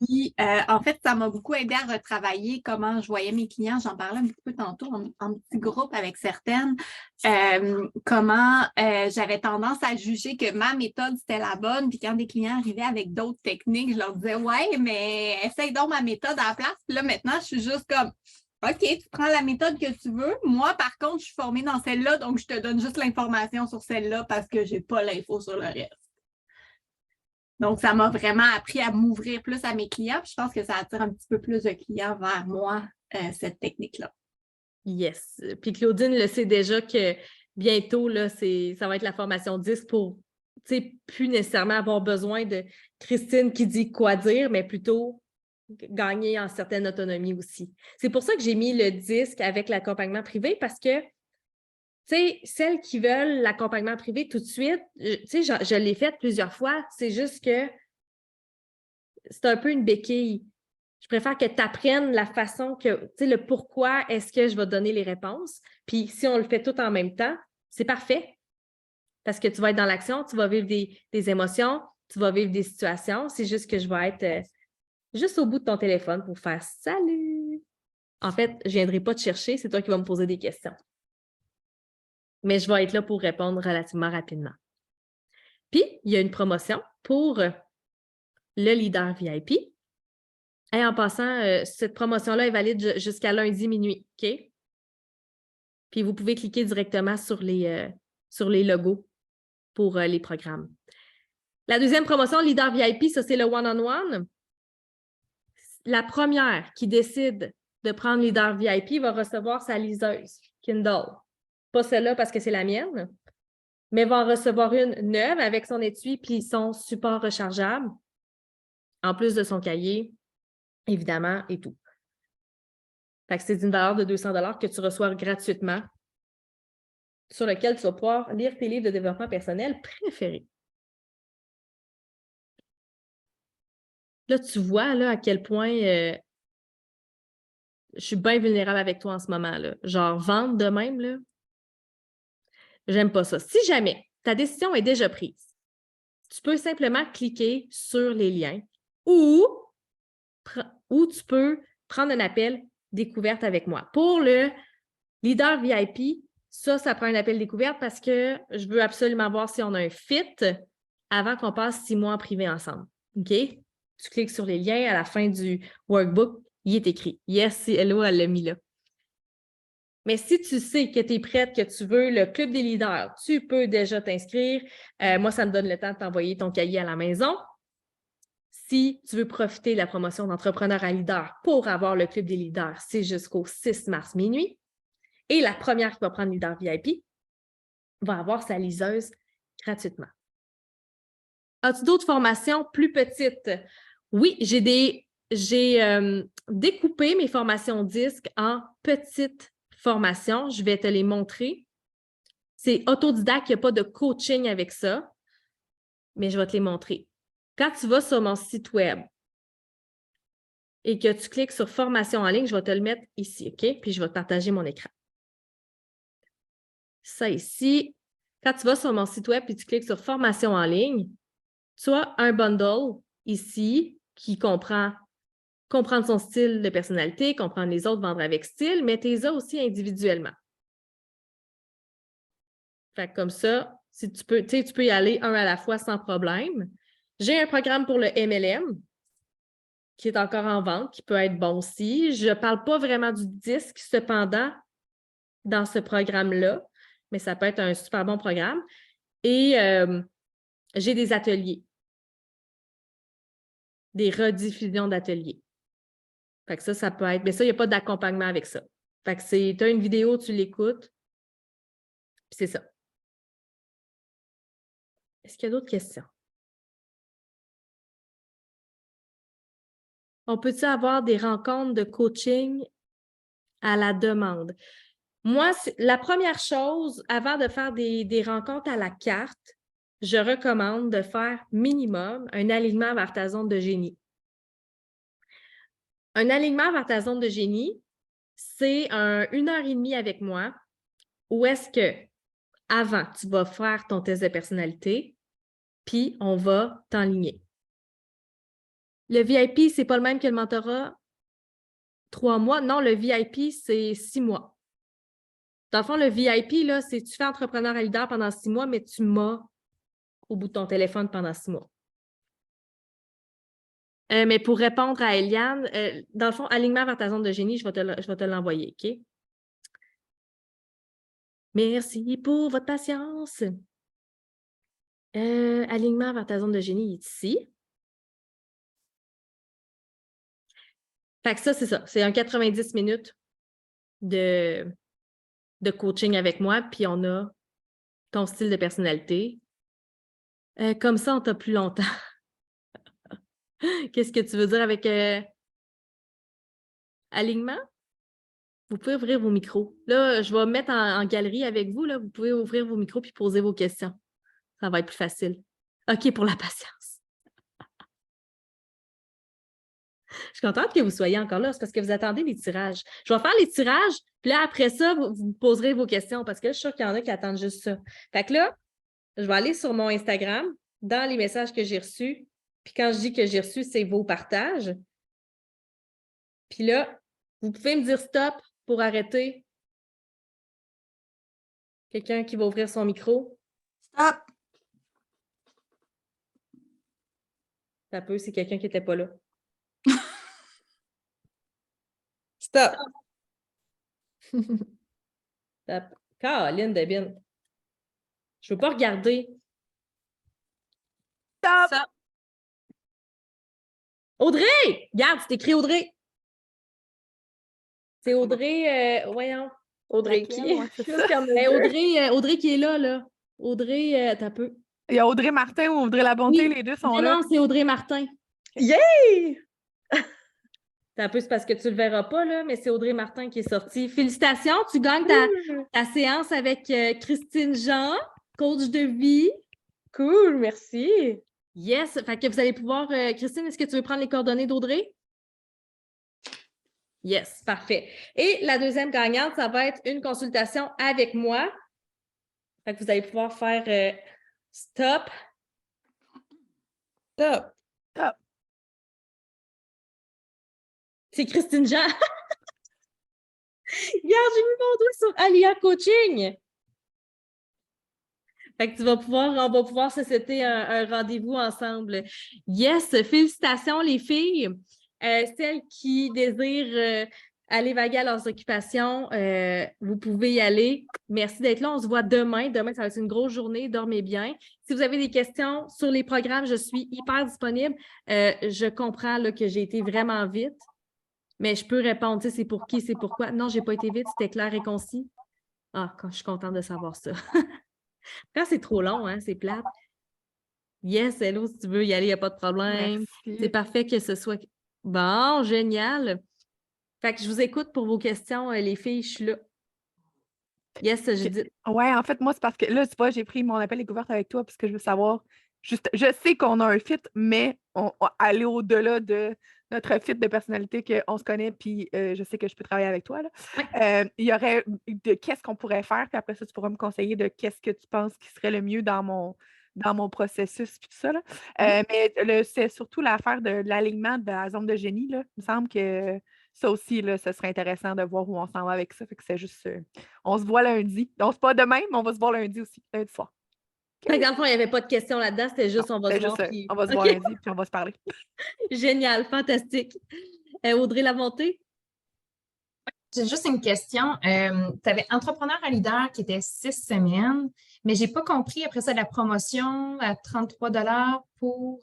S13: Puis, en fait, ça m'a beaucoup aidé à retravailler comment je voyais mes clients. J'en parlais un petit peu tantôt en petit groupe avec certaines. Comment j'avais tendance à juger que ma méthode, c'était la bonne. Puis quand des clients arrivaient avec d'autres techniques, je leur disais, ouais, mais essaye donc ma méthode à la place. Puis là, maintenant, je suis juste comme, OK, tu prends la méthode que tu veux. Moi, par contre, je suis formée dans celle-là, donc je te donne juste l'information sur celle-là parce que je n'ai pas l'info sur le reste. Donc, ça m'a vraiment appris à m'ouvrir plus à mes clients. Puis je pense que ça attire un petit peu plus de clients vers moi, cette technique-là.
S1: Yes. Puis Claudine le sait déjà que bientôt, là, ça va être la formation 10 pour, tu sais, plus nécessairement avoir besoin de Christine qui dit quoi dire, mais plutôt gagner en certaine autonomie aussi. C'est pour ça que j'ai mis le disque avec l'accompagnement privé parce que, tu sais, celles qui veulent l'accompagnement privé tout de suite, tu sais, je l'ai fait plusieurs fois, c'est juste que c'est un peu une béquille. Je préfère que tu apprennes la façon que, tu sais, le pourquoi est-ce que je vais donner les réponses. Puis si on le fait tout en même temps, c'est parfait parce que tu vas être dans l'action, tu vas vivre des émotions, tu vas vivre des situations. C'est juste que je vais être juste au bout de ton téléphone pour faire « Salut! » En fait, je ne viendrai pas te chercher, c'est toi qui vas me poser des questions. Mais je vais être là pour répondre relativement rapidement. Puis, il y a une promotion pour le leader VIP. Et en passant, cette promotion-là est valide jusqu'à lundi minuit, OK? Puis, vous pouvez cliquer directement sur les logos pour les programmes. La deuxième promotion, leader VIP, ça, c'est le one-on-one. La première qui décide de prendre leader VIP va recevoir sa liseuse Kindle. Pas celle-là parce que c'est la mienne, mais va en recevoir une neuve avec son étui puis son support rechargeable, en plus de son cahier, évidemment, et tout. Fait que c'est d'une valeur de 200 $ que tu reçois gratuitement, sur lequel tu vas pouvoir lire tes livres de développement personnel préférés. Là, tu vois là, à quel point je suis bien vulnérable avec toi en ce moment. Là. Genre, vendre de même, là, j'aime pas ça. Si jamais ta décision est déjà prise, tu peux simplement cliquer sur les liens ou tu peux prendre un appel découverte avec moi. Pour le leader VIP, ça prend un appel découverte parce que je veux absolument voir si on a un fit avant qu'on passe 6 mois en privé ensemble. OK? Tu cliques sur les liens, à la fin du workbook, il est écrit. Yes, hello, elle l'a mis là. Mais si tu sais que tu es prête, que tu veux le club des leaders, tu peux déjà t'inscrire. Moi, ça me donne le temps de t'envoyer ton cahier à la maison. Si tu veux profiter de la promotion d'entrepreneur à leader pour avoir le club des leaders, c'est jusqu'au 6 mars minuit. Et la première qui va prendre leader VIP va avoir sa liseuse gratuitement. As-tu d'autres formations plus petites? Oui, j'ai découpé mes formations disques en petites formations. Je vais te les montrer. C'est autodidacte, il n'y a pas de coaching avec ça, mais je vais te les montrer. Quand tu vas sur mon site web et que tu cliques sur formation en ligne, je vais te le mettre ici, OK? Puis je vais te partager mon écran. Ça ici, quand tu vas sur mon site web et tu cliques sur formation en ligne, tu as un bundle ici qui comprend comprendre son style de personnalité, comprendre les autres, vendre avec style, mais tu les as aussi individuellement. Fait que comme ça, si tu peux y aller un à la fois sans problème. J'ai un programme pour le MLM qui est encore en vente, qui peut être bon aussi. Je ne parle pas vraiment du disque, cependant, dans ce programme-là, mais ça peut être un super bon programme. Et j'ai des ateliers, des rediffusions d'ateliers. Fait que ça peut être... Mais ça, il n'y a pas d'accompagnement avec ça. Fait que tu as une vidéo, tu l'écoutes, puis c'est ça. Est-ce qu'il y a d'autres questions? On peut-tu avoir des rencontres de coaching à la demande? Moi, la première chose, avant de faire des rencontres à la carte, je recommande de faire minimum un alignement vers ta zone de génie. Un alignement vers ta zone de génie, c'est 1h30 avec moi où est-ce que, avant, tu vas faire ton test de personnalité, puis on va t'enligner. Le VIP, ce n'est pas le même que le mentorat 3 mois. Non, le VIP, c'est 6 mois. Dans le fond, le VIP, là, c'est tu fais entrepreneur à leader pendant 6 mois, mais tu m'as au bout de ton téléphone pendant 6 mois. Mais pour répondre à Eliane, dans le fond, alignement vers ta zone de génie, je vais te l'envoyer, OK? Merci pour votre patience. Alignement vers ta zone de génie est ici. Fait que ça, c'est ça. C'est un 90 minutes de coaching avec moi, puis on a ton style de personnalité. Comme ça, on t'a plus longtemps. Qu'est-ce que tu veux dire avec alignement? Vous pouvez ouvrir vos micros. Là, je vais me mettre en galerie avec vous. Là. Vous pouvez ouvrir vos micros puis poser vos questions. Ça va être plus facile. OK, pour la patience. Je suis contente que vous soyez encore là. C'est parce que vous attendez les tirages. Je vais faire les tirages, puis là, après ça, vous poserez vos questions parce que là, je suis sûre qu'il y en a qui attendent juste ça. Fait que là, je vais aller sur mon Instagram, dans les messages que j'ai reçus. Puis quand je dis que j'ai reçu, c'est vos partages. Puis là, vous pouvez me dire stop pour arrêter. Quelqu'un qui va ouvrir son micro.
S4: Stop!
S1: Ça peut, c'est quelqu'un qui n'était pas là.
S12: Stop!
S1: Stop. Caroline Debine. Je ne veux pas regarder.
S8: Stop!
S1: Audrey! Regarde, c'est écrit Audrey. C'est Audrey, voyons.
S9: Audrey
S8: Laquelle?
S9: qui?
S8: Ouais, c'est ça.
S1: Audrey qui est là. Audrey, t'as peu.
S8: Il y a Audrey Martin ou Audrey Labonté,
S1: Oui.
S8: les deux sont
S1: Mais
S8: là.
S1: non, c'est Audrey Martin.
S9: Yay!
S1: T'as peu, c'est parce que tu ne le verras pas, là, mais c'est Audrey Martin qui est sortie. Félicitations, tu gagnes ta séance avec Christine Jean, coach de vie.
S9: Cool, merci.
S1: Yes, fait que vous allez pouvoir... Christine, est-ce que tu veux prendre les coordonnées d'Audrey? Yes, parfait. Et la deuxième gagnante, ça va être une consultation avec moi. Fait que vous allez pouvoir faire stop.
S12: Stop!
S8: Stop!
S1: C'est Christine Jean. Regarde, j'ai mis mon doigt sur Alia Coaching. Fait que on va pouvoir se setter un rendez-vous ensemble. Yes, félicitations les filles. Celles qui désirent aller vaguer à leurs occupations, vous pouvez y aller. Merci d'être là. On se voit demain. Demain, ça va être une grosse journée. Dormez bien. Si vous avez des questions sur les programmes, je suis hyper disponible. Je comprends là, que j'ai été vraiment vite, mais je peux répondre. Tu sais, c'est pour qui, c'est pourquoi. Non, je n'ai pas été vite. C'était clair et concis. Ah, je suis contente de savoir ça. Quand c'est trop long, hein, c'est plate. Yes, hello, si tu veux y aller, il n'y a pas de problème.
S8: Merci.
S1: C'est parfait que ce soit... Bon, génial. Fait que je vous écoute pour vos questions, les filles, je suis là. Yes, je dis...
S8: Ouais, en fait, moi, c'est parce que là, tu vois, j'ai pris mon appel découverte avec toi parce que je veux savoir, juste, je sais qu'on a un fit, mais on va aller au-delà de notre fit de personnalité, qu'on se connaît, puis je sais que je peux travailler avec toi. Là.
S1: Ouais.
S8: Il y aurait de qu'est-ce qu'on pourrait faire, puis après ça, tu pourras me conseiller de qu'est-ce que tu penses qui serait le mieux dans dans mon processus puis tout ça. Là. Mais c'est surtout l'affaire de l'alignement de la zone de génie. Là. Il me semble que ça aussi, là, ce serait intéressant de voir où on s'en va avec ça. Fait que c'est juste. On se voit lundi. Donc, c'est pas demain, mais on va se voir lundi aussi, lundi soir.
S1: Fait que dans le fond, il n'y avait pas de question là-dedans, c'était juste on va se voir. Puis...
S8: On va se voir lundi, puis on va se parler.
S1: Génial, fantastique. Audrey Lamonté?
S11: J'ai juste une question. Tu avais entrepreneur à leader qui était 6 semaines, mais je n'ai pas compris après ça la promotion à 33 $ pour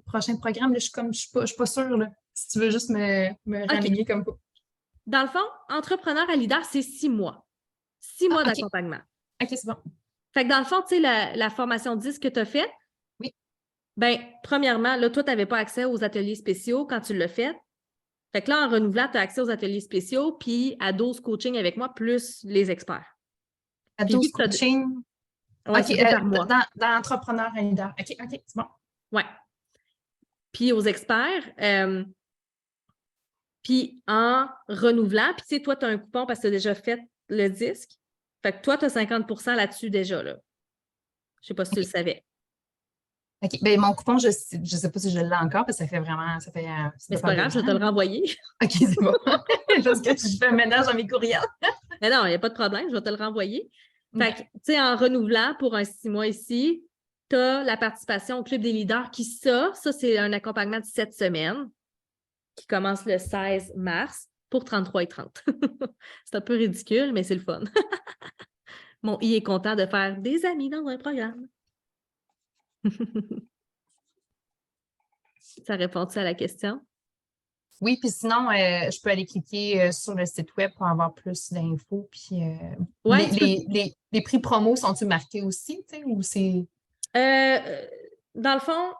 S11: prochain programme. Là, je ne suis pas sûre. Là, si tu veux juste me ramener comme quoi.
S1: Dans le fond, entrepreneur à leader, c'est 6 mois. 6 mois d'accompagnement.
S11: OK, c'est bon.
S1: Fait que dans le fond, tu sais, la formation 10 que tu as faite,
S11: oui.
S1: Bien, premièrement, là, toi, tu n'avais pas accès aux ateliers spéciaux quand tu l'as fait. Fait que là, en renouvelant, tu as accès aux ateliers spéciaux, puis à 12 coachings avec moi, plus les experts.
S11: À 12 coachings?
S1: Oui,
S11: OK,
S1: par mois.
S11: Dans entrepreneur à leader. OK, c'est bon.
S1: Oui. Puis aux experts, puis en renouvelant, puis tu sais, toi, tu as un coupon parce que tu as déjà fait le disque. Fait que toi, tu as 50% là-dessus déjà, là. Je ne sais pas si tu le savais.
S11: OK. Bien, mon coupon, je ne sais pas si je l'ai encore, parce que ça fait vraiment.
S1: Mais c'est pas grave, je vais te le renvoyer.
S11: OK, c'est bon. Parce que je fais un ménage dans mes courriels.
S1: Mais non, il n'y a pas de problème, je vais te le renvoyer. Fait que, tu sais, en renouvelant pour un 6 mois ici, tu as la participation au Club des leaders qui, ça c'est un accompagnement de 7 semaines qui commence le 16 mars pour 33,30 $. C'est un peu ridicule, mais c'est le fun. Mon I est content de faire des amis dans un programme. Ça répond-tu à la question?
S11: Oui, puis sinon, je peux aller cliquer sur le site web pour avoir plus d'infos. Puis les prix promo sont-ils marqués aussi, tu sais, ou c'est...
S1: Dans le fond,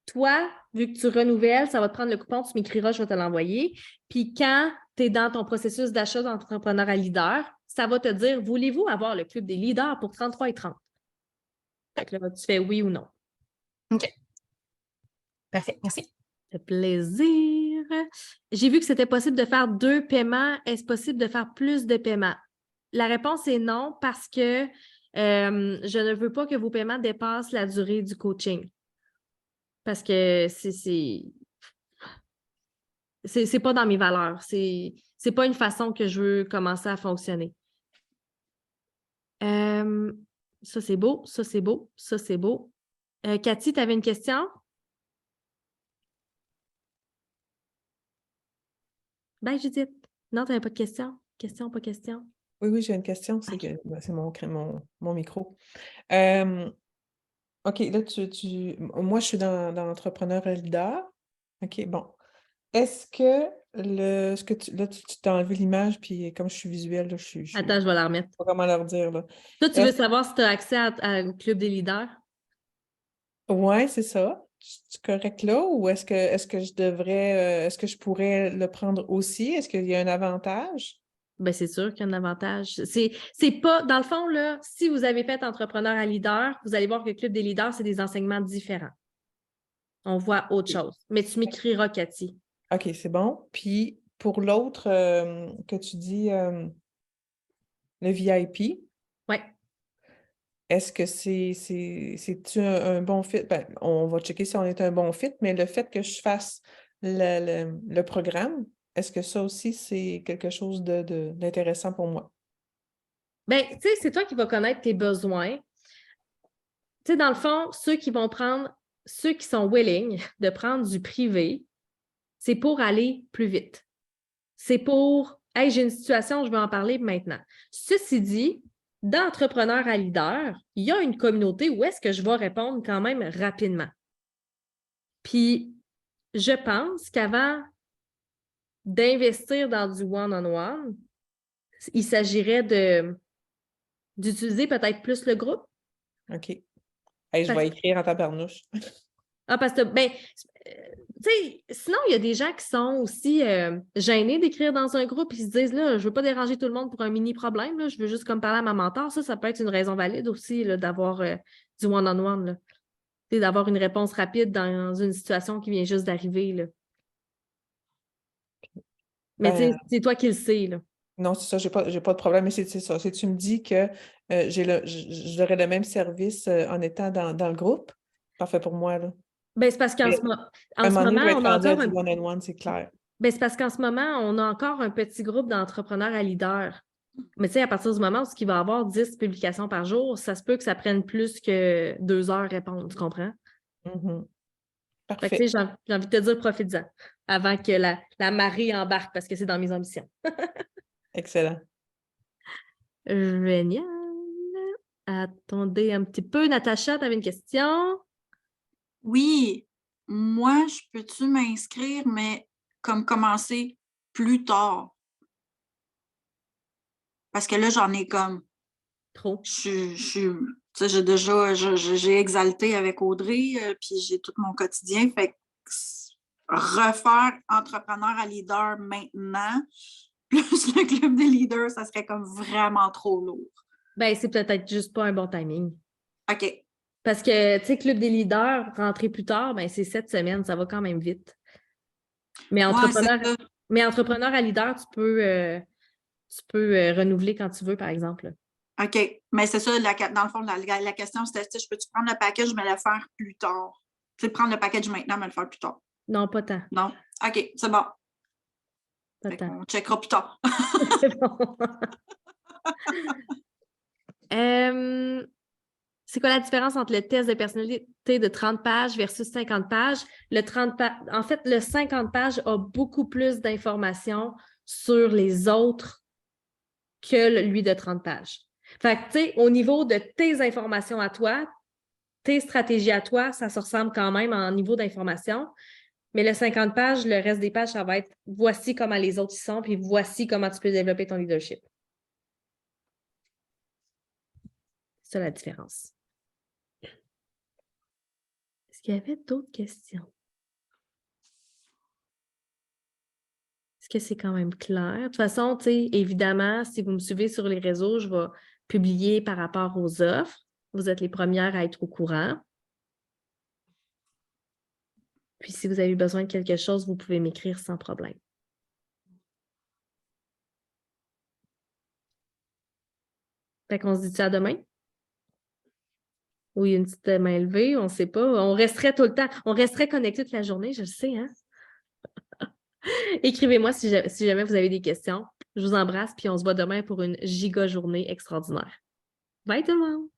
S1: toi, vu que tu renouvelles, ça va te prendre le coupon, tu m'écriras, je vais te l'envoyer. Puis quand tu es dans ton processus d'achat d'entrepreneur à leader, ça va te dire, voulez-vous avoir le club des leaders pour 33,30 $? Fait que là, tu fais oui ou non.
S11: OK. Parfait, merci.
S1: Ça fait plaisir. J'ai vu que c'était possible de faire 2 paiements. Est-ce possible de faire plus de paiements? La réponse est non parce que je ne veux pas que vos paiements dépassent la durée du coaching. Parce que c'est pas dans mes valeurs. C'est pas une façon que je veux commencer à fonctionner. Ça, c'est beau. Ça, c'est beau. Ça, c'est beau. Cathy, tu avais une question? Ben, Judith. Non, tu n'avais pas de question? Question, pas question?
S12: Oui, j'ai une question. C'est mon micro. OK, là, moi, je suis dans l'entrepreneur à leader. OK, bon. Est-ce que là, tu t'as enlevé l'image, puis comme je suis visuelle, là,
S1: Attends, je vais la remettre.
S12: Je sais pas comment leur dire, là.
S1: Toi, tu veux savoir si tu as accès au club des leaders?
S12: Oui, c'est ça. C'est correct là? Ou est-ce que je devrais, est-ce que je pourrais le prendre aussi? Est-ce qu'il y a un avantage?
S1: Bien, c'est sûr qu'il y a un avantage. C'est pas, dans le fond, là, si vous avez fait entrepreneur à leader, vous allez voir que le club des leaders, c'est des enseignements différents. On voit autre chose. Mais tu m'écriras, Cathy.
S12: OK, c'est bon. Puis pour l'autre que tu dis, le VIP.
S1: Oui.
S12: Est-ce que c'est-tu un bon fit? Ben, on va checker si on est un bon fit, mais le fait que je fasse le programme, est-ce que ça aussi, c'est quelque chose d'intéressant pour moi?
S1: Bien, tu sais, c'est toi qui vas connaître tes besoins. Tu sais, dans le fond, ceux qui sont willing de prendre du privé, c'est pour aller plus vite. C'est pour, hey, j'ai une situation, je vais en parler maintenant. Ceci dit, d'entrepreneur à leader, il y a une communauté où est-ce que je vais répondre quand même rapidement. Puis, je pense qu'avant d'investir dans du one-on-one, il s'agirait d'utiliser peut-être plus le groupe.
S12: OK. Hey, je vais écrire en tabarnouche.
S1: Ah, parce que, ben, tu sais, sinon, il y a des gens qui sont aussi gênés d'écrire dans un groupe et qui se disent, là, je veux pas déranger tout le monde pour un mini-problème, là, je veux juste comme parler à ma mentor. Ça peut être une raison valide aussi, là, d'avoir du one-on-one, là. Tu sais, d'avoir une réponse rapide dans une situation qui vient juste d'arriver, là. Mais tu sais, c'est toi qui le sais, là.
S12: Non, c'est ça, j'ai pas de problème, mais c'est ça. Si tu me dis que j'aurai le même service en étant dans le groupe, parfait pour moi, là.
S1: Ben, c'est parce qu'en
S12: Mais
S1: ce
S12: à un moment donné, je vais
S1: moment,
S12: être
S1: on a
S12: rendue à
S1: encore
S12: du
S1: un...
S12: one-on-one, c'est clair.
S1: Ben, c'est parce qu'en ce moment, on a encore un petit groupe d'entrepreneurs à leader. Mais tu sais, à partir du moment où il va y avoir 10 publications par jour, ça se peut que ça prenne plus que 2 heures à répondre, tu comprends?
S12: Mhm.
S1: Fait que,
S12: Parfait.
S1: tu sais, j'ai envie de te dire, profite-en avant que la marée embarque parce que c'est dans mes ambitions.
S12: Excellent.
S1: Génial. Attendez un petit peu. Natacha, tu avais une question?
S4: Oui, moi, je peux-tu m'inscrire, mais comme commencer plus tard? Parce que là, j'en ai comme...
S1: Trop.
S4: Tu sais, j'ai exalté avec Audrey, puis j'ai tout mon quotidien. Fait que refaire entrepreneur à leader maintenant, plus le club des leaders, ça serait comme vraiment trop lourd.
S1: Ben, c'est peut-être juste pas un bon timing.
S4: OK.
S1: Parce que, tu sais, Club des leaders, rentrer plus tard, ben, c'est 7 semaines, ça va quand même vite. Mais entrepreneur à leader, tu peux renouveler quand tu veux, par exemple.
S4: OK. Mais c'est ça, dans le fond, la question, c'était, je peux-tu prendre le package, mais le faire plus tard? Tu sais, prendre le package maintenant, mais le faire plus tard.
S1: Non, pas tant.
S4: Non? OK, c'est bon.
S1: Pas tant.
S4: On checkera plus tard.
S1: C'est bon. C'est quoi la différence entre le test de personnalité de 30 pages versus 50 pages? En fait, le 50 pages a beaucoup plus d'informations sur les autres que lui de 30 pages. Fait que, tu sais, au niveau de tes informations à toi, tes stratégies à toi, ça se ressemble quand même en niveau d'information. Mais le 50 pages, le reste des pages, ça va être voici comment les autres y sont, puis voici comment tu peux développer ton leadership. C'est ça la différence. Est-ce qu'il y avait d'autres questions? Est-ce que c'est quand même clair? De toute façon, tu sais, évidemment, si vous me suivez sur les réseaux, je vais publier par rapport aux offres. Vous êtes les premières à être au courant. Puis, si vous avez besoin de quelque chose, vous pouvez m'écrire sans problème. Fait qu'on se dit-tu à demain? Oui, une petite main levée, on ne sait pas. On resterait tout le temps, on resterait connecté toute la journée, je le sais, hein? Écrivez-moi si jamais vous avez des questions. Je vous embrasse, puis on se voit demain pour une giga journée extraordinaire. Bye tout le monde!